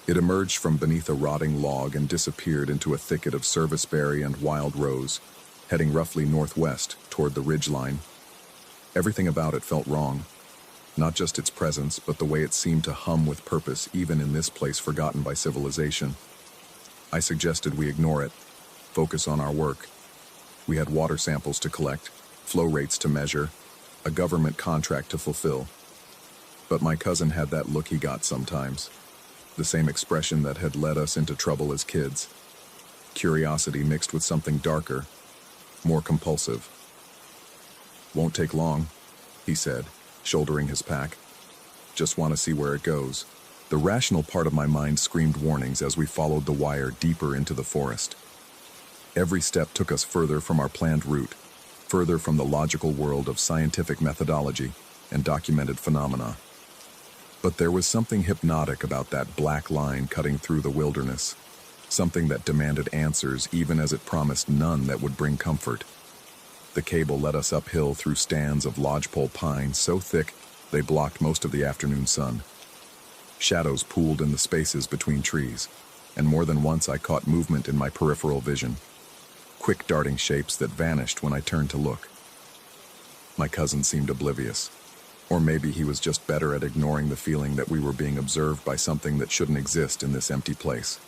It emerged from beneath a rotting log and disappeared into a thicket of serviceberry and wild rose, heading roughly northwest toward the ridgeline. Everything about it felt wrong. Not just its presence, but the way it seemed to hum with purpose even in this place forgotten by civilization. I suggested we ignore it, focus on our work. We had water samples to collect, flow rates to measure, a government contract to fulfill. But my cousin had that look he got sometimes, the same expression that had led us into trouble as kids. Curiosity mixed with something darker, more compulsive. "Won't take long," he said, shouldering his pack. "Just want to see where it goes." The rational part of my mind screamed warnings as we followed the wire deeper into the forest. Every step took us further from our planned route, further from the logical world of scientific methodology and documented phenomena. But there was something hypnotic about that black line cutting through the wilderness, something that demanded answers even as it promised none that would bring comfort. The cable led us uphill through stands of lodgepole pine so thick they blocked most of the afternoon sun. Shadows pooled in the spaces between trees, and more than once I caught movement in my peripheral vision, quick darting shapes that vanished when I turned to look. My cousin seemed oblivious, or maybe he was just better at ignoring the feeling that we were being observed by something that shouldn't exist in this empty place.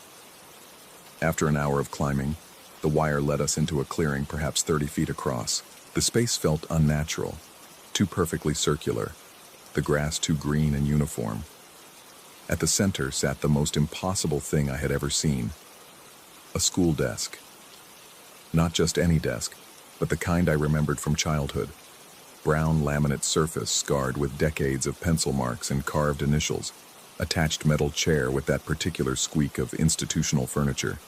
After an hour of climbing, the wire led us into a clearing perhaps 30 feet across. The space felt unnatural, too perfectly circular, the grass too green and uniform. At the center sat the most impossible thing I had ever seen: a school desk. Not just any desk, but the kind I remembered from childhood. Brown laminate surface scarred with decades of pencil marks and carved initials, attached metal chair with that particular squeak of institutional furniture.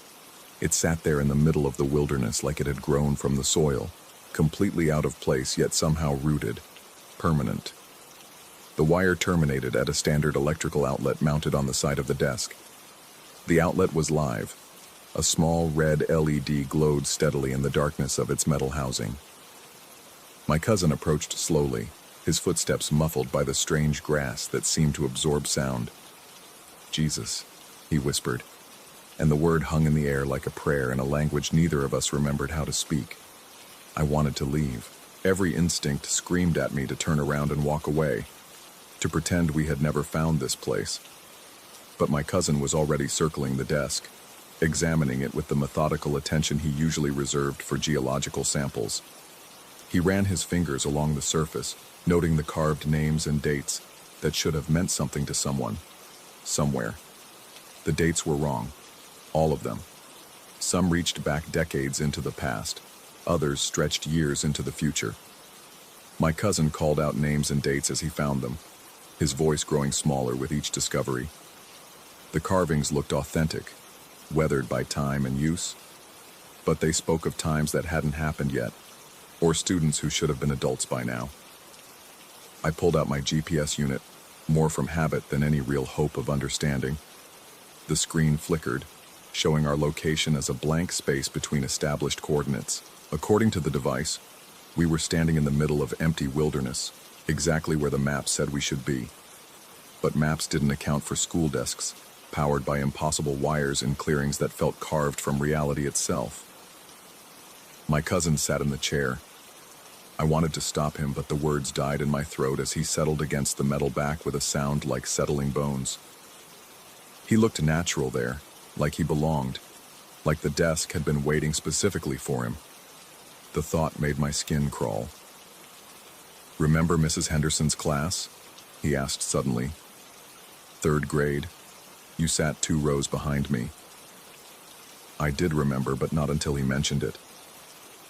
It sat there in the middle of the wilderness like it had grown from the soil, completely out of place yet somehow rooted, permanent. The wire terminated at a standard electrical outlet mounted on the side of the desk. The outlet was live, A small red LED glowed steadily in the darkness of its metal housing. My cousin approached slowly, his footsteps muffled by the strange grass that seemed to absorb sound. "Jesus," he whispered, and the word hung in the air like a prayer in a language neither of us remembered how to speak. I wanted to leave. Every instinct screamed at me to turn around and walk away, to pretend we had never found this place. But my cousin was already circling the desk, examining it with the methodical attention he usually reserved for geological samples. He ran his fingers along the surface, noting the carved names and dates that should have meant something to someone, somewhere. The dates were wrong, all of them. Some reached back decades into the past, others stretched years into the future. My cousin called out names and dates as he found them, his voice growing smaller with each discovery. The carvings looked authentic, weathered by time and use, but they spoke of times that hadn't happened yet, or students who should have been adults by now. I pulled out my GPS unit, more from habit than any real hope of understanding. The screen flickered, showing our location as a blank space between established coordinates. According to the device, we were standing in the middle of empty wilderness, exactly where the map said we should be. But maps didn't account for school desks, powered by impossible wires in clearings that felt carved from reality itself. My cousin sat in the chair. I wanted to stop him, but the words died in my throat as he settled against the metal back with a sound like settling bones. He looked natural there, like he belonged, like the desk had been waiting specifically for him. The thought made my skin crawl. "Remember Mrs. Henderson's class?" he asked suddenly. "Third grade. You sat 2 rows behind me." I did remember, but not until he mentioned it.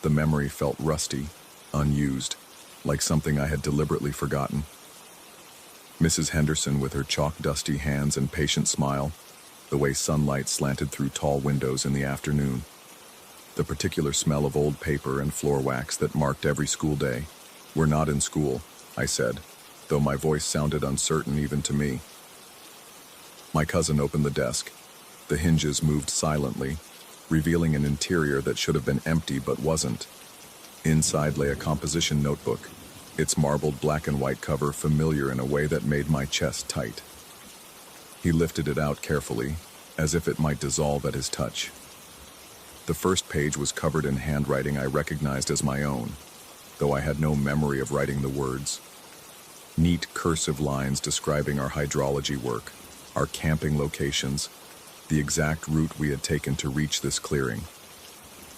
The memory felt rusty, unused, like something I had deliberately forgotten. Mrs. Henderson, with her chalk-dusty hands and patient smile, the way sunlight slanted through tall windows in the afternoon. The particular smell of old paper and floor wax that marked every school day. "We're not in school," I said, though my voice sounded uncertain even to me. My cousin opened the desk. The hinges moved silently, revealing an interior that should have been empty but wasn't. Inside lay a composition notebook, its marbled black and white cover familiar in a way that made my chest tight. He lifted it out carefully, as if it might dissolve at his touch. The first page was covered in handwriting I recognized as my own, though I had no memory of writing the words. Neat cursive lines describing our hydrology work, our camping locations, the exact route we had taken to reach this clearing.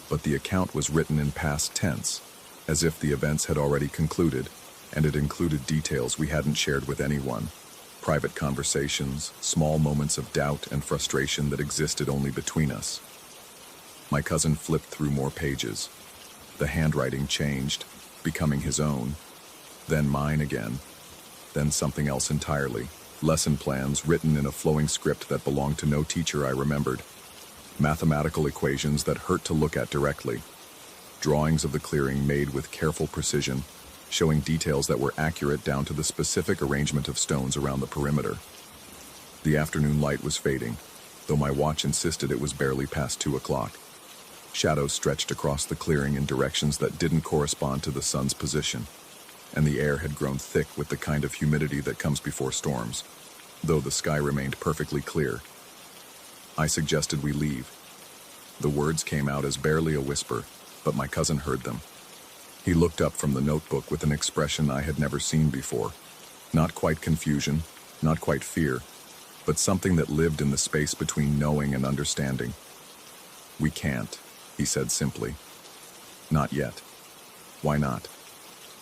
But the account was written in past tense, as if the events had already concluded, and it included details we hadn't shared with anyone. Private conversations, small moments of doubt and frustration that existed only between us. My cousin flipped through more pages. The handwriting changed, becoming his own, then mine again, then something else entirely. Lesson plans written in a flowing script that belonged to no teacher I remembered. Mathematical equations that hurt to look at directly. Drawings of the clearing made with careful precision, showing details that were accurate down to the specific arrangement of stones around the perimeter. The afternoon light was fading, though my watch insisted it was barely past 2 o'clock. Shadows stretched across the clearing in directions that didn't correspond to the sun's position, and the air had grown thick with the kind of humidity that comes before storms, though the sky remained perfectly clear. I suggested we leave. The words came out as barely a whisper, but my cousin heard them. He looked up from the notebook with an expression I had never seen before. Not quite confusion, not quite fear, but something that lived in the space between knowing and understanding. "We can't," he said simply. "Not yet." "Why not?"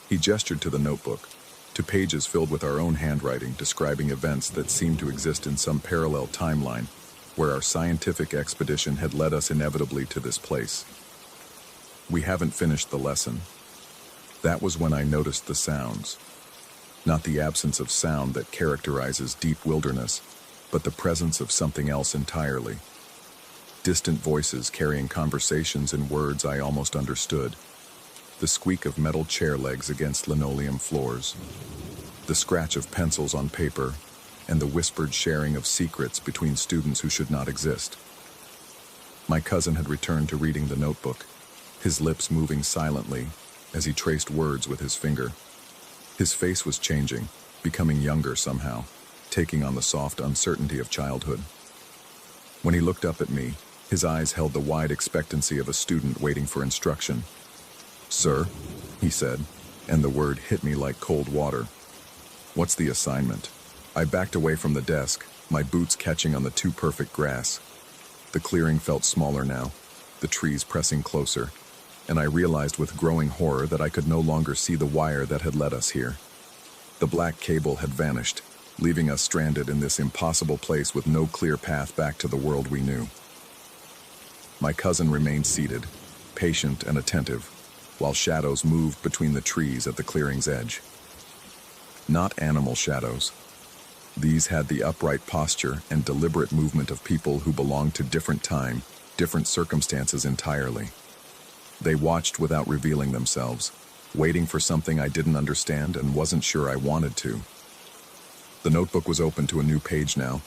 He gestured to the notebook, to pages filled with our own handwriting describing events that seemed to exist in some parallel timeline, where our scientific expedition had led us inevitably to this place. "We haven't finished the lesson." That was when I noticed the sounds. Not the absence of sound that characterizes deep wilderness, but the presence of something else entirely. Distant voices carrying conversations in words I almost understood. The squeak of metal chair legs against linoleum floors. The scratch of pencils on paper, and the whispered sharing of secrets between students who should not exist. My cousin had returned to reading the notebook, his lips moving silently as he traced words with his finger. His face was changing, becoming younger somehow, taking on the soft uncertainty of childhood. When he looked up at me, his eyes held the wide expectancy of a student waiting for instruction. "Sir," he said, and the word hit me like cold water. "What's the assignment?" I backed away from the desk, my boots catching on the too perfect grass. The clearing felt smaller now, the trees pressing closer, and I realized with growing horror that I could no longer see the wire that had led us here. The black cable had vanished, leaving us stranded in this impossible place with no clear path back to the world we knew. My cousin remained seated, patient and attentive, while shadows moved between the trees at the clearing's edge. Not animal shadows. These had the upright posture and deliberate movement of people who belonged to different time, different circumstances entirely. They watched without revealing themselves, waiting for something I didn't understand and wasn't sure I wanted to. The notebook was open to a new page now,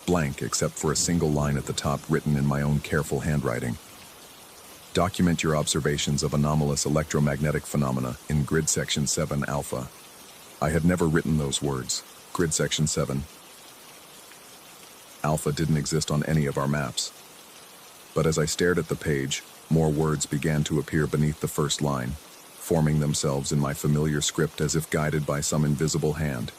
blank except for a single line at the top written in my own careful handwriting. Document your observations of anomalous electromagnetic phenomena in Grid Section 7 Alpha. I had never written those words. Grid Section 7 Alpha didn't exist on any of our maps. But as I stared at the page, more words began to appear beneath the first line, forming themselves in my familiar script as if guided by some invisible hand.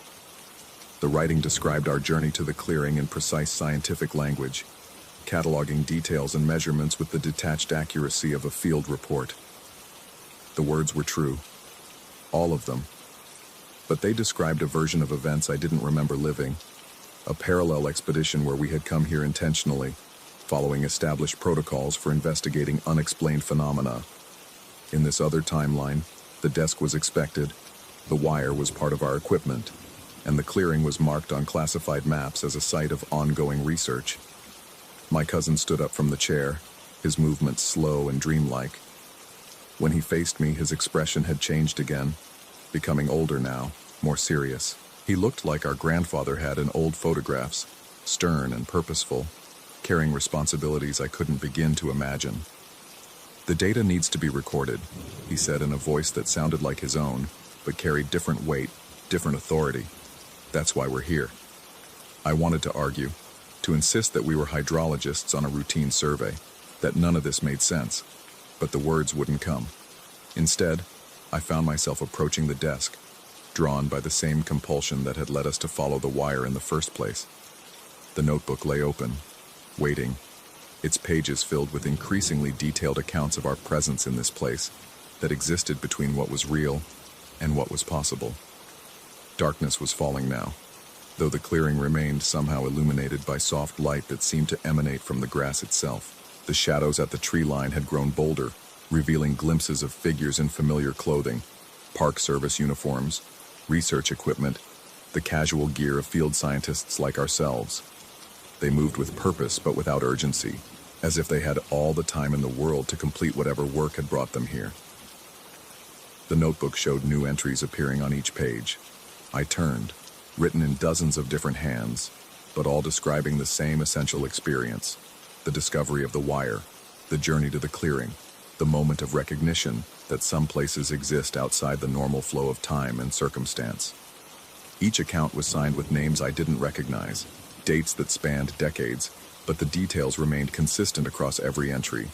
The writing described our journey to the clearing in precise scientific language, cataloging details and measurements with the detached accuracy of a field report. The words were true, all of them, but they described a version of events I didn't remember living, a parallel expedition where we had come here intentionally, following established protocols for investigating unexplained phenomena. In this other timeline, the desk was expected, the wire was part of our equipment, and the clearing was marked on classified maps as a site of ongoing research. My cousin stood up from the chair, his movements slow and dreamlike. When he faced me, his expression had changed again, becoming older now, more serious. He looked like our grandfather had in old photographs, stern and purposeful, carrying responsibilities I couldn't begin to imagine. "The data needs to be recorded," he said in a voice that sounded like his own, but carried different weight, different authority. "That's why we're here." I wanted to argue, to insist that we were hydrologists on a routine survey, that none of this made sense, but the words wouldn't come. Instead, I found myself approaching the desk, drawn by the same compulsion that had led us to follow the wire in the first place. The notebook lay open, waiting, its pages filled with increasingly detailed accounts of our presence in this place that existed between what was real and what was possible. Darkness was falling now, though the clearing remained somehow illuminated by soft light that seemed to emanate from the grass itself. The shadows at the tree line had grown bolder, revealing glimpses of figures in familiar clothing, park service uniforms, research equipment, the casual gear of field scientists like ourselves. They moved with purpose but without urgency, as if they had all the time in the world to complete whatever work had brought them here. The notebook showed new entries appearing on each page. I turned, written in dozens of different hands, but all describing the same essential experience: the discovery of the wire, the journey to the clearing, the moment of recognition that some places exist outside the normal flow of time and circumstance. Each account was signed with names I didn't recognize, dates that spanned decades, but the details remained consistent across every entry.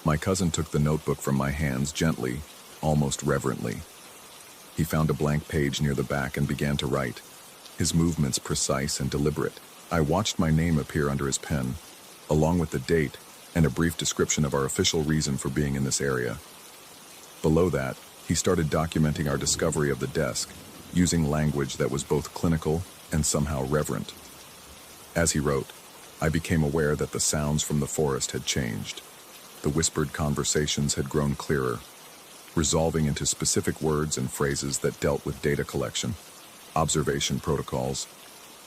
My cousin took the notebook from my hands gently, almost reverently. He found a blank page near the back and began to write, his movements precise and deliberate. I watched my name appear under his pen, along with the date and a brief description of our official reason for being in this area. Below that, he started documenting our discovery of the desk, using language that was both clinical and somehow reverent. As he wrote, I became aware that the sounds from the forest had changed. The whispered conversations had grown clearer, resolving into specific words and phrases that dealt with data collection, observation protocols,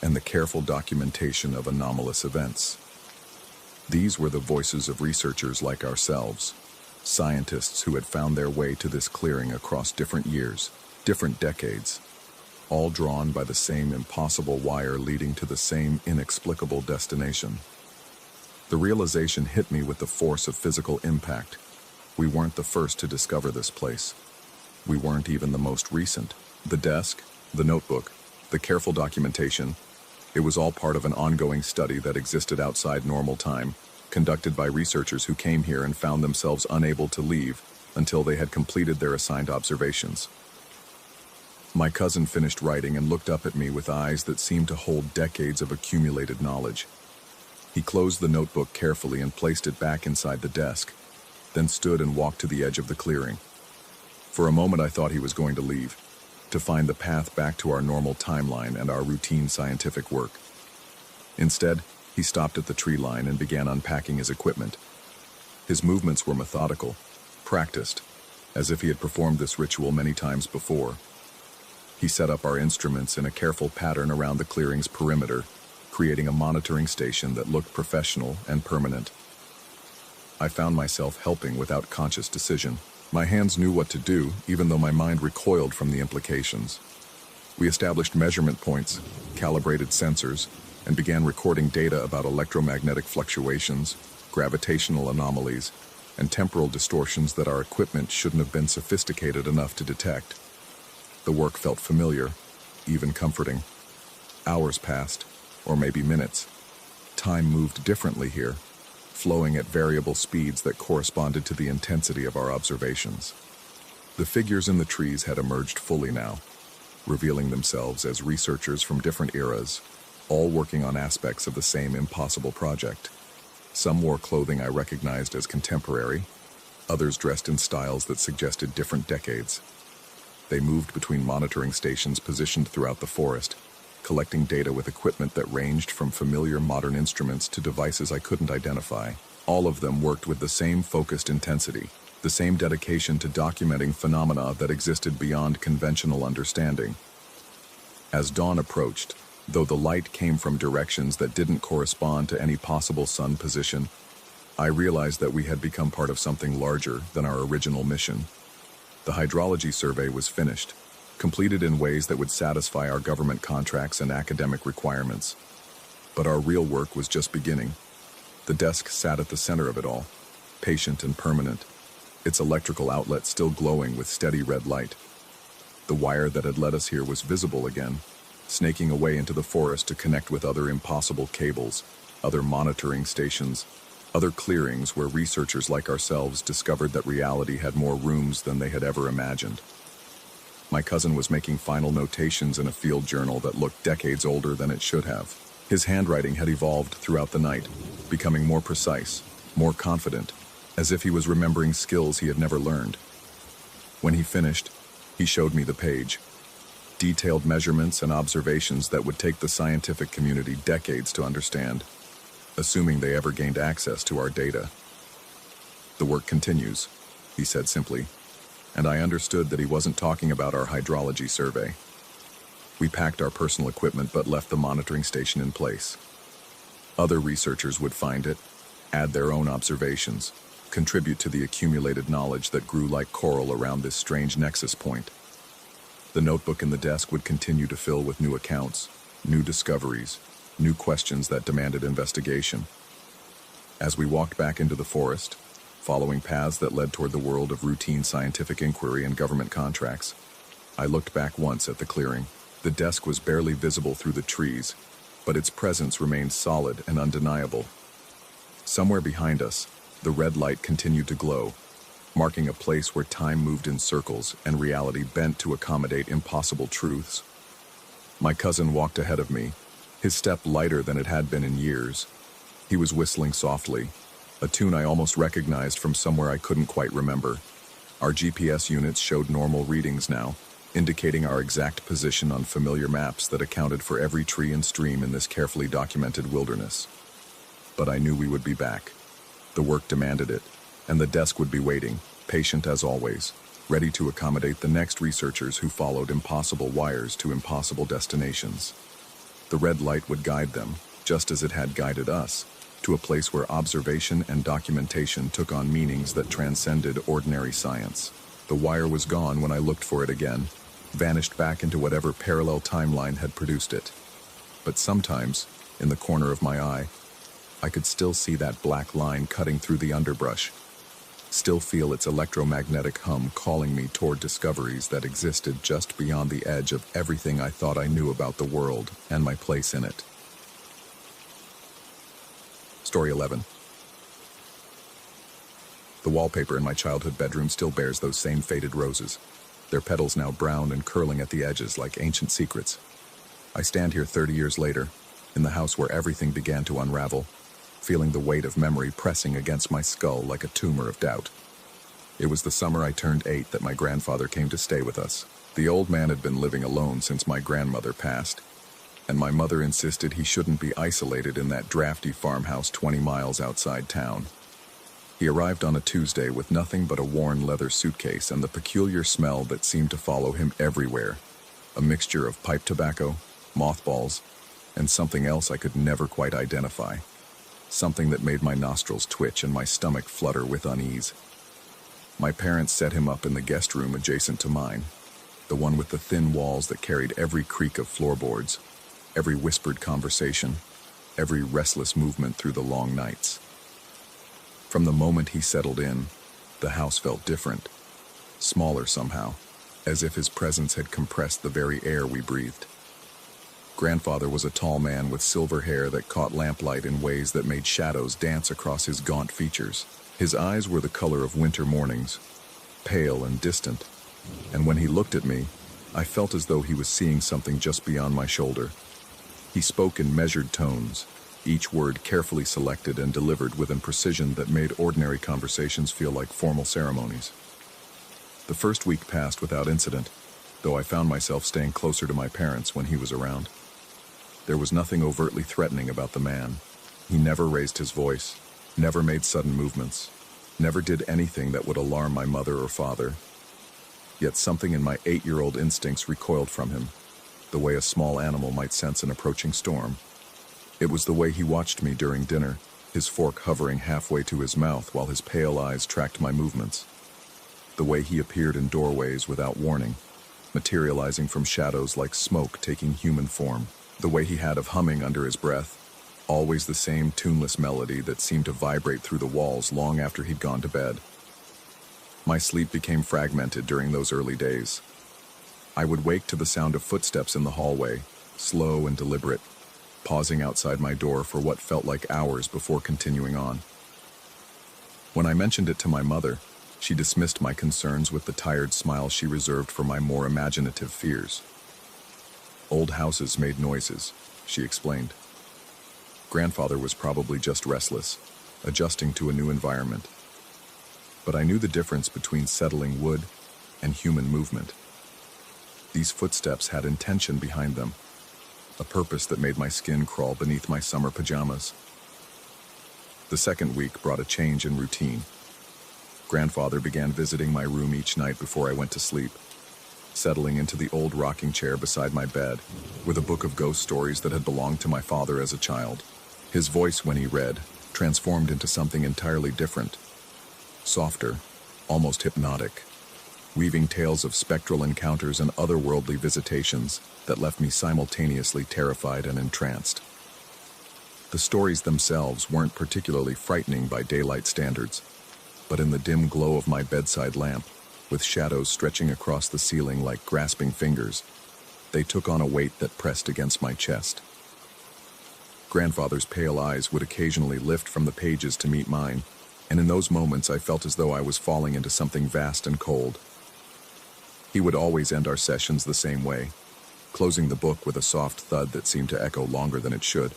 and the careful documentation of anomalous events. These were the voices of researchers like ourselves, scientists who had found their way to this clearing across different years, different decades, all drawn by the same impossible wire leading to the same inexplicable destination. The realization hit me with the force of physical impact. We weren't the first to discover this place. We weren't even the most recent. The desk, the notebook, the careful documentation, it was all part of an ongoing study that existed outside normal time, conducted by researchers who came here and found themselves unable to leave until they had completed their assigned observations. My cousin finished writing and looked up at me with eyes that seemed to hold decades of accumulated knowledge. He closed the notebook carefully and placed it back inside the desk, then stood and walked to the edge of the clearing. For a moment I thought he was going to leave, to find the path back to our normal timeline and our routine scientific work. Instead, he stopped at the tree line and began unpacking his equipment. His movements were methodical, practiced, as if he had performed this ritual many times before. He set up our instruments in a careful pattern around the clearing's perimeter, creating a monitoring station that looked professional and permanent. I found myself helping without conscious decision. My hands knew what to do, even though my mind recoiled from the implications. We established measurement points, calibrated sensors, and began recording data about electromagnetic fluctuations, gravitational anomalies, and temporal distortions that our equipment shouldn't have been sophisticated enough to detect. The work felt familiar, even comforting. Hours passed, or maybe minutes. Time moved differently here, flowing at variable speeds that corresponded to the intensity of our observations. The figures in the trees had emerged fully now, revealing themselves as researchers from different eras, all working on aspects of the same impossible project. Some wore clothing I recognized as contemporary, others dressed in styles that suggested different decades. They moved between monitoring stations positioned throughout the forest, collecting data with equipment that ranged from familiar modern instruments to devices I couldn't identify. All of them worked with the same focused intensity, the same dedication to documenting phenomena that existed beyond conventional understanding. As dawn approached, though the light came from directions that didn't correspond to any possible sun position, I realized that we had become part of something larger than our original mission. The hydrology survey was finished, completed in ways that would satisfy our government contracts and academic requirements. But our real work was just beginning. The desk sat at the center of it all, patient and permanent, its electrical outlet still glowing with steady red light. The wire that had led us here was visible again, snaking away into the forest to connect with other impossible cables, other monitoring stations, other clearings where researchers like ourselves discovered that reality had more rooms than they had ever imagined. My cousin was making final notations in a field journal that looked decades older than it should have. His handwriting had evolved throughout the night, becoming more precise, more confident, as if he was remembering skills he had never learned. When he finished, he showed me the page. Detailed measurements and observations that would take the scientific community decades to understand, assuming they ever gained access to our data. "The work continues," he said simply, and I understood that he wasn't talking about our hydrology survey. We packed our personal equipment but left the monitoring station in place. Other researchers would find it, add their own observations, contribute to the accumulated knowledge that grew like coral around this strange nexus point. The notebook in the desk would continue to fill with new accounts, new discoveries, new questions that demanded investigation. As we walked back into the forest, following paths that led toward the world of routine scientific inquiry and government contracts, I looked back once at the clearing. The desk was barely visible through the trees, but its presence remained solid and undeniable. Somewhere behind us, the red light continued to glow, marking a place where time moved in circles and reality bent to accommodate impossible truths. My cousin walked ahead of me, his step lighter than it had been in years. He was whistling softly, a tune I almost recognized from somewhere I couldn't quite remember. Our GPS units showed normal readings now, indicating our exact position on familiar maps that accounted for every tree and stream in this carefully documented wilderness. But I knew we would be back. The work demanded it, and the desk would be waiting, patient as always, ready to accommodate the next researchers who followed impossible wires to impossible destinations. The red light would guide them, just as it had guided us, to a place where observation and documentation took on meanings that transcended ordinary science. The wire was gone when I looked for it again, vanished back into whatever parallel timeline had produced it. But sometimes, in the corner of my eye, I could still see that black line cutting through the underbrush, still feel its electromagnetic hum calling me toward discoveries that existed just beyond the edge of everything I thought I knew about the world and my place in it. Story 11. The wallpaper in my childhood bedroom still bears those same faded roses, their petals now brown and curling at the edges like ancient secrets. I stand here 30 years later, in the house where everything began to unravel, feeling the weight of memory pressing against my skull like a tumor of doubt. It was the summer I turned 8 that my grandfather came to stay with us. The old man had been living alone since my grandmother passed, and my mother insisted he shouldn't be isolated in that drafty farmhouse 20 miles outside town. He arrived on a Tuesday with nothing but a worn leather suitcase and the peculiar smell that seemed to follow him everywhere, a mixture of pipe tobacco, mothballs, and something else I could never quite identify, something that made my nostrils twitch and my stomach flutter with unease. My parents set him up in the guest room adjacent to mine, the one with the thin walls that carried every creak of floorboards, every whispered conversation, every restless movement through the long nights. From the moment he settled in, the house felt different, smaller somehow, as if his presence had compressed the very air we breathed. Grandfather was a tall man with silver hair that caught lamplight in ways that made shadows dance across his gaunt features. His eyes were the color of winter mornings, pale and distant, and when he looked at me, I felt as though he was seeing something just beyond my shoulder. He spoke in measured tones, each word carefully selected and delivered with a precision that made ordinary conversations feel like formal ceremonies. The first week passed without incident, though I found myself staying closer to my parents when he was around. There was nothing overtly threatening about the man. He never raised his voice, never made sudden movements, never did anything that would alarm my mother or father. Yet something in my 8-year-old instincts recoiled from him, the way a small animal might sense an approaching storm. It was the way he watched me during dinner, his fork hovering halfway to his mouth while his pale eyes tracked my movements. The way he appeared in doorways without warning, materializing from shadows like smoke taking human form. The way he had of humming under his breath, always the same tuneless melody that seemed to vibrate through the walls long after he'd gone to bed. My sleep became fragmented during those early days. I would wake to the sound of footsteps in the hallway, slow and deliberate, pausing outside my door for what felt like hours before continuing on. When I mentioned it to my mother, she dismissed my concerns with the tired smile she reserved for my more imaginative fears. Old houses made noises, she explained. Grandfather was probably just restless, adjusting to a new environment. But I knew the difference between settling wood and human movement. These footsteps had intention behind them, a purpose that made my skin crawl beneath my summer pajamas. The second week brought a change in routine. Grandfather began visiting my room each night before I went to sleep, settling into the old rocking chair beside my bed, with a book of ghost stories that had belonged to my father as a child. His voice, when he read, transformed into something entirely different, softer, almost hypnotic, weaving tales of spectral encounters and otherworldly visitations that left me simultaneously terrified and entranced. The stories themselves weren't particularly frightening by daylight standards, but in the dim glow of my bedside lamp, with shadows stretching across the ceiling like grasping fingers, they took on a weight that pressed against my chest. Grandfather's pale eyes would occasionally lift from the pages to meet mine, and in those moments I felt as though I was falling into something vast and cold. He would always end our sessions the same way, closing the book with a soft thud that seemed to echo longer than it should,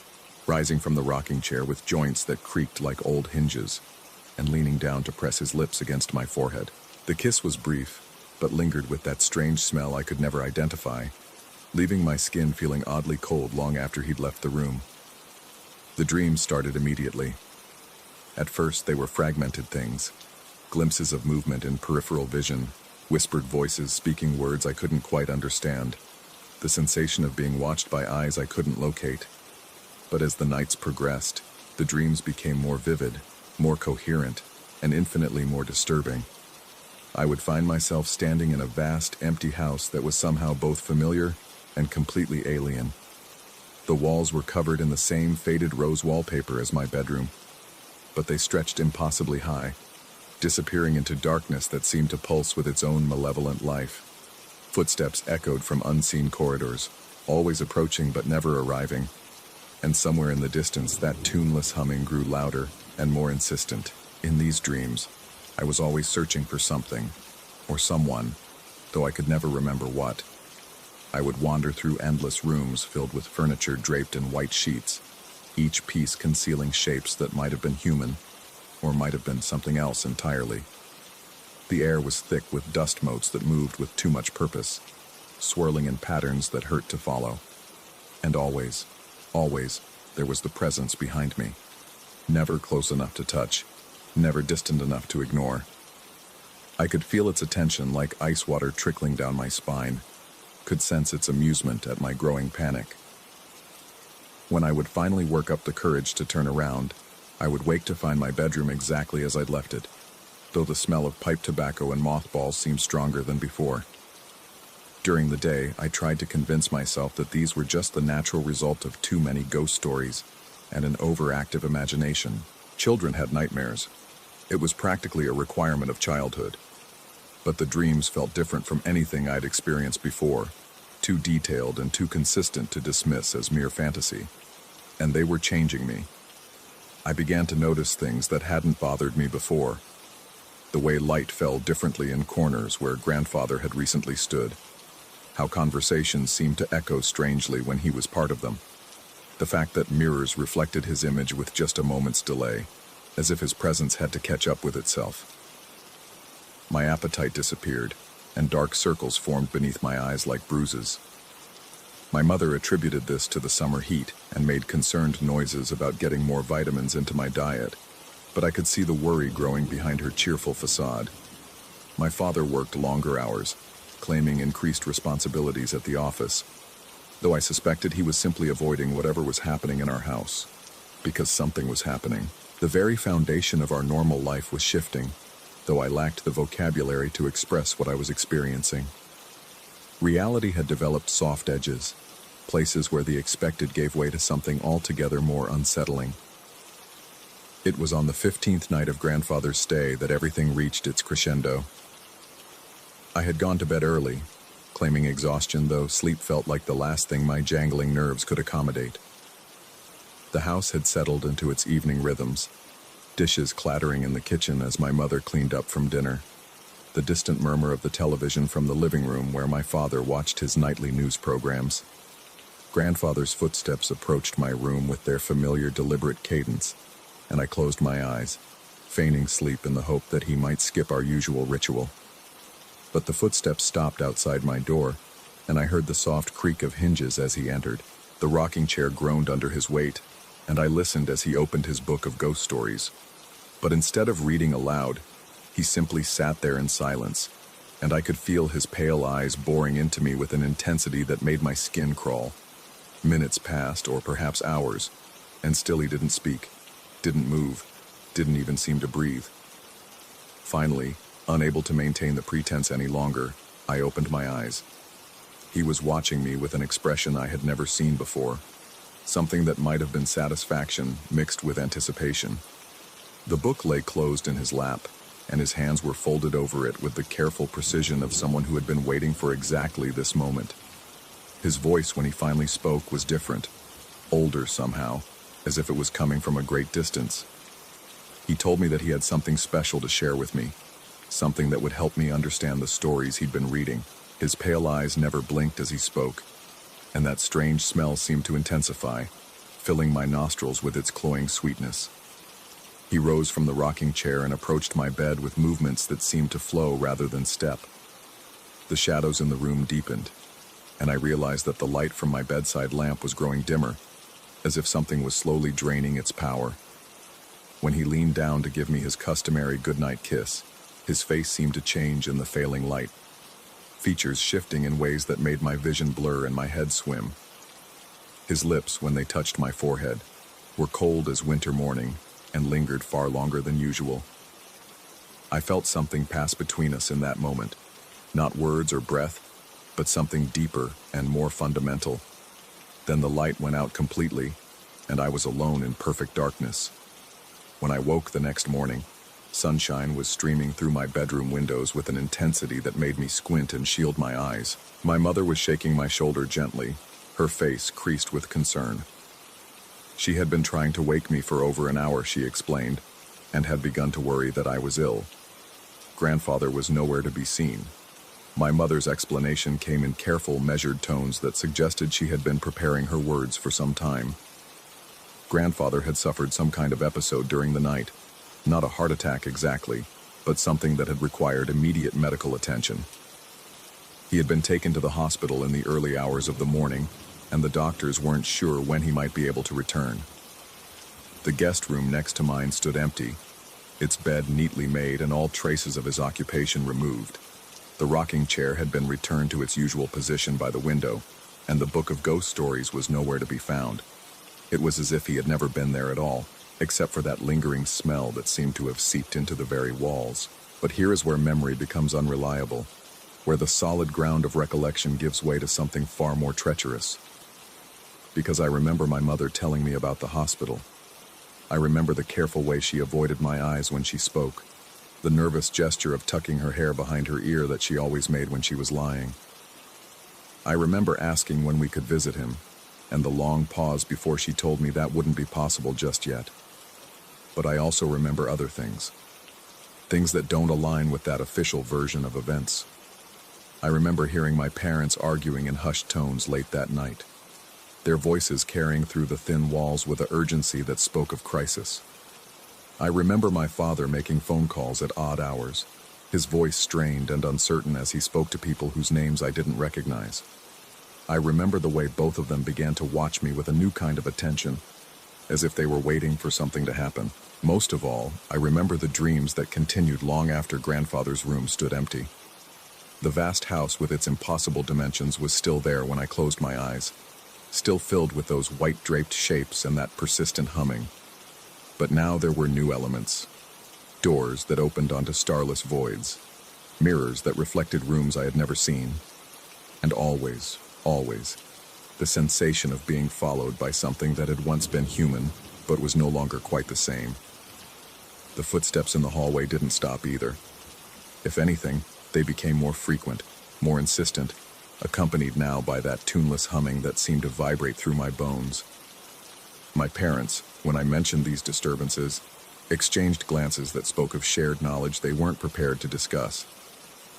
rising from the rocking chair with joints that creaked like old hinges, and leaning down to press his lips against my forehead. The kiss was brief, but lingered with that strange smell I could never identify, leaving my skin feeling oddly cold long after he'd left the room. The dreams started immediately. At first, they were fragmented things, glimpses of movement in peripheral vision, whispered voices speaking words I couldn't quite understand, the sensation of being watched by eyes I couldn't locate. But as the nights progressed, the dreams became more vivid, more coherent, and infinitely more disturbing. I would find myself standing in a vast, empty house that was somehow both familiar and completely alien. The walls were covered in the same faded rose wallpaper as my bedroom, but they stretched impossibly high, disappearing into darkness that seemed to pulse with its own malevolent life. Footsteps echoed from unseen corridors, always approaching but never arriving, and somewhere in the distance that tuneless humming grew louder and more insistent. In these dreams, I was always searching for something, or someone, though I could never remember what. I would wander through endless rooms filled with furniture draped in white sheets, each piece concealing shapes that might have been human, or might have been something else entirely. The air was thick with dust motes that moved with too much purpose, swirling in patterns that hurt to follow. And always, there was the presence behind me, never close enough to touch, never distant enough to ignore. I could feel its attention like ice water trickling down my spine, could sense its amusement at my growing panic. When I would finally work up the courage to turn around, I would wake to find my bedroom exactly as I'd left it, though the smell of pipe tobacco and mothballs seemed stronger than before. During the day, I tried to convince myself that these were just the natural result of too many ghost stories and an overactive imagination. Children had nightmares. It was practically a requirement of childhood. But the dreams felt different from anything I'd experienced before, too detailed and too consistent to dismiss as mere fantasy. And they were changing me. I began to notice things that hadn't bothered me before. The way light fell differently in corners where grandfather had recently stood. How conversations seemed to echo strangely when he was part of them. The fact that mirrors reflected his image with just a moment's delay, as if his presence had to catch up with itself. My appetite disappeared, and dark circles formed beneath my eyes like bruises. My mother attributed this to the summer heat and made concerned noises about getting more vitamins into my diet, but I could see the worry growing behind her cheerful facade. My father worked longer hours, claiming increased responsibilities at the office, though I suspected he was simply avoiding whatever was happening in our house, because something was happening. The very foundation of our normal life was shifting, though I lacked the vocabulary to express what I was experiencing. Reality had developed soft edges, places where the expected gave way to something altogether more unsettling. It was on the 15th night of grandfather's stay that everything reached its crescendo. I had gone to bed early, claiming exhaustion, though sleep felt like the last thing my jangling nerves could accommodate. The house had settled into its evening rhythms, dishes clattering in the kitchen as my mother cleaned up from dinner, the distant murmur of the television from the living room where my father watched his nightly news programs. Grandfather's footsteps approached my room with their familiar deliberate cadence, and I closed my eyes, feigning sleep in the hope that he might skip our usual ritual. But the footsteps stopped outside my door, and I heard the soft creak of hinges as he entered. The rocking chair groaned under his weight, and I listened as he opened his book of ghost stories. But instead of reading aloud, he simply sat there in silence, and I could feel his pale eyes boring into me with an intensity that made my skin crawl. Minutes passed, or perhaps hours, and still he didn't speak, didn't move, didn't even seem to breathe. Finally, unable to maintain the pretense any longer, I opened my eyes. He was watching me with an expression I had never seen before, something that might have been satisfaction mixed with anticipation. The book lay closed in his lap, and his hands were folded over it with the careful precision of someone who had been waiting for exactly this moment. His voice, when he finally spoke, was different, older somehow, as if it was coming from a great distance. He told me that he had something special to share with me, something that would help me understand the stories he'd been reading. His pale eyes never blinked as he spoke, and that strange smell seemed to intensify, filling my nostrils with its cloying sweetness. He rose from the rocking chair and approached my bed with movements that seemed to flow rather than step. The shadows in the room deepened, and I realized that the light from my bedside lamp was growing dimmer, as if something was slowly draining its power. When he leaned down to give me his customary goodnight kiss, his face seemed to change in the failing light, features shifting in ways that made my vision blur and my head swim. His lips, when they touched my forehead, were cold as winter morning and lingered far longer than usual. I felt something pass between us in that moment, not words or breath, but something deeper and more fundamental. Then the light went out completely, and I was alone in perfect darkness. When I woke the next morning, sunshine was streaming through my bedroom windows with an intensity that made me squint and shield my eyes. My mother was shaking my shoulder gently, her face creased with concern. She had been trying to wake me for over an hour, she explained, and had begun to worry that I was ill. Grandfather was nowhere to be seen. My mother's explanation came in careful, measured tones that suggested she had been preparing her words for some time. Grandfather had suffered some kind of episode during the night. Not a heart attack exactly, but something that had required immediate medical attention. He had been taken to the hospital in the early hours of the morning, and the doctors weren't sure when he might be able to return. The guest room next to mine stood empty, its bed neatly made and all traces of his occupation removed. The rocking chair had been returned to its usual position by the window, and the book of ghost stories was nowhere to be found. It was as if he had never been there at all, except for that lingering smell that seemed to have seeped into the very walls. But here is where memory becomes unreliable, where the solid ground of recollection gives way to something far more treacherous. Because I remember my mother telling me about the hospital. I remember the careful way she avoided my eyes when she spoke, the nervous gesture of tucking her hair behind her ear that she always made when she was lying. I remember asking when we could visit him, and the long pause before she told me that wouldn't be possible just yet. But I also remember other things. Things that don't align with that official version of events. I remember hearing my parents arguing in hushed tones late that night, their voices carrying through the thin walls with an urgency that spoke of crisis. I remember my father making phone calls at odd hours, his voice strained and uncertain as he spoke to people whose names I didn't recognize. I remember the way both of them began to watch me with a new kind of attention, as if they were waiting for something to happen. Most of all, I remember the dreams that continued long after grandfather's room stood empty. The vast house with its impossible dimensions was still there when I closed my eyes, still filled with those white-draped shapes and that persistent humming. But now there were new elements. Doors that opened onto starless voids, mirrors that reflected rooms I had never seen, and always, the sensation of being followed by something that had once been human, but was no longer quite the same. The footsteps in the hallway didn't stop either. If anything, they became more frequent, more insistent, accompanied now by that tuneless humming that seemed to vibrate through my bones. My parents, when I mentioned these disturbances, exchanged glances that spoke of shared knowledge they weren't prepared to discuss.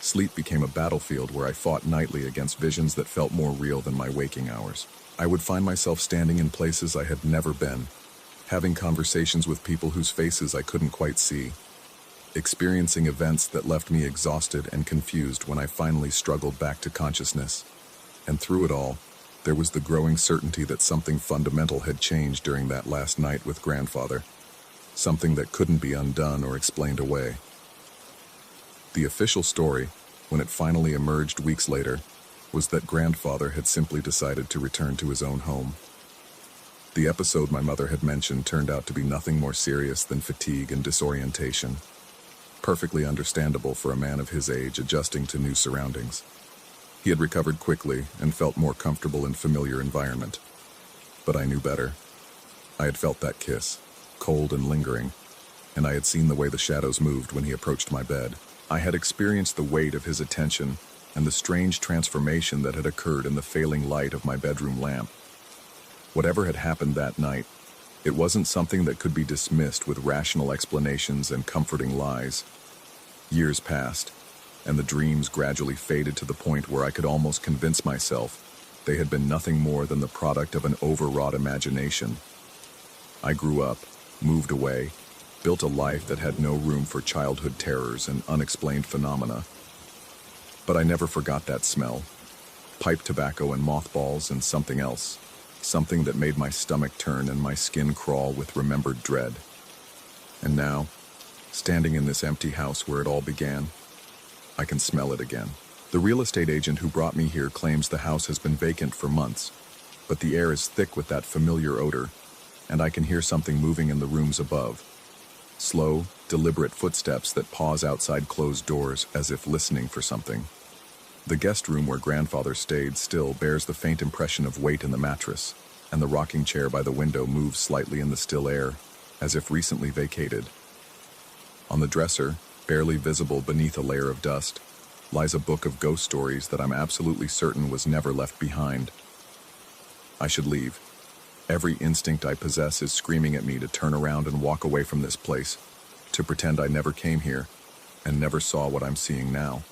Sleep became a battlefield where I fought nightly against visions that felt more real than my waking hours. I would find myself standing in places I had never been, having conversations with people whose faces I couldn't quite see, experiencing events that left me exhausted and confused when I finally struggled back to consciousness. And through it all, there was the growing certainty that something fundamental had changed during that last night with grandfather, something that couldn't be undone or explained away. The official story, when it finally emerged weeks later, was that grandfather had simply decided to return to his own home. The episode my mother had mentioned turned out to be nothing more serious than fatigue and disorientation, perfectly understandable for a man of his age adjusting to new surroundings. He had recovered quickly and felt more comfortable in familiar environment. But I knew better. I had felt that kiss, cold and lingering, and I had seen the way the shadows moved when he approached my bed. I had experienced the weight of his attention and the strange transformation that had occurred in the failing light of my bedroom lamp. Whatever had happened that night, it wasn't something that could be dismissed with rational explanations and comforting lies. Years passed, and the dreams gradually faded to the point where I could almost convince myself they had been nothing more than the product of an overwrought imagination. I grew up, moved away, built a life that had no room for childhood terrors and unexplained phenomena. But I never forgot that smell. Pipe tobacco and mothballs and something else. Something that made my stomach turn and my skin crawl with remembered dread. And now, standing in this empty house where it all began, I can smell it again. The real estate agent who brought me here claims the house has been vacant for months, but the air is thick with that familiar odor, and I can hear something moving in the rooms above. Slow, deliberate footsteps that pause outside closed doors as if listening for something. The guest room where grandfather stayed still bears the faint impression of weight in the mattress, and the rocking chair by the window moves slightly in the still air, as if recently vacated. On the dresser, barely visible beneath a layer of dust, lies a book of ghost stories that I'm absolutely certain was never left behind. I should leave. Every instinct I possess is screaming at me to turn around and walk away from this place, to pretend I never came here and never saw what I'm seeing now.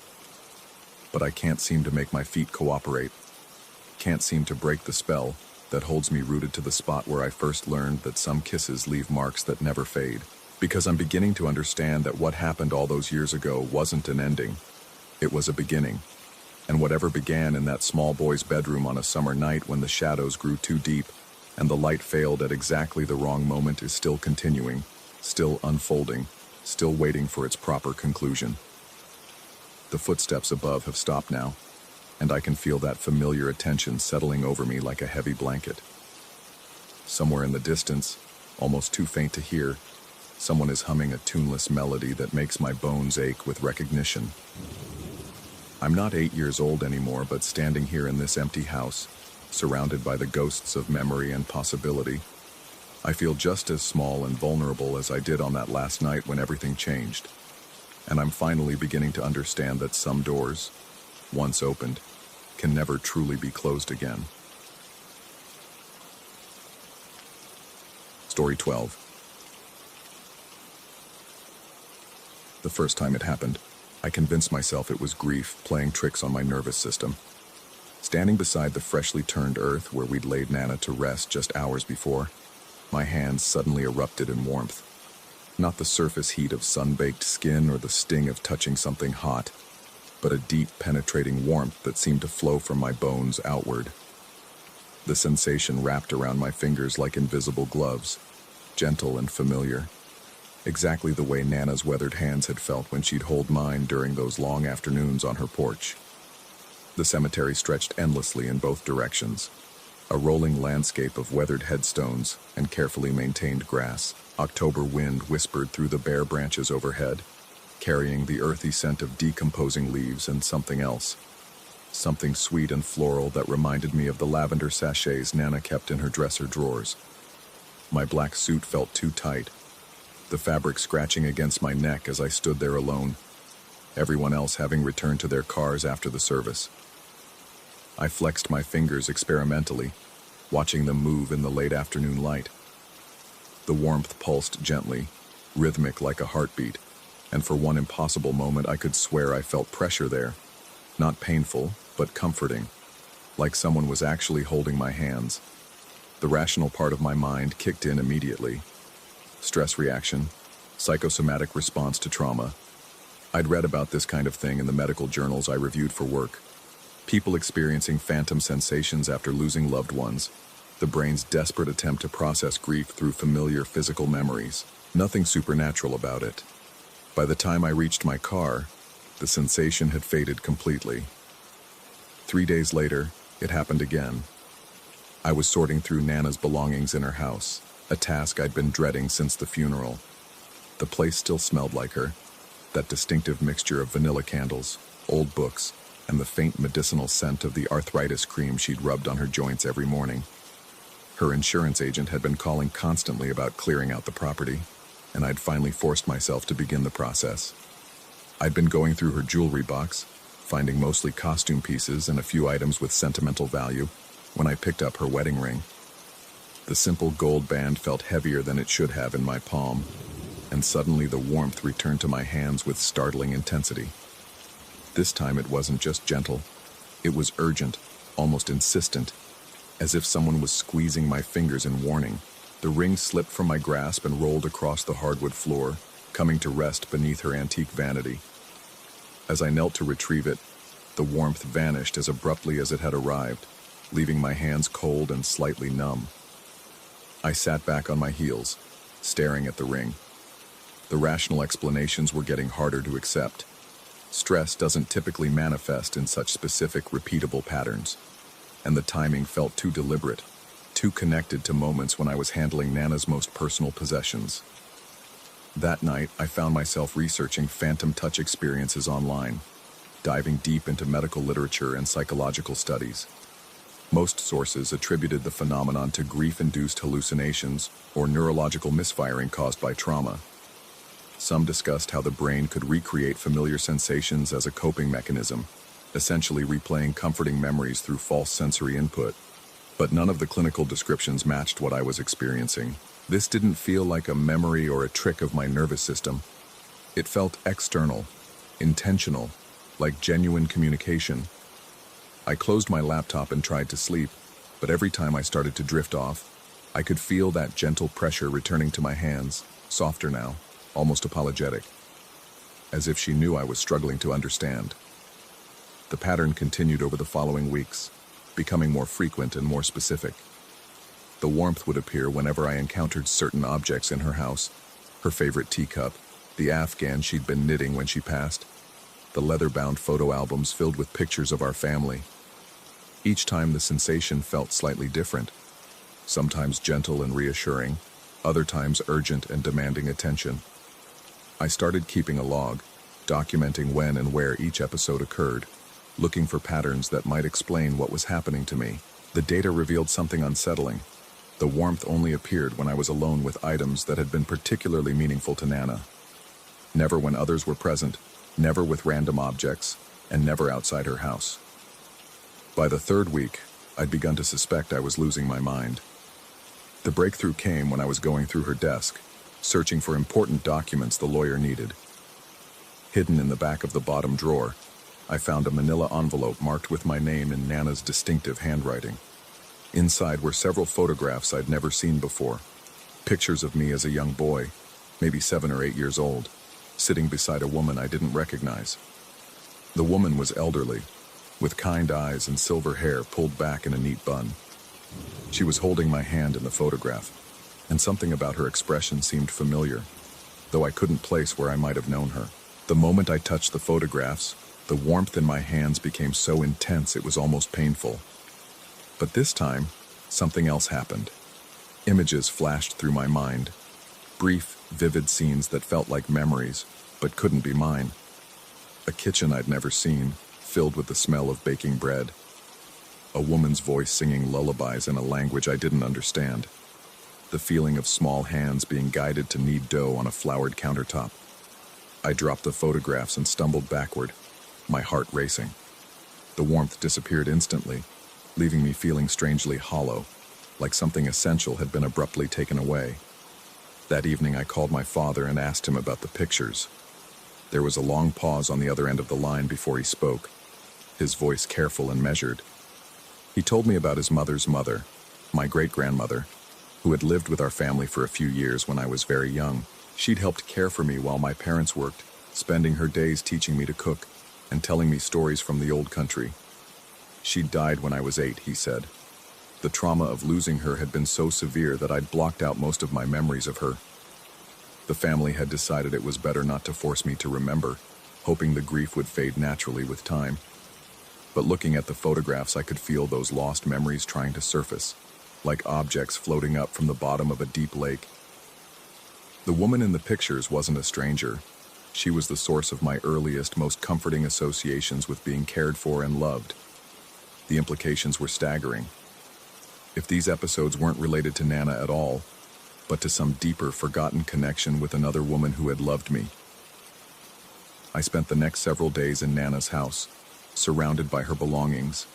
But I can't seem to make my feet cooperate, can't seem to break the spell that holds me rooted to the spot where I first learned that some kisses leave marks that never fade. Because I'm beginning to understand that what happened all those years ago wasn't an ending, it was a beginning. And whatever began in that small boy's bedroom on a summer night when the shadows grew too deep and the light failed at exactly the wrong moment is still continuing, still unfolding, still waiting for its proper conclusion. The footsteps above have stopped now, and I can feel that familiar attention settling over me like a heavy blanket. Somewhere in the distance, almost too faint to hear, someone is humming a tuneless melody that makes my bones ache with recognition. I'm not 8 years old anymore, but standing here in this empty house, surrounded by the ghosts of memory and possibility, I feel just as small and vulnerable as I did on that last night when everything changed. And I'm finally beginning to understand that some doors, once opened, can never truly be closed again. Story 12. The first time it happened, I convinced myself it was grief playing tricks on my nervous system. Standing beside the freshly turned earth where we'd laid Nana to rest just hours before, my hands suddenly erupted in warmth. Not the surface heat of sun-baked skin or the sting of touching something hot, but a deep, penetrating warmth that seemed to flow from my bones outward. The sensation wrapped around my fingers like invisible gloves, gentle and familiar, exactly the way Nana's weathered hands had felt when she'd hold mine during those long afternoons on her porch. The cemetery stretched endlessly in both directions, a rolling landscape of weathered headstones and carefully maintained grass. October wind whispered through the bare branches overhead, carrying the earthy scent of decomposing leaves and something else. Something sweet and floral that reminded me of the lavender sachets Nana kept in her dresser drawers. My black suit felt too tight, the fabric scratching against my neck as I stood there alone, everyone else having returned to their cars after the service. I flexed my fingers experimentally, watching them move in the late afternoon light. The warmth pulsed gently, rhythmic like a heartbeat, and for one impossible moment I could swear I felt pressure there. Not painful, but comforting, like someone was actually holding my hands. The rational part of my mind kicked in immediately. Stress reaction, psychosomatic response to trauma. I'd read about this kind of thing in the medical journals I reviewed for work. People experiencing phantom sensations after losing loved ones, the brain's desperate attempt to process grief through familiar physical memories. Nothing supernatural about it. By the time I reached my car, the sensation had faded completely. 3 days later, it happened again. I was sorting through Nana's belongings in her house, a task I'd been dreading since the funeral. The place still smelled like her, that distinctive mixture of vanilla candles, old books, and the faint medicinal scent of the arthritis cream she'd rubbed on her joints every morning. Her insurance agent had been calling constantly about clearing out the property, and I'd finally forced myself to begin the process. I'd been going through her jewelry box, finding mostly costume pieces and a few items with sentimental value, when I picked up her wedding ring. The simple gold band felt heavier than it should have in my palm, and suddenly the warmth returned to my hands with startling intensity. This time it wasn't just gentle, it was urgent, almost insistent, as if someone was squeezing my fingers in warning. The ring slipped from my grasp and rolled across the hardwood floor, coming to rest beneath her antique vanity. As I knelt to retrieve it, the warmth vanished as abruptly as it had arrived, leaving my hands cold and slightly numb. I sat back on my heels, staring at the ring. The rational explanations were getting harder to accept. Stress doesn't typically manifest in such specific, repeatable patterns, and the timing felt too deliberate, too connected to moments when I was handling Nana's most personal possessions. That night, I found myself researching phantom touch experiences online. diving deep into medical literature and psychological studies. Most sources attributed the phenomenon to grief-induced hallucinations or neurological misfiring caused by trauma. Some discussed how the brain could recreate familiar sensations as a coping mechanism, essentially replaying comforting memories through false sensory input. But none of the clinical descriptions matched what I was experiencing. This didn't feel like a memory or a trick of my nervous system. It felt external, intentional, like genuine communication. I closed my laptop and tried to sleep, but every time I started to drift off, I could feel that gentle pressure returning to my hands, softer now, almost apologetic, as if she knew I was struggling to understand. The pattern continued over the following weeks, becoming more frequent and more specific. The warmth would appear whenever I encountered certain objects in her house, her favorite teacup, the Afghan she'd been knitting when she passed, the leather-bound photo albums filled with pictures of our family. Each time the sensation felt slightly different, sometimes gentle and reassuring, other times urgent and demanding attention. I started keeping a log, documenting when and where each episode occurred, looking for patterns that might explain what was happening to me. The data revealed something unsettling. The warmth only appeared when I was alone with items that had been particularly meaningful to Nana. Never when others were present, never with random objects, and never outside her house. By the third week, I'd begun to suspect I was losing my mind. The breakthrough came when I was going through her desk, searching for important documents the lawyer needed. Hidden in the back of the bottom drawer, I found a manila envelope marked with my name in Nana's distinctive handwriting. Inside were several photographs I'd never seen before. Pictures of me as a young boy, maybe 7 or 8 years old, sitting beside a woman I didn't recognize. The woman was elderly, with kind eyes and silver hair pulled back in a neat bun. She was holding my hand in the photograph, and something about her expression seemed familiar, though I couldn't place where I might have known her. The moment I touched the photographs, the warmth in my hands became so intense it was almost painful. But this time, something else happened. Images flashed through my mind, brief, vivid scenes that felt like memories, but couldn't be mine. A kitchen I'd never seen, filled with the smell of baking bread. A woman's voice singing lullabies in a language I didn't understand. The feeling of small hands being guided to knead dough on a floured countertop. I dropped the photographs and stumbled backward, my heart racing. The warmth disappeared instantly, leaving me feeling strangely hollow, like something essential had been abruptly taken away. That evening I called my father and asked him about the pictures. There was a long pause on the other end of the line before he spoke, his voice careful and measured. He told me about his mother's mother, my great-grandmother, who had lived with our family for a few years when I was very young. She'd helped care for me while my parents worked, spending her days teaching me to cook and telling me stories from the old country. She died when I was 8, he said. The trauma of losing her had been so severe that I'd blocked out most of my memories of her. The family had decided it was better not to force me to remember, hoping the grief would fade naturally with time. But looking at the photographs, I could feel those lost memories trying to surface, like objects floating up from the bottom of a deep lake. The woman in the pictures wasn't a stranger. She was the source of my earliest, most comforting associations with being cared for and loved. The implications were staggering. If these episodes weren't related to Nana at all, but to some deeper, forgotten connection with another woman who had loved me. I spent the next several days in Nana's house, surrounded by her belongings,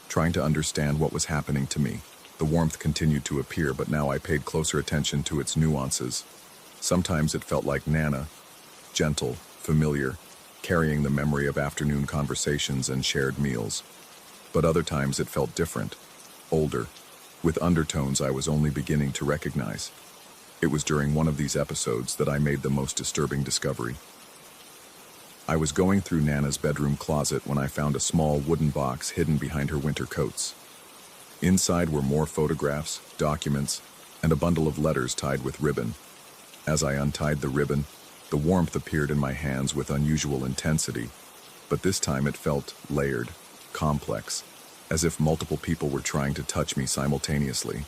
trying to understand what was happening to me. The warmth continued to appear, but now I paid closer attention to its nuances. Sometimes it felt like Nana, gentle, familiar, carrying the memory of afternoon conversations and shared meals. But other times it felt different, older, with undertones I was only beginning to recognize. It was during one of these episodes that I made the most disturbing discovery. I was going through Nana's bedroom closet when I found a small wooden box hidden behind her winter coats. Inside were more photographs, documents, and a bundle of letters tied with ribbon. As I untied the ribbon, the warmth appeared in my hands with unusual intensity, but this time it felt layered, complex, as if multiple people were trying to touch me simultaneously.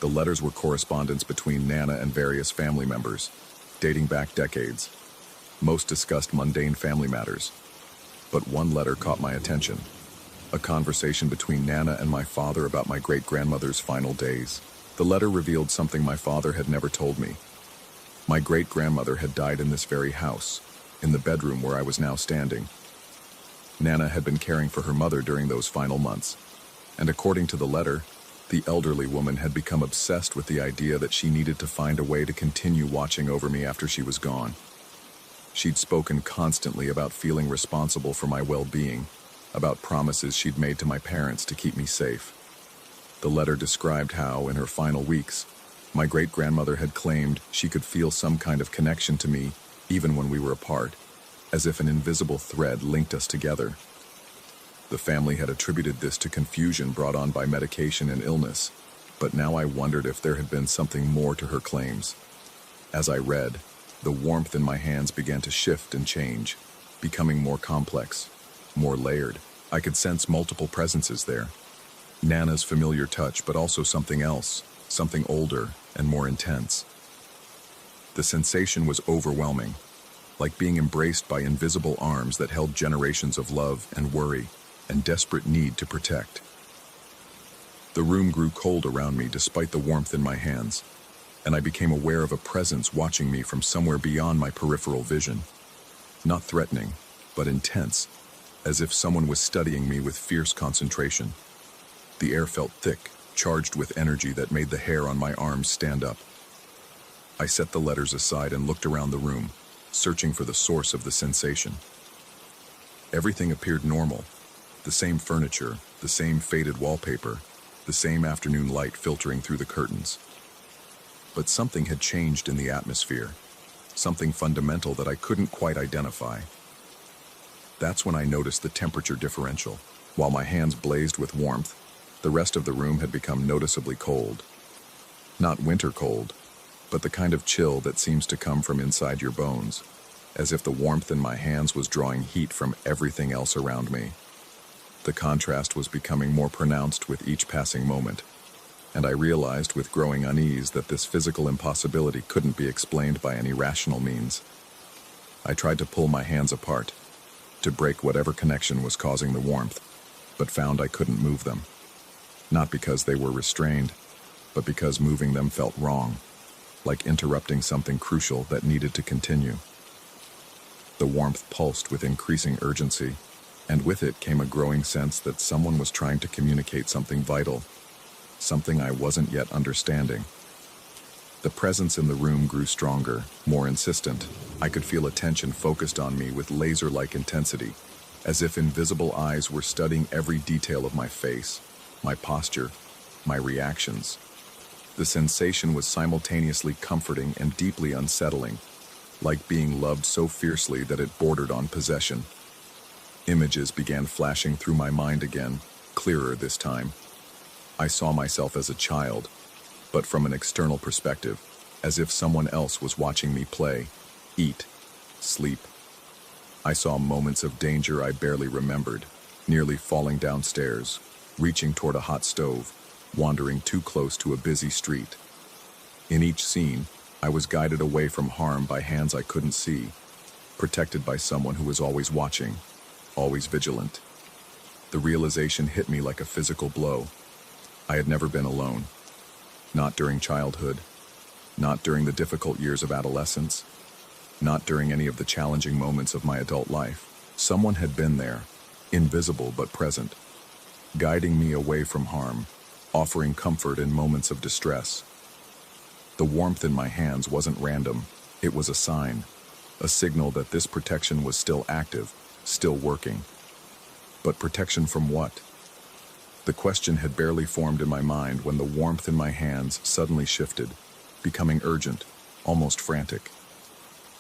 The letters were correspondence between Nana and various family members, dating back decades. Most discussed mundane family matters, But one letter caught my attention. A conversation between Nana and my father about my great-grandmother's final days. The letter revealed something my father had never told me. My great-grandmother had died in this very house, in the bedroom where I was now standing. Nana had been caring for her mother during those final months, and according to the letter, the elderly woman had become obsessed with the idea that she needed to find a way to continue watching over me after she was gone. She'd spoken constantly about feeling responsible for my well-being, about promises she'd made to my parents to keep me safe. The letter described how, in her final weeks, my great-grandmother had claimed she could feel some kind of connection to me even when we were apart, as if an invisible thread linked us together. The family had attributed this to confusion brought on by medication and illness, but now I wondered if there had been something more to her claims. As I read, the warmth in my hands began to shift and change, becoming more complex, more layered. I could sense multiple presences there. Nana's familiar touch, but also something else, something older and more intense. The sensation was overwhelming, like being embraced by invisible arms that held generations of love and worry and desperate need to protect. The room grew cold around me despite the warmth in my hands, and I became aware of a presence watching me from somewhere beyond my peripheral vision. Not threatening, but intense, as if someone was studying me with fierce concentration. The air felt thick, charged with energy that made the hair on my arms stand up. I set the letters aside and looked around the room, searching for the source of the sensation. Everything appeared normal. The same furniture, the same faded wallpaper, the same afternoon light filtering through the curtains. But something had changed in the atmosphere, something fundamental that I couldn't quite identify. That's when I noticed the temperature differential. While my hands blazed with warmth, the rest of the room had become noticeably cold. Not winter cold, but the kind of chill that seems to come from inside your bones, as if the warmth in my hands was drawing heat from everything else around me. The contrast was becoming more pronounced with each passing moment, and I realized with growing unease that this physical impossibility couldn't be explained by any rational means. I tried to pull my hands apart, to break whatever connection was causing the warmth, but found I couldn't move them. Not because they were restrained, but because moving them felt wrong, like interrupting something crucial that needed to continue. The warmth pulsed with increasing urgency, and with it came a growing sense that someone was trying to communicate something vital, something I wasn't yet understanding. The presence in the room grew stronger, more insistent. I could feel attention focused on me with laser-like intensity, as if invisible eyes were studying every detail of my face, my posture, my reactions. The sensation was simultaneously comforting and deeply unsettling, like being loved so fiercely that it bordered on possession. Images began flashing through my mind again, clearer this time. I saw myself as a child, but from an external perspective, as if someone else was watching me play, eat, sleep. I saw moments of danger I barely remembered, nearly falling downstairs, reaching toward a hot stove, wandering too close to a busy street. In each scene, I was guided away from harm by hands I couldn't see, protected by someone who was always watching, always vigilant. The realization hit me like a physical blow. I had never been alone. Not during childhood, not during the difficult years of adolescence, not during any of the challenging moments of my adult life. Someone had been there, invisible but present, guiding me away from harm, offering comfort in moments of distress. The warmth in my hands wasn't random, it was a sign, a signal that this protection was still active, still working. But protection from what? The question had barely formed in my mind when the warmth in my hands suddenly shifted, becoming urgent, almost frantic.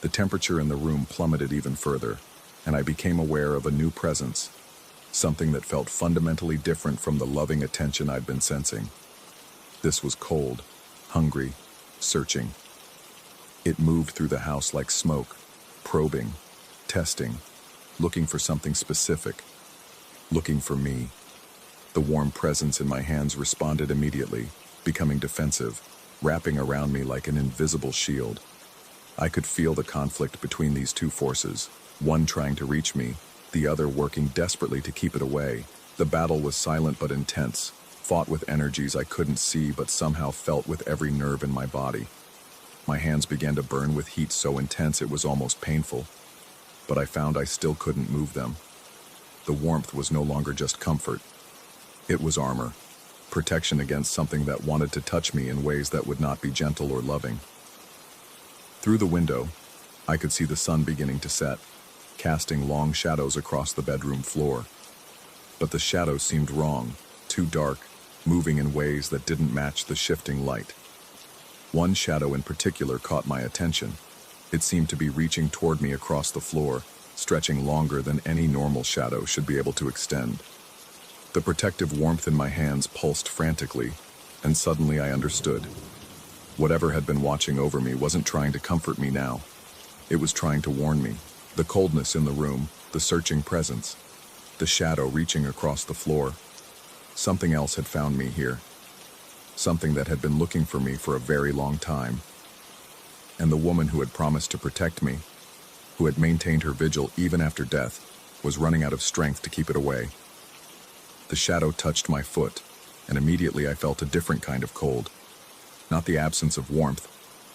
The temperature in the room plummeted even further, and I became aware of a new presence, something that felt fundamentally different from the loving attention I'd been sensing. This was cold, hungry, searching. It moved through the house like smoke, probing, testing, looking for something specific, looking for me. The warm presence in my hands responded immediately, becoming defensive, wrapping around me like an invisible shield. I could feel the conflict between these two forces, one trying to reach me, the other working desperately to keep it away. The battle was silent but intense, fought with energies I couldn't see but somehow felt with every nerve in my body. My hands began to burn with heat so intense it was almost painful, but I found I still couldn't move them. The warmth was no longer just comfort. It was armor, protection against something that wanted to touch me in ways that would not be gentle or loving. Through the window, I could see the sun beginning to set, casting long shadows across the bedroom floor. But the shadows seemed wrong, too dark, moving in ways that didn't match the shifting light. One shadow in particular caught my attention. It seemed to be reaching toward me across the floor, stretching longer than any normal shadow should be able to extend. The protective warmth in my hands pulsed frantically, and suddenly I understood. Whatever had been watching over me wasn't trying to comfort me now. It was trying to warn me. The coldness in the room, the searching presence, the shadow reaching across the floor. Something else had found me here. Something that had been looking for me for a very long time. And the woman who had promised to protect me, who had maintained her vigil even after death, was running out of strength to keep it away. The shadow touched my foot, and immediately I felt a different kind of cold. Not the absence of warmth,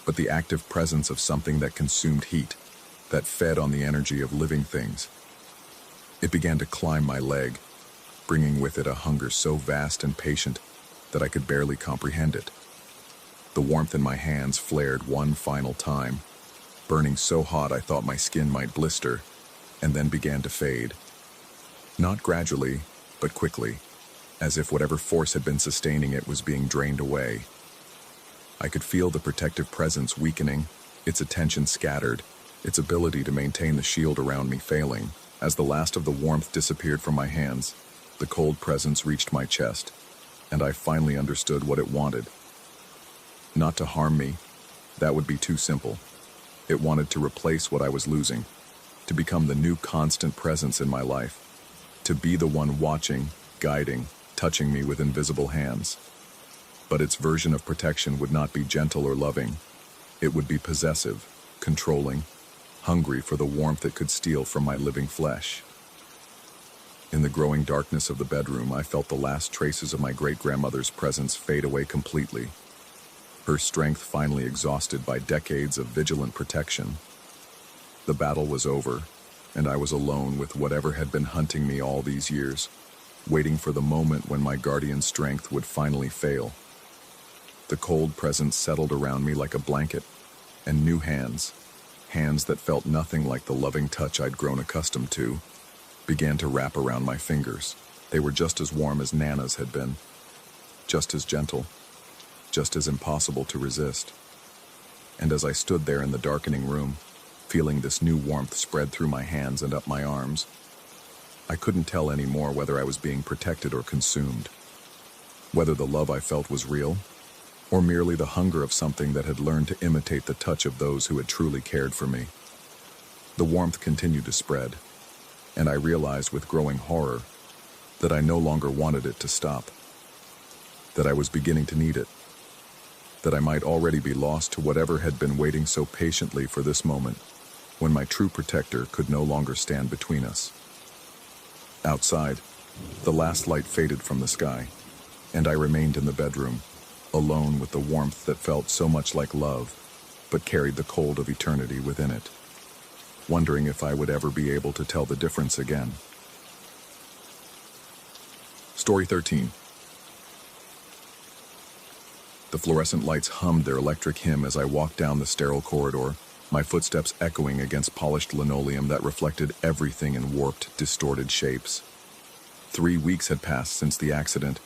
but the active presence of something that consumed heat, that fed on the energy of living things. It began to climb my leg, bringing with it a hunger so vast and patient that I could barely comprehend it. The warmth in my hands flared one final time, burning so hot I thought my skin might blister, and then began to fade. Not gradually, but quickly, as if whatever force had been sustaining it was being drained away. I could feel the protective presence weakening, its attention scattered, its ability to maintain the shield around me failing. As the last of the warmth disappeared from my hands, the cold presence reached my chest, and I finally understood what it wanted. Not to harm me, that would be too simple. It wanted to replace what I was losing, to become the new constant presence in my life, to be the one watching, guiding, touching me with invisible hands. But its version of protection would not be gentle or loving. It would be possessive, controlling, hungry for the warmth it could steal from my living flesh. In the growing darkness of the bedroom, I felt the last traces of my great-grandmother's presence fade away completely. Her strength finally exhausted by decades of vigilant protection. The battle was over, and I was alone with whatever had been hunting me all these years, waiting for the moment when my guardian strength would finally fail. The cold presence settled around me like a blanket, and new hands that felt nothing like the loving touch I'd grown accustomed to, began to wrap around my fingers. They were just as warm as Nana's had been, just as gentle, just as impossible to resist. And as I stood there in the darkening room, feeling this new warmth spread through my hands and up my arms, I couldn't tell anymore whether I was being protected or consumed, whether the love I felt was real, or merely the hunger of something that had learned to imitate the touch of those who had truly cared for me. The warmth continued to spread, and I realized with growing horror that I no longer wanted it to stop, that I was beginning to need it, that I might already be lost to whatever had been waiting so patiently for this moment, when my true protector could no longer stand between us. Outside, the last light faded from the sky, and I remained in the bedroom, alone with the warmth that felt so much like love, but carried the cold of eternity within it, wondering if I would ever be able to tell the difference again. Story 13. The fluorescent lights hummed their electric hymn as I walked down the sterile corridor, my footsteps echoing against polished linoleum that reflected everything in warped, distorted shapes. 3 weeks had passed since the accident,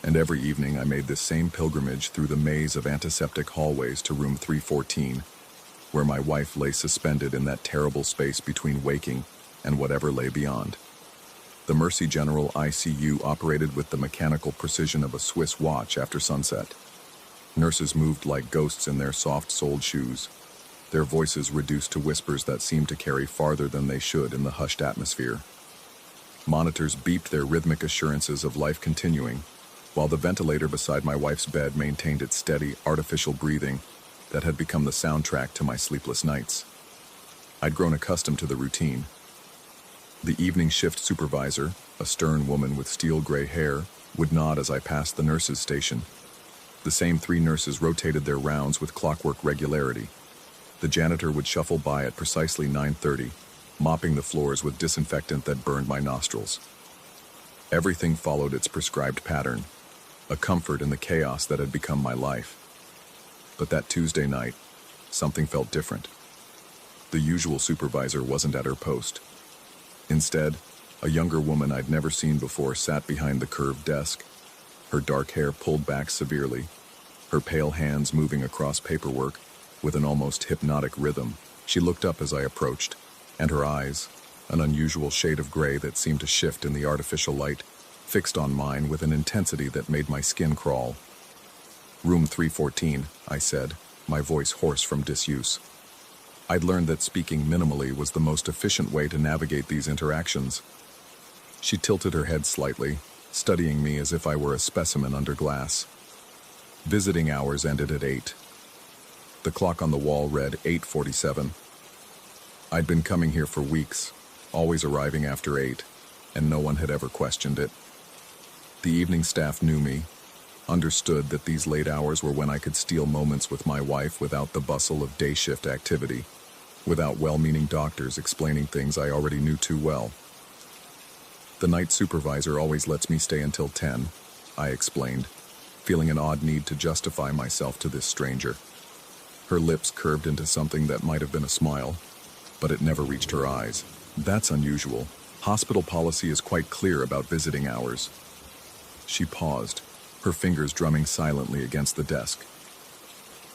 and every evening I made this same pilgrimage through the maze of antiseptic hallways to room 314, where my wife lay suspended in that terrible space between waking and whatever lay beyond. The Mercy General ICU operated with the mechanical precision of a Swiss watch after sunset. Nurses moved like ghosts in their soft-soled shoes, their voices reduced to whispers that seemed to carry farther than they should in the hushed atmosphere. Monitors beeped their rhythmic assurances of life continuing, while the ventilator beside my wife's bed maintained its steady, artificial breathing that had become the soundtrack to my sleepless nights. I'd grown accustomed to the routine. The evening shift supervisor, a stern woman with steel gray hair, would nod as I passed the nurses' station. The same 3 nurses rotated their rounds with clockwork regularity. The janitor would shuffle by at precisely 9:30, mopping the floors with disinfectant that burned my nostrils. Everything followed its prescribed pattern, a comfort in the chaos that had become my life. But that Tuesday night, something felt different. The usual supervisor wasn't at her post. Instead, a younger woman I'd never seen before sat behind the curved desk, her dark hair pulled back severely, her pale hands moving across paperwork with an almost hypnotic rhythm. She looked up as I approached, and her eyes, an unusual shade of gray that seemed to shift in the artificial light, fixed on mine with an intensity that made my skin crawl. "Room 314, I said, my voice hoarse from disuse. I'd learned that speaking minimally was the most efficient way to navigate these interactions. She tilted her head slightly, studying me as if I were a specimen under glass. Visiting hours ended at 8. The clock on the wall read 8:47. I'd been coming here for weeks, always arriving after 8, and no one had ever questioned it. The evening staff knew me, understood that these late hours were when I could steal moments with my wife without the bustle of day shift activity, without well-meaning doctors explaining things I already knew too well. The night supervisor always lets me stay until 10, I explained, feeling an odd need to justify myself to this stranger. Her lips curved into something that might have been a smile, but it never reached her eyes. That's unusual. Hospital policy is quite clear about visiting hours. She paused, her fingers drumming silently against the desk.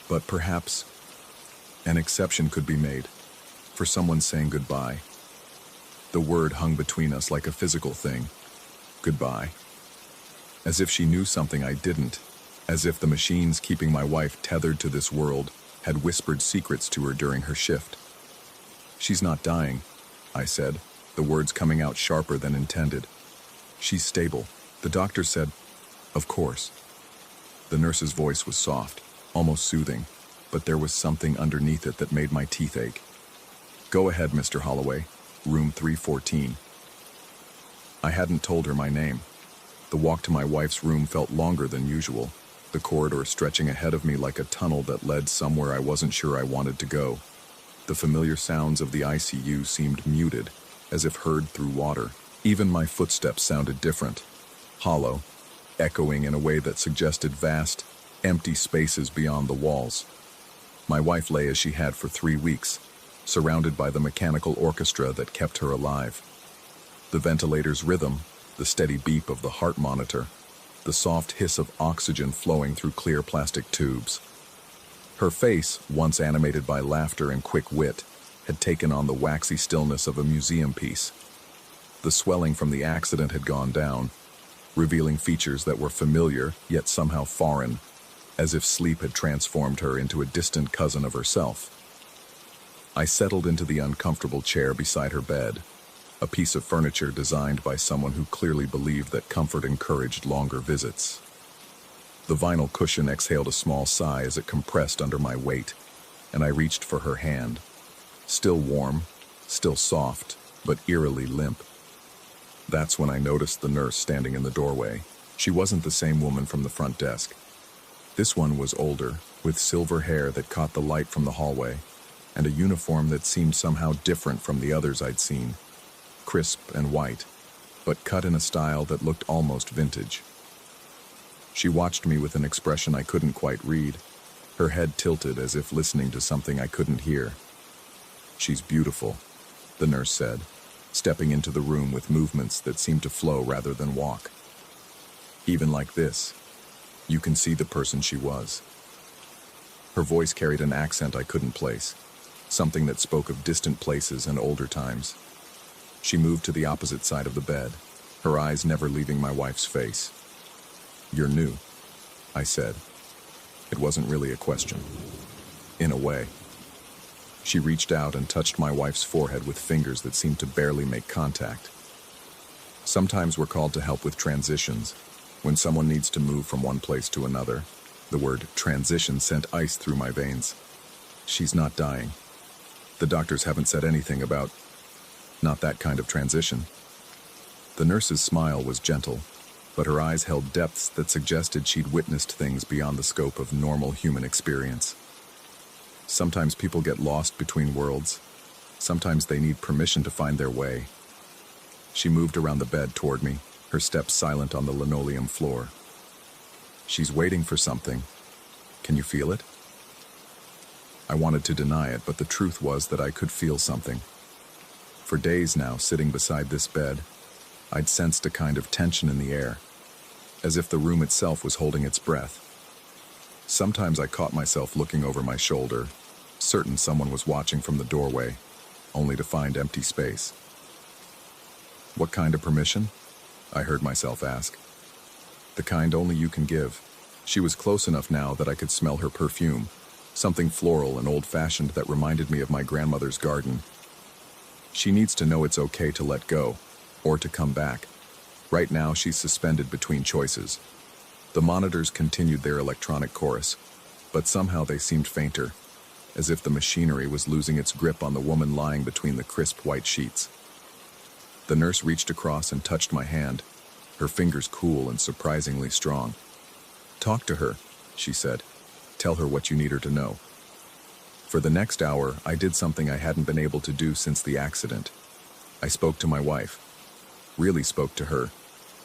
But perhaps an exception could be made for someone saying goodbye. The word hung between us like a physical thing. Goodbye. As if she knew something I didn't, as if the machines keeping my wife tethered to this world had whispered secrets to her during her shift. "She's not dying," I said, the words coming out sharper than intended. "She's stable," the doctor said. "Of course." The nurse's voice was soft, almost soothing, but there was something underneath it that made my teeth ache. "Go ahead, Mr. Holloway, room 314. I hadn't told her my name. The walk to my wife's room felt longer than usual, the corridor stretching ahead of me like a tunnel that led somewhere I wasn't sure I wanted to go. The familiar sounds of the ICU seemed muted, as if heard through water. Even my footsteps sounded different, hollow, echoing in a way that suggested vast, empty spaces beyond the walls. My wife lay as she had for 3 weeks, surrounded by the mechanical orchestra that kept her alive. The ventilator's rhythm, the steady beep of the heart monitor, the soft hiss of oxygen flowing through clear plastic tubes. Her face, once animated by laughter and quick wit, had taken on the waxy stillness of a museum piece. The swelling from the accident had gone down, revealing features that were familiar yet somehow foreign, as if sleep had transformed her into a distant cousin of herself. I settled into the uncomfortable chair beside her bed, a piece of furniture designed by someone who clearly believed that comfort encouraged longer visits. The vinyl cushion exhaled a small sigh as it compressed under my weight, and I reached for her hand. Still warm, still soft, but eerily limp. That's when I noticed the nurse standing in the doorway. She wasn't the same woman from the front desk. This one was older, with silver hair that caught the light from the hallway, and a uniform that seemed somehow different from the others I'd seen. Crisp and white, but cut in a style that looked almost vintage. She watched me with an expression I couldn't quite read, her head tilted as if listening to something I couldn't hear. "She's beautiful," the nurse said, stepping into the room with movements that seemed to flow rather than walk. "Even like this, you can see the person she was." Her voice carried an accent I couldn't place, something that spoke of distant places and older times. She moved to the opposite side of the bed, her eyes never leaving my wife's face. "You're new," I said. It wasn't really a question. In a way. She reached out and touched my wife's forehead with fingers that seemed to barely make contact. Sometimes we're called to help with transitions, when someone needs to move from one place to another. The word transition sent ice through my veins. "She's not dying. The doctors haven't said anything about..." Not that kind of transition. The nurse's smile was gentle, but her eyes held depths that suggested she'd witnessed things beyond the scope of normal human experience. Sometimes people get lost between worlds. Sometimes they need permission to find their way. She moved around the bed toward me, her steps silent on the linoleum floor. She's waiting for something. Can you feel it? I wanted to deny it, but the truth was that I could feel something. For days now, sitting beside this bed, I'd sensed a kind of tension in the air, as if the room itself was holding its breath. Sometimes I caught myself looking over my shoulder, certain someone was watching from the doorway, only to find empty space. What kind of permission? I heard myself ask. The kind only you can give. She was close enough now that I could smell her perfume, something floral and old-fashioned that reminded me of my grandmother's garden. She needs to know it's okay to let go, or to come back. Right now, she's suspended between choices. The monitors continued their electronic chorus, but somehow they seemed fainter, as if the machinery was losing its grip on the woman lying between the crisp white sheets. The nurse reached across and touched my hand, her fingers cool and surprisingly strong. "Talk to her," she said. "Tell her what you need her to know." For the next hour, I did something I hadn't been able to do since the accident. I spoke to my wife. Really spoke to her.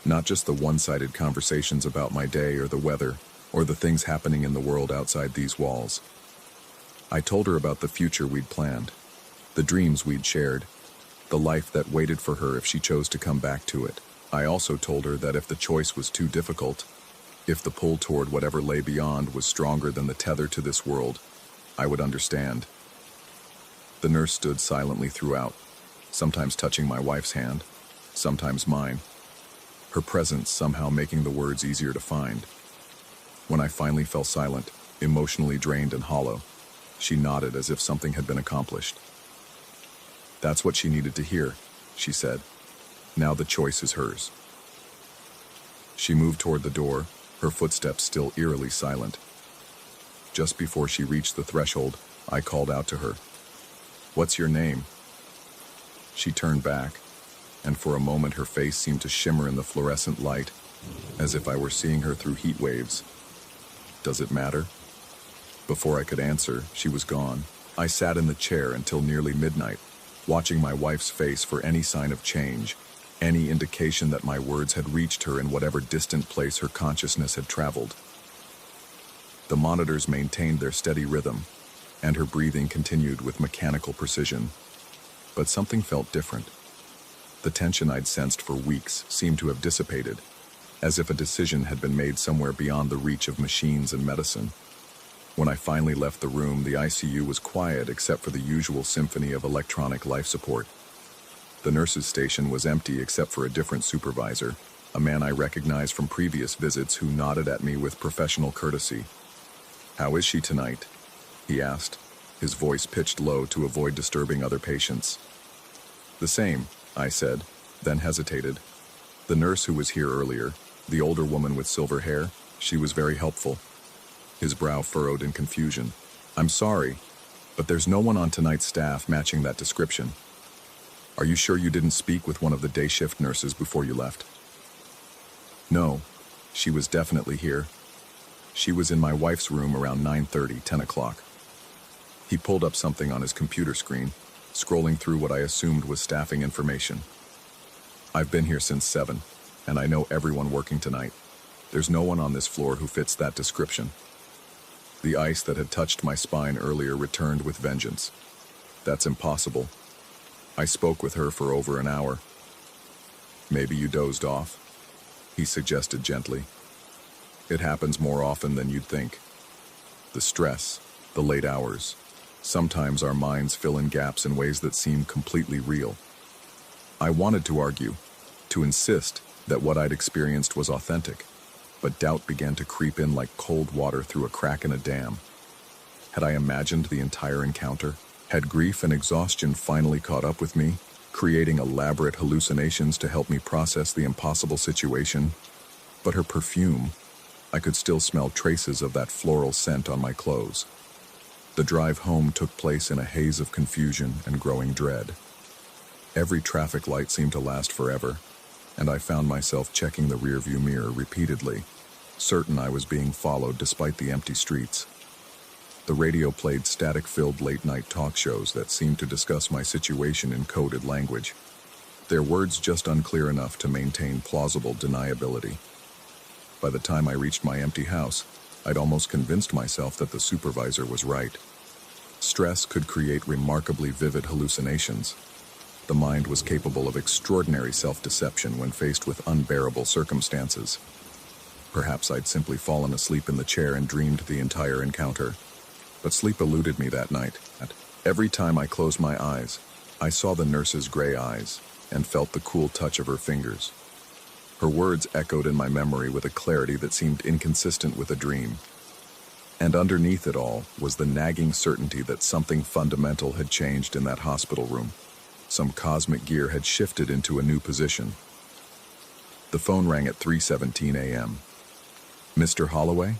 Not just the one-sided conversations about my day or the weather, or the things happening in the world outside these walls. I told her about the future we'd planned, the dreams we'd shared, the life that waited for her if she chose to come back to it. I also told her that if the choice was too difficult, if the pull toward whatever lay beyond was stronger than the tether to this world, I would understand. The nurse stood silently throughout, sometimes touching my wife's hand, sometimes mine, her presence somehow making the words easier to find. When I finally fell silent, emotionally drained and hollow, she nodded as if something had been accomplished. "That's what she needed to hear," she said. "Now the choice is hers." She moved toward the door, her footsteps still eerily silent. Just before she reached the threshold, I called out to her, "What's your name?" She turned back, and for a moment her face seemed to shimmer in the fluorescent light, as if I were seeing her through heat waves. "Does it matter?" Before I could answer, she was gone. I sat in the chair until nearly midnight, watching my wife's face for any sign of change, any indication that my words had reached her in whatever distant place her consciousness had traveled. The monitors maintained their steady rhythm, and her breathing continued with mechanical precision. But something felt different. The tension I'd sensed for weeks seemed to have dissipated, as if a decision had been made somewhere beyond the reach of machines and medicine. When I finally left the room, the ICU was quiet except for the usual symphony of electronic life support. The nurse's station was empty except for a different supervisor, a man I recognized from previous visits who nodded at me with professional courtesy. "How is she tonight?" he asked, his voice pitched low to avoid disturbing other patients. "The same," I said, then hesitated. The nurse who was here earlier, the older woman with silver hair, she was very helpful. His brow furrowed in confusion. "I'm sorry, but there's no one on tonight's staff matching that description. Are you sure you didn't speak with one of the day shift nurses before you left?" "No, she was definitely here. She was in my wife's room around 9:30, 10 o'clock. He pulled up something on his computer screen, scrolling through what I assumed was staffing information. "I've been here since 7, and I know everyone working tonight. There's no one on this floor who fits that description." The ice that had touched my spine earlier returned with vengeance. "That's impossible. I spoke with her for over an hour." "Maybe you dozed off," he suggested gently. "It happens more often than you'd think. The stress, the late hours. Sometimes our minds fill in gaps in ways that seem completely real." I wanted to argue, to insist that what I'd experienced was authentic, but doubt began to creep in like cold water through a crack in a dam. Had I imagined the entire encounter? Had grief and exhaustion finally caught up with me, creating elaborate hallucinations to help me process the impossible situation? But her perfume, I could still smell traces of that floral scent on my clothes. The drive home took place in a haze of confusion and growing dread. Every traffic light seemed to last forever, and I found myself checking the rearview mirror repeatedly, certain I was being followed despite the empty streets. The radio played static-filled late-night talk shows that seemed to discuss my situation in coded language, their words just unclear enough to maintain plausible deniability. By the time I reached my empty house, I'd almost convinced myself that the supervisor was right. Stress could create remarkably vivid hallucinations. The mind was capable of extraordinary self-deception when faced with unbearable circumstances. Perhaps I'd simply fallen asleep in the chair and dreamed the entire encounter. But sleep eluded me that night. Every time I closed my eyes, I saw the nurse's gray eyes and felt the cool touch of her fingers. Her words echoed in my memory with a clarity that seemed inconsistent with a dream. And underneath it all was the nagging certainty that something fundamental had changed in that hospital room. Some cosmic gear had shifted into a new position. The phone rang at 3:17 a.m. "Mr. Holloway?"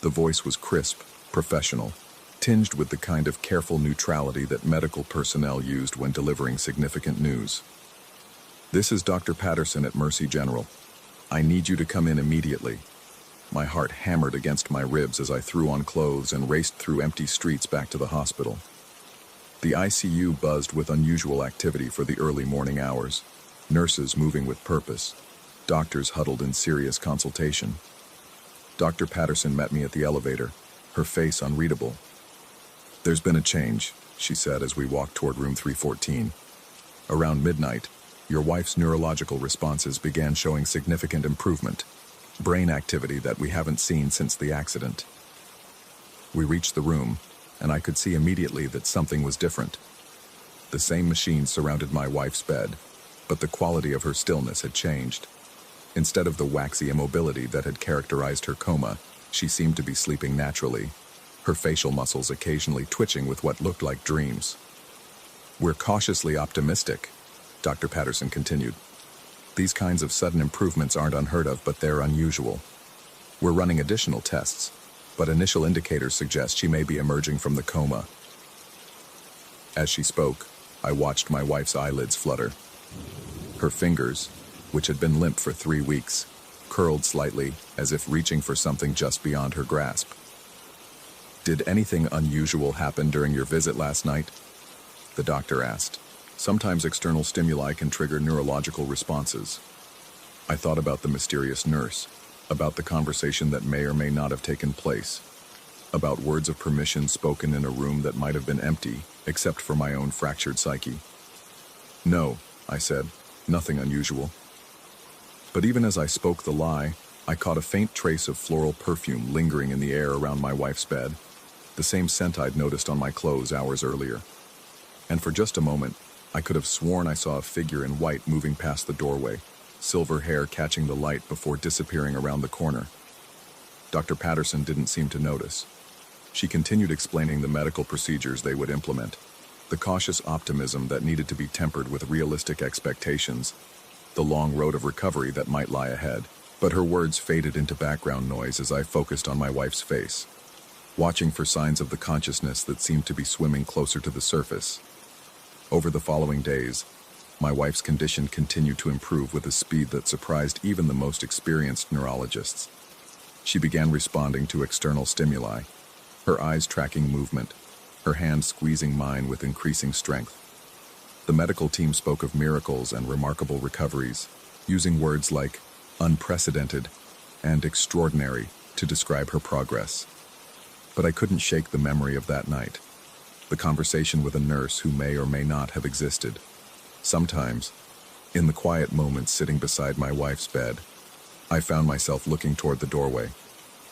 The voice was crisp, professional, tinged with the kind of careful neutrality that medical personnel used when delivering significant news. "This is Dr. Patterson at Mercy General. I need you to come in immediately." My heart hammered against my ribs as I threw on clothes and raced through empty streets back to the hospital. The ICU buzzed with unusual activity for the early morning hours, nurses moving with purpose, doctors huddled in serious consultation. Dr. Patterson met me at the elevator, her face unreadable. "There's been a change," she said as we walked toward room 314. "Around midnight, your wife's neurological responses began showing significant improvement, brain activity that we haven't seen since the accident." We reached the room, and I could see immediately that something was different. The same machine surrounded my wife's bed, but the quality of her stillness had changed. Instead of the waxy immobility that had characterized her coma, she seemed to be sleeping naturally, her facial muscles occasionally twitching with what looked like dreams. "We're cautiously optimistic," Dr. Patterson continued. "These kinds of sudden improvements aren't unheard of, but they're unusual. We're running additional tests, but initial indicators suggest she may be emerging from the coma." As she spoke, I watched my wife's eyelids flutter. Her fingers, which had been limp for 3 weeks, curled slightly as if reaching for something just beyond her grasp. "Did anything unusual happen during your visit last night?" the doctor asked. "Sometimes external stimuli can trigger neurological responses." I thought about the mysterious nurse, about the conversation that may or may not have taken place, about words of permission spoken in a room that might have been empty, except for my own fractured psyche. "No," I said, "nothing unusual." But even as I spoke the lie, I caught a faint trace of floral perfume lingering in the air around my wife's bed, the same scent I'd noticed on my clothes hours earlier. And for just a moment, I could have sworn I saw a figure in white moving past the doorway, silver hair catching the light before disappearing around the corner. Dr. Patterson didn't seem to notice. She continued explaining the medical procedures they would implement, the cautious optimism that needed to be tempered with realistic expectations, the long road of recovery that might lie ahead. But her words faded into background noise as I focused on my wife's face, watching for signs of the consciousness that seemed to be swimming closer to the surface. Over the following days, my wife's condition continued to improve with a speed that surprised even the most experienced neurologists. She began responding to external stimuli, her eyes tracking movement, her hand squeezing mine with increasing strength. The medical team spoke of miracles and remarkable recoveries, using words like unprecedented and extraordinary to describe her progress. But I couldn't shake the memory of that night, the conversation with a nurse who may or may not have existed. Sometimes, in the quiet moments sitting beside my wife's bed, I found myself looking toward the doorway,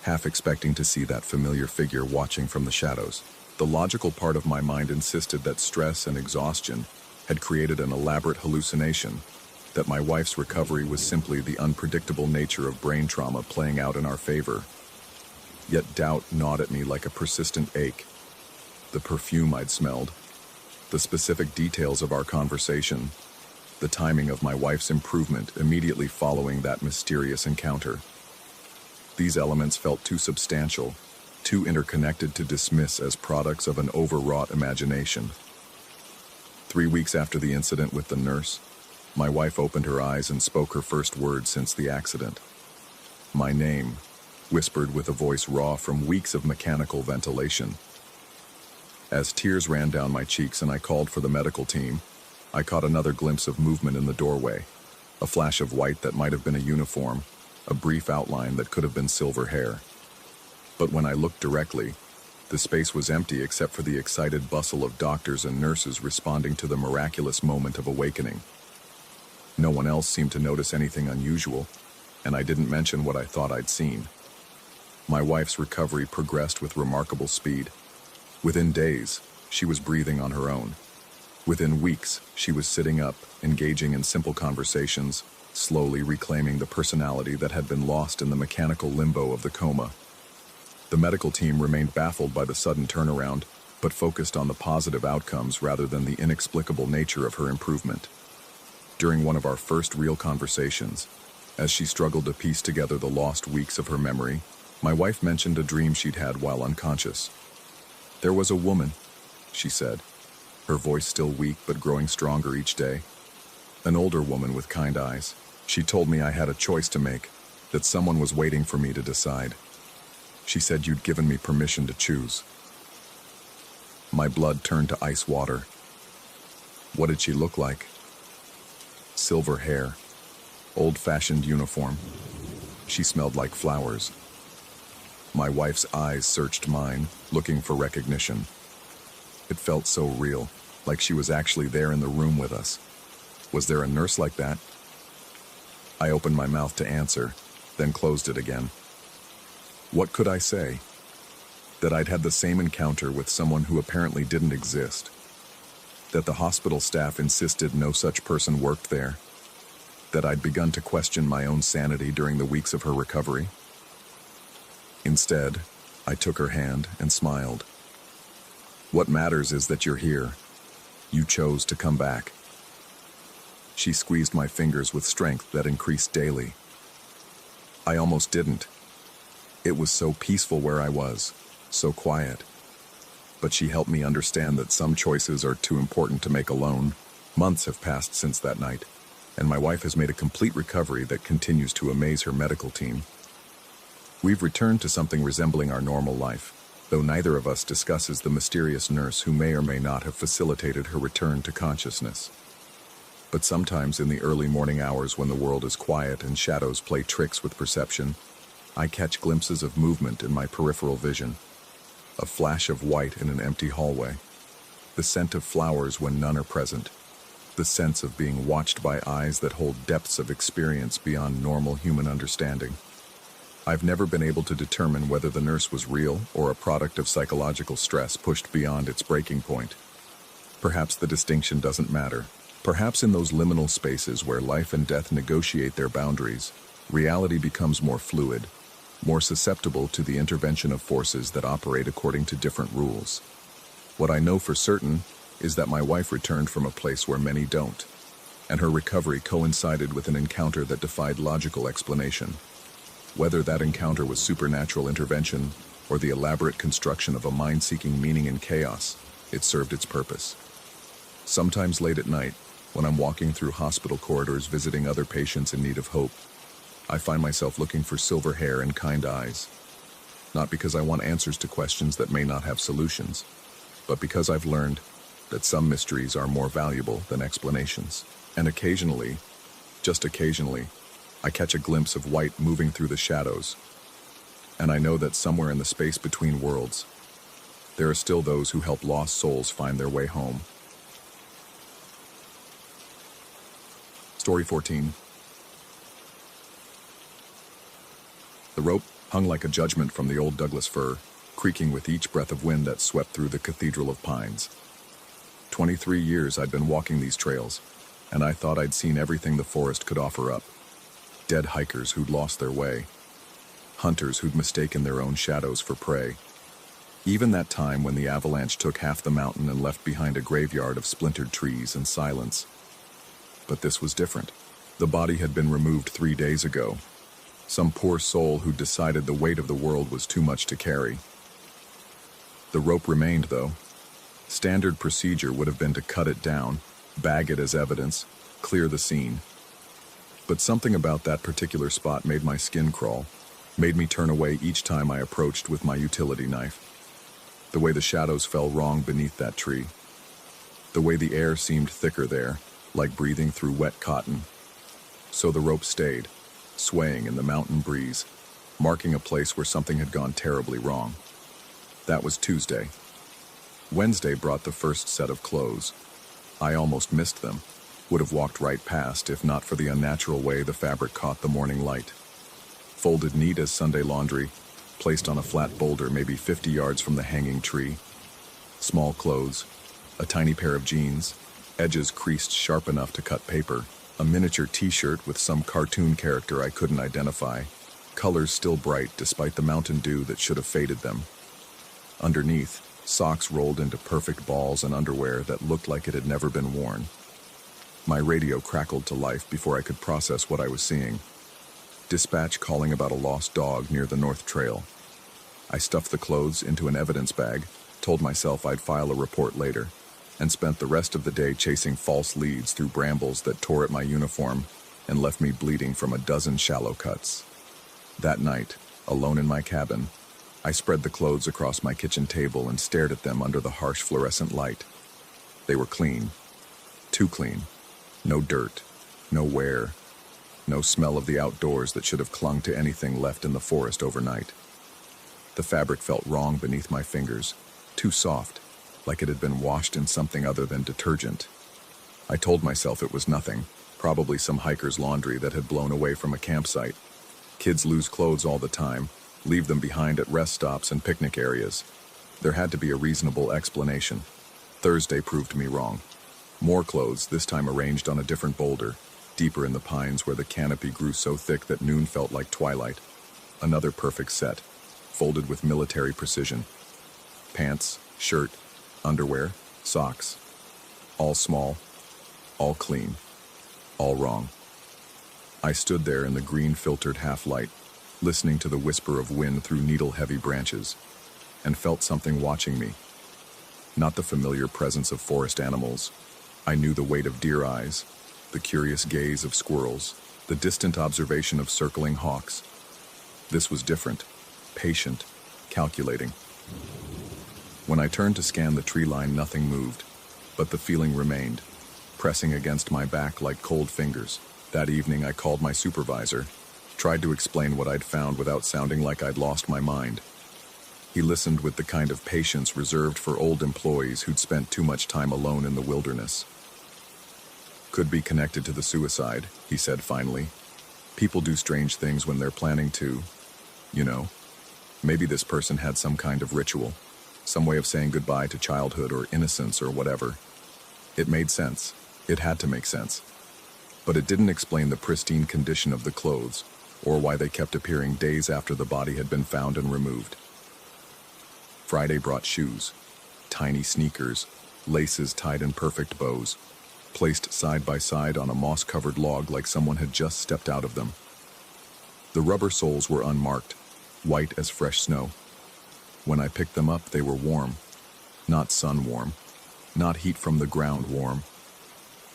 half expecting to see that familiar figure watching from the shadows. The logical part of my mind insisted that stress and exhaustion had created an elaborate hallucination, that my wife's recovery was simply the unpredictable nature of brain trauma playing out in our favor. Yet doubt gnawed at me like a persistent ache. The perfume I'd smelled, the specific details of our conversation, the timing of my wife's improvement immediately following that mysterious encounter. These elements felt too substantial, too interconnected to dismiss as products of an overwrought imagination. 3 weeks after the incident with the nurse, my wife opened her eyes and spoke her first words since the accident. My name, whispered with a voice raw from weeks of mechanical ventilation. As tears ran down my cheeks and I called for the medical team, I caught another glimpse of movement in the doorway, a flash of white that might have been a uniform, a brief outline that could have been silver hair. But when I looked directly, the space was empty except for the excited bustle of doctors and nurses responding to the miraculous moment of awakening. No one else seemed to notice anything unusual, and I didn't mention what I thought I'd seen. My wife's recovery progressed with remarkable speed. Within days, she was breathing on her own. Within weeks, she was sitting up, engaging in simple conversations, slowly reclaiming the personality that had been lost in the mechanical limbo of the coma. The medical team remained baffled by the sudden turnaround, but focused on the positive outcomes rather than the inexplicable nature of her improvement. During one of our first real conversations, as she struggled to piece together the lost weeks of her memory, my wife mentioned a dream she'd had while unconscious. "There was a woman," she said, her voice still weak but growing stronger each day. "An older woman with kind eyes. She told me I had a choice to make, that someone was waiting for me to decide. She said you'd given me permission to choose." My blood turned to ice water. What did she look like? Silver hair, old-fashioned uniform. She smelled like flowers. My wife's eyes searched mine, looking for recognition. It felt so real, like she was actually there in the room with us. Was there a nurse like that? I opened my mouth to answer, then closed it again. What could I say? That I'd had the same encounter with someone who apparently didn't exist. That the hospital staff insisted no such person worked there. That I'd begun to question my own sanity during the weeks of her recovery. Instead, I took her hand and smiled. "What matters is that you're here. You chose to come back." She squeezed my fingers with strength that increased daily. I almost didn't. It was so peaceful where I was, so quiet. But she helped me understand that some choices are too important to make alone. Months have passed since that night, and my wife has made a complete recovery that continues to amaze her medical team. We've returned to something resembling our normal life, though neither of us discusses the mysterious nurse who may or may not have facilitated her return to consciousness. But sometimes in the early morning hours when the world is quiet and shadows play tricks with perception, I catch glimpses of movement in my peripheral vision. A flash of white in an empty hallway. The scent of flowers when none are present. The sense of being watched by eyes that hold depths of experience beyond normal human understanding. I've never been able to determine whether the nurse was real or a product of psychological stress pushed beyond its breaking point. Perhaps the distinction doesn't matter. Perhaps in those liminal spaces where life and death negotiate their boundaries, reality becomes more fluid, more susceptible to the intervention of forces that operate according to different rules. What I know for certain is that my wife returned from a place where many don't, and her recovery coincided with an encounter that defied logical explanation. Whether that encounter was supernatural intervention or the elaborate construction of a mind seeking meaning in chaos, it served its purpose. Sometimes late at night, when I'm walking through hospital corridors visiting other patients in need of hope, I find myself looking for silver hair and kind eyes. Not because I want answers to questions that may not have solutions, but because I've learned that some mysteries are more valuable than explanations. And occasionally, just occasionally, I catch a glimpse of white moving through the shadows. And I know that somewhere in the space between worlds, there are still those who help lost souls find their way home. Story 14. The rope hung like a judgment from the old Douglas fir, creaking with each breath of wind that swept through the cathedral of pines. 23 years I'd been walking these trails, and I thought I'd seen everything the forest could offer up. Dead hikers who'd lost their way. Hunters who'd mistaken their own shadows for prey. Even that time when the avalanche took half the mountain and left behind a graveyard of splintered trees and silence. But this was different. The body had been removed 3 days ago. Some poor soul who decided the weight of the world was too much to carry. The rope remained, though, Standard procedure would have been to cut it down, bag it as evidence, clear the scene. But something about that particular spot made my skin crawl, made me turn away each time I approached with my utility knife. The way the shadows fell wrong beneath that tree. The way the air seemed thicker there, like breathing through wet cotton. So the rope stayed, swaying in the mountain breeze, marking a place where something had gone terribly wrong. That was Tuesday. Wednesday brought the first set of clothes. I almost missed them, would have walked right past if not for the unnatural way the fabric caught the morning light. Folded neat as Sunday laundry, placed on a flat boulder maybe 50 yards from the hanging tree. Small clothes, a tiny pair of jeans, edges creased sharp enough to cut paper, a miniature t-shirt with some cartoon character I couldn't identify, colors still bright despite the mountain dew that should have faded them. Underneath, socks rolled into perfect balls and underwear that looked like it had never been worn. My radio crackled to life before I could process what I was seeing. Dispatch calling about a lost dog near the North Trail. I stuffed the clothes into an evidence bag, told myself I'd file a report later, and spent the rest of the day chasing false leads through brambles that tore at my uniform and left me bleeding from a dozen shallow cuts. That night, alone in my cabin, I spread the clothes across my kitchen table and stared at them under the harsh fluorescent light. They were clean. Too clean. No dirt. No wear. No smell of the outdoors that should have clung to anything left in the forest overnight. The fabric felt wrong beneath my fingers, too soft, like it had been washed in something other than detergent. I told myself it was nothing, probably some hiker's laundry that had blown away from a campsite. Kids lose clothes all the time, leave them behind at rest stops and picnic areas. There had to be a reasonable explanation. Thursday proved me wrong. More clothes, this time arranged on a different boulder, deeper in the pines where the canopy grew so thick that noon felt like twilight. Another perfect set, folded with military precision. Pants, shirt, underwear, socks. All small, all clean, all wrong. I stood there in the green-filtered half-light, listening to the whisper of wind through needle-heavy branches, and felt something watching me. Not the familiar presence of forest animals. I knew the weight of deer eyes, the curious gaze of squirrels, the distant observation of circling hawks. This was different, patient, calculating. When I turned to scan the tree line, nothing moved, but the feeling remained, pressing against my back like cold fingers. That evening I called my supervisor, tried to explain what I'd found without sounding like I'd lost my mind. He listened with the kind of patience reserved for old employees who'd spent too much time alone in the wilderness. Could be connected to the suicide, he said finally. People do strange things when they're planning to, you know. Maybe this person had some kind of ritual, some way of saying goodbye to childhood or innocence or whatever. It made sense. It had to make sense. But it didn't explain the pristine condition of the clothes, or why they kept appearing days after the body had been found and removed. Friday brought shoes, tiny sneakers, laces tied in perfect bows, placed side by side on a moss-covered log like someone had just stepped out of them. The rubber soles were unmarked, white as fresh snow. When I picked them up, they were warm. Not sun warm, not heat from the ground warm,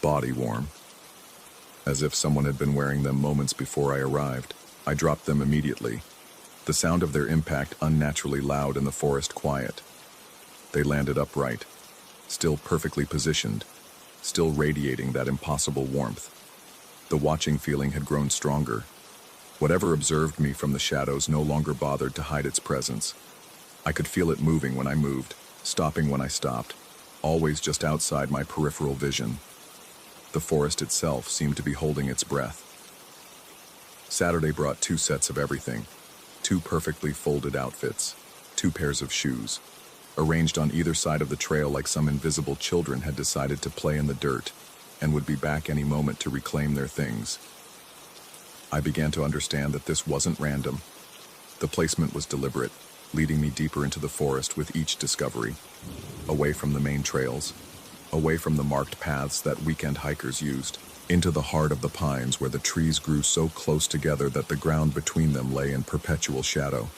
body warm. As if someone had been wearing them moments before I arrived, I dropped them immediately, the sound of their impact unnaturally loud in the forest quiet. They landed upright, still perfectly positioned, still radiating that impossible warmth. The watching feeling had grown stronger. Whatever observed me from the shadows no longer bothered to hide its presence. I could feel it moving when I moved, stopping when I stopped, always just outside my peripheral vision. The forest itself seemed to be holding its breath. Saturday brought 2 sets of everything, 2 perfectly folded outfits, 2 pairs of shoes, arranged on either side of the trail like some invisible children had decided to play in the dirt and would be back any moment to reclaim their things. I began to understand that this wasn't random. The placement was deliberate, leading me deeper into the forest with each discovery, away from the main trails, away from the marked paths that weekend hikers used, into the heart of the pines where the trees grew so close together that the ground between them lay in perpetual shadow.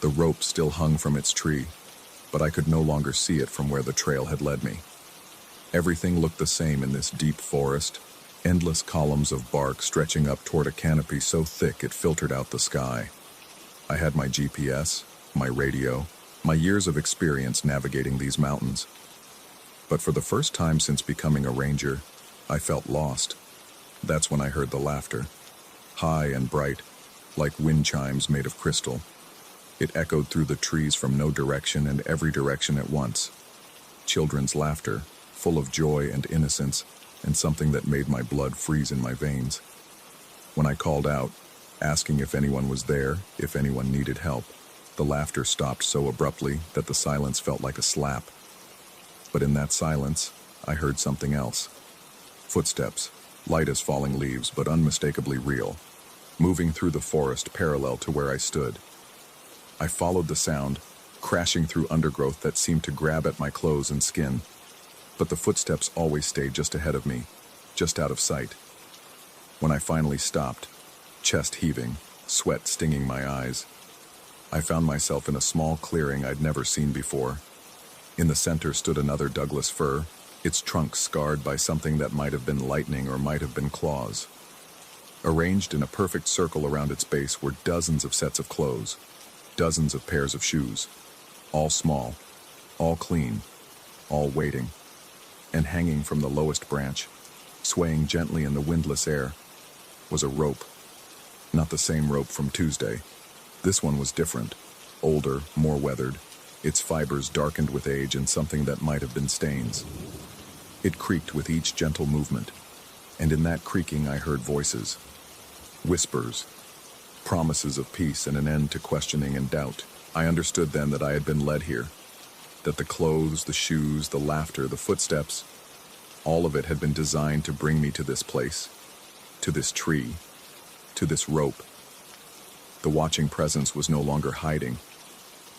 The rope still hung from its tree, but I could no longer see it from where the trail had led me. Everything looked the same in this deep forest, endless columns of bark stretching up toward a canopy so thick it filtered out the sky. I had my GPS, my radio, my years of experience navigating these mountains. But for the first time since becoming a ranger, I felt lost. That's when I heard the laughter, high and bright, like wind chimes made of crystal. It echoed through the trees from no direction and every direction at once. Children's laughter, full of joy and innocence, and something that made my blood freeze in my veins. When I called out, asking if anyone was there, if anyone needed help, the laughter stopped so abruptly that the silence felt like a slap. But in that silence, I heard something else. Footsteps, light as falling leaves but unmistakably real, moving through the forest parallel to where I stood. I followed the sound, crashing through undergrowth that seemed to grab at my clothes and skin. But the footsteps always stayed just ahead of me, just out of sight. When I finally stopped, chest heaving, sweat stinging my eyes, I found myself in a small clearing I'd never seen before. In the center stood another Douglas fir, its trunk scarred by something that might have been lightning or might have been claws. Arranged in a perfect circle around its base were dozens of sets of clothes, dozens of pairs of shoes, all small, all clean, all waiting. And hanging from the lowest branch, swaying gently in the windless air, was a rope. Not the same rope from Tuesday. This one was different, older, more weathered, its fibers darkened with age and something that might have been stains. It creaked with each gentle movement, and in that creaking I heard voices, whispers, promises of peace and an end to questioning and doubt. I understood then that I had been led here, that the clothes, the shoes, the laughter, the footsteps, all of it had been designed to bring me to this place, to this tree, to this rope. The watching presence was no longer hiding.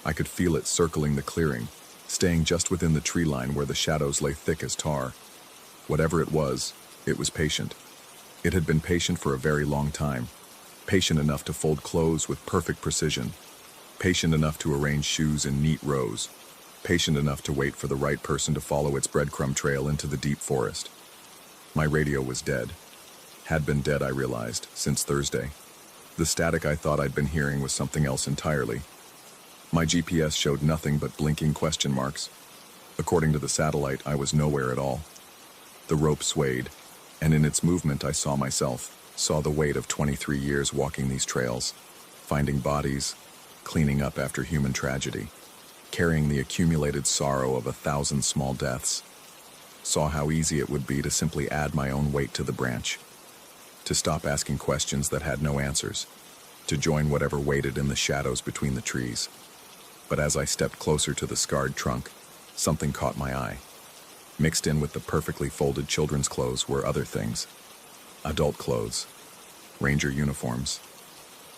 I could feel it circling the clearing, staying just within the tree line where the shadows lay thick as tar. Whatever it was patient. It had been patient for a very long time, patient enough to fold clothes with perfect precision, patient enough to arrange shoes in neat rows, patient enough to wait for the right person to follow its breadcrumb trail into the deep forest. My radio was dead. Had been dead, I realized, since Thursday. The static I thought I'd been hearing was something else entirely. My GPS showed nothing but blinking question marks. According to the satellite, I was nowhere at all. The rope swayed, and in its movement I saw myself, saw the weight of 23 years walking these trails, finding bodies, cleaning up after human tragedy, carrying the accumulated sorrow of 1,000 small deaths. Saw how easy it would be to simply add my own weight to the branch, to stop asking questions that had no answers, to join whatever waited in the shadows between the trees. But as I stepped closer to the scarred trunk, something caught my eye. Mixed in with the perfectly folded children's clothes were other things. Adult clothes, ranger uniforms,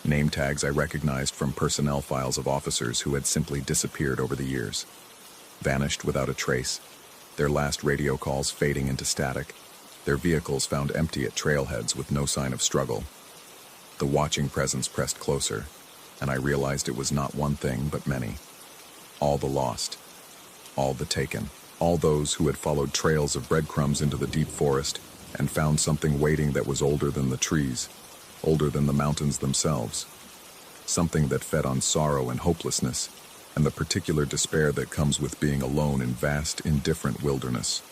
name tags I recognized from personnel files of officers who had simply disappeared over the years, vanished without a trace, their last radio calls fading into static, their vehicles found empty at trailheads with no sign of struggle. The watching presence pressed closer, and I realized it was not one thing but many. All the lost, all the taken, all those who had followed trails of breadcrumbs into the deep forest and found something waiting that was older than the trees, older than the mountains themselves, something that fed on sorrow and hopelessness, and the particular despair that comes with being alone in vast, indifferent wilderness.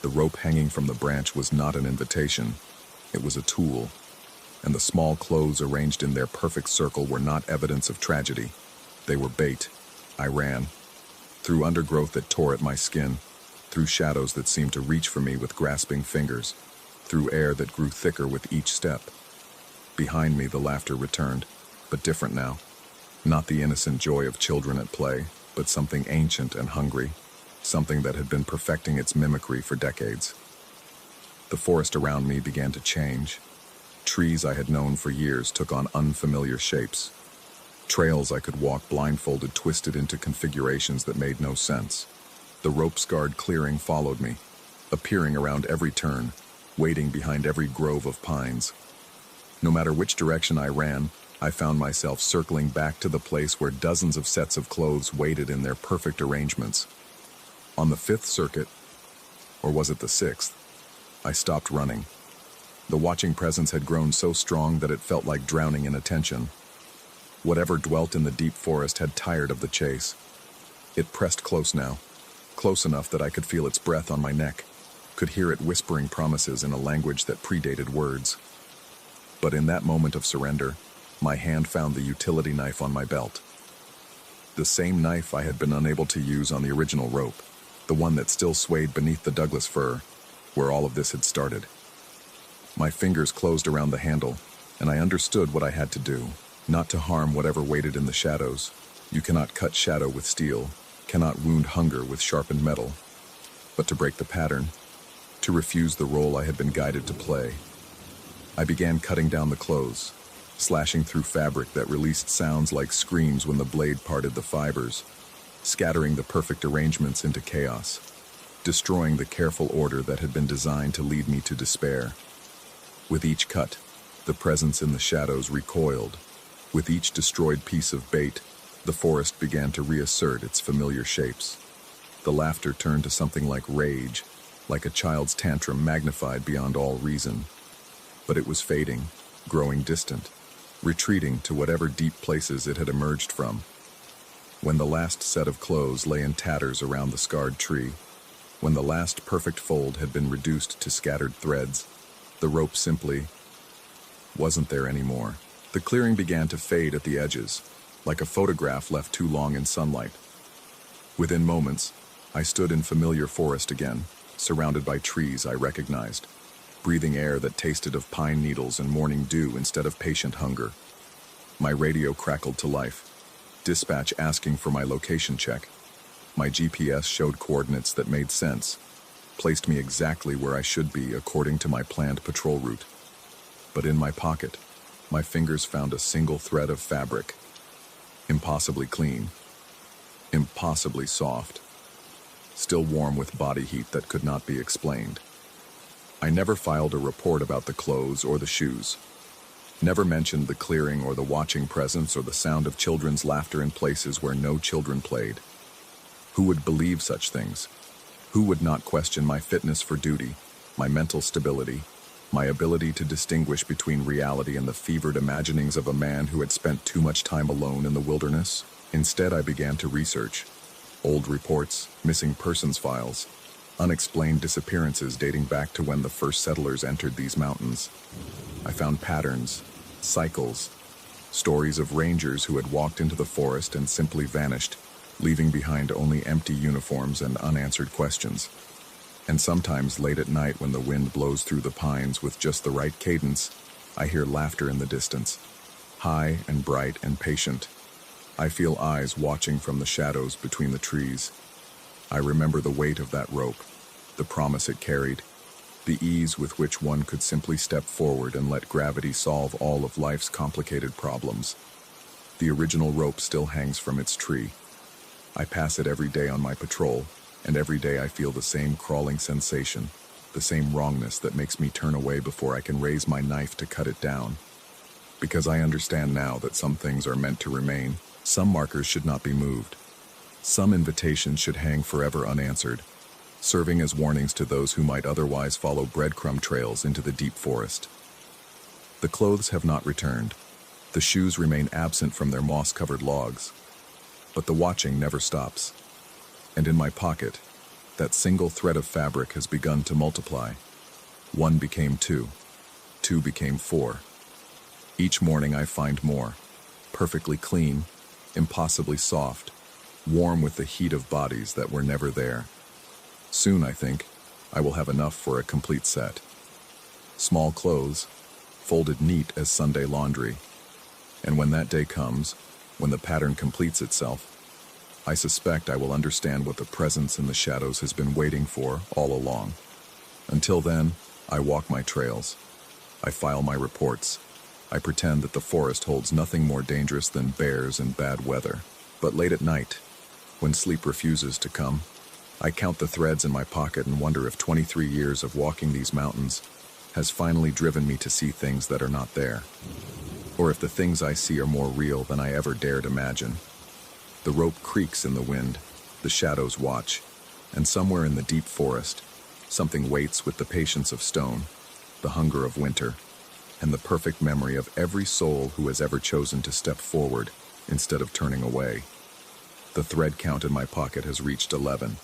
The rope hanging from the branch was not an invitation, it was a tool, and the small clothes arranged in their perfect circle were not evidence of tragedy. They were bait. I ran, through undergrowth that tore at my skin, through shadows that seemed to reach for me with grasping fingers, through air that grew thicker with each step. Behind me the laughter returned, but different now. Not the innocent joy of children at play, but something ancient and hungry, something that had been perfecting its mimicry for decades. The forest around me began to change. Trees I had known for years took on unfamiliar shapes. Trails I could walk blindfolded twisted into configurations that made no sense. The rope-scarred clearing followed me, appearing around every turn, waiting behind every grove of pines. No matter which direction I ran, I found myself circling back to the place where dozens of sets of clothes waited in their perfect arrangements. On the fifth circuit, or was it the sixth, I stopped running. The watching presence had grown so strong that it felt like drowning in attention. Whatever dwelt in the deep forest had tired of the chase. It pressed close now, close enough that I could feel its breath on my neck, could hear it whispering promises in a language that predated words. But in that moment of surrender, my hand found the utility knife on my belt. The same knife I had been unable to use on the original rope, the one that still swayed beneath the Douglas fir, where all of this had started. My fingers closed around the handle, and I understood what I had to do, not to harm whatever waited in the shadows. You cannot cut shadow with steel, cannot wound hunger with sharpened metal, but to break the pattern, to refuse the role I had been guided to play. I began cutting down the clothes, slashing through fabric that released sounds like screams when the blade parted the fibers, scattering the perfect arrangements into chaos, destroying the careful order that had been designed to lead me to despair. With each cut, the presence in the shadows recoiled. With each destroyed piece of bait, the forest began to reassert its familiar shapes. The laughter turned to something like rage, like a child's tantrum magnified beyond all reason. But it was fading, growing distant, retreating to whatever deep places it had emerged from. When the last set of clothes lay in tatters around the scarred tree, when the last perfect fold had been reduced to scattered threads, the rope simply wasn't there anymore. The clearing began to fade at the edges, like a photograph left too long in sunlight. Within moments, I stood in familiar forest again, surrounded by trees I recognized, breathing air that tasted of pine needles and morning dew instead of patient hunger. My radio crackled to life, dispatch asking for my location check. My GPS showed coordinates that made sense, placed me exactly where I should be according to my planned patrol route. But in my pocket, my fingers found a single thread of fabric, impossibly clean, impossibly soft, still warm with body heat that could not be explained. I never filed a report about the clothes or the shoes, never mentioned the clearing or the watching presence or the sound of children's laughter in places where no children played. Who would believe such things? Who would not question my fitness for duty, my mental stability, my ability to distinguish between reality and the fevered imaginings of a man who had spent too much time alone in the wilderness? Instead, I began to research. Old reports, missing persons files, unexplained disappearances dating back to when the first settlers entered these mountains. I found patterns, cycles, stories of rangers who had walked into the forest and simply vanished, leaving behind only empty uniforms and unanswered questions. And sometimes late at night when the wind blows through the pines with just the right cadence, I hear laughter in the distance, high and bright and patient. I feel eyes watching from the shadows between the trees. I remember the weight of that rope, the promise it carried, the ease with which one could simply step forward and let gravity solve all of life's complicated problems. The original rope still hangs from its tree. I pass it every day on my patrol, and every day I feel the same crawling sensation, the same wrongness that makes me turn away before I can raise my knife to cut it down. Because I understand now that some things are meant to remain, some markers should not be moved. Some invitations should hang forever unanswered, serving as warnings to those who might otherwise follow breadcrumb trails into the deep forest. The clothes have not returned. The shoes remain absent from their moss-covered logs. But the watching never stops. And in my pocket, that single thread of fabric has begun to multiply. 1 became 2. 2 became 4. Each morning I find more, perfectly clean, impossibly soft, warm with the heat of bodies that were never there. Soon, I think, I will have enough for a complete set. Small clothes, folded neat as Sunday laundry. And when that day comes, when the pattern completes itself, I suspect I will understand what the presence in the shadows has been waiting for all along. Until then, I walk my trails. I file my reports. I pretend that the forest holds nothing more dangerous than bears and bad weather. But late at night, when sleep refuses to come, I count the threads in my pocket and wonder if 23 years of walking these mountains has finally driven me to see things that are not there. or if the things I see are more real than I ever dared imagine. The rope creaks in the wind, the shadows watch, and somewhere in the deep forest, something waits with the patience of stone, the hunger of winter, and the perfect memory of every soul who has ever chosen to step forward instead of turning away. The thread count in my pocket has reached 11,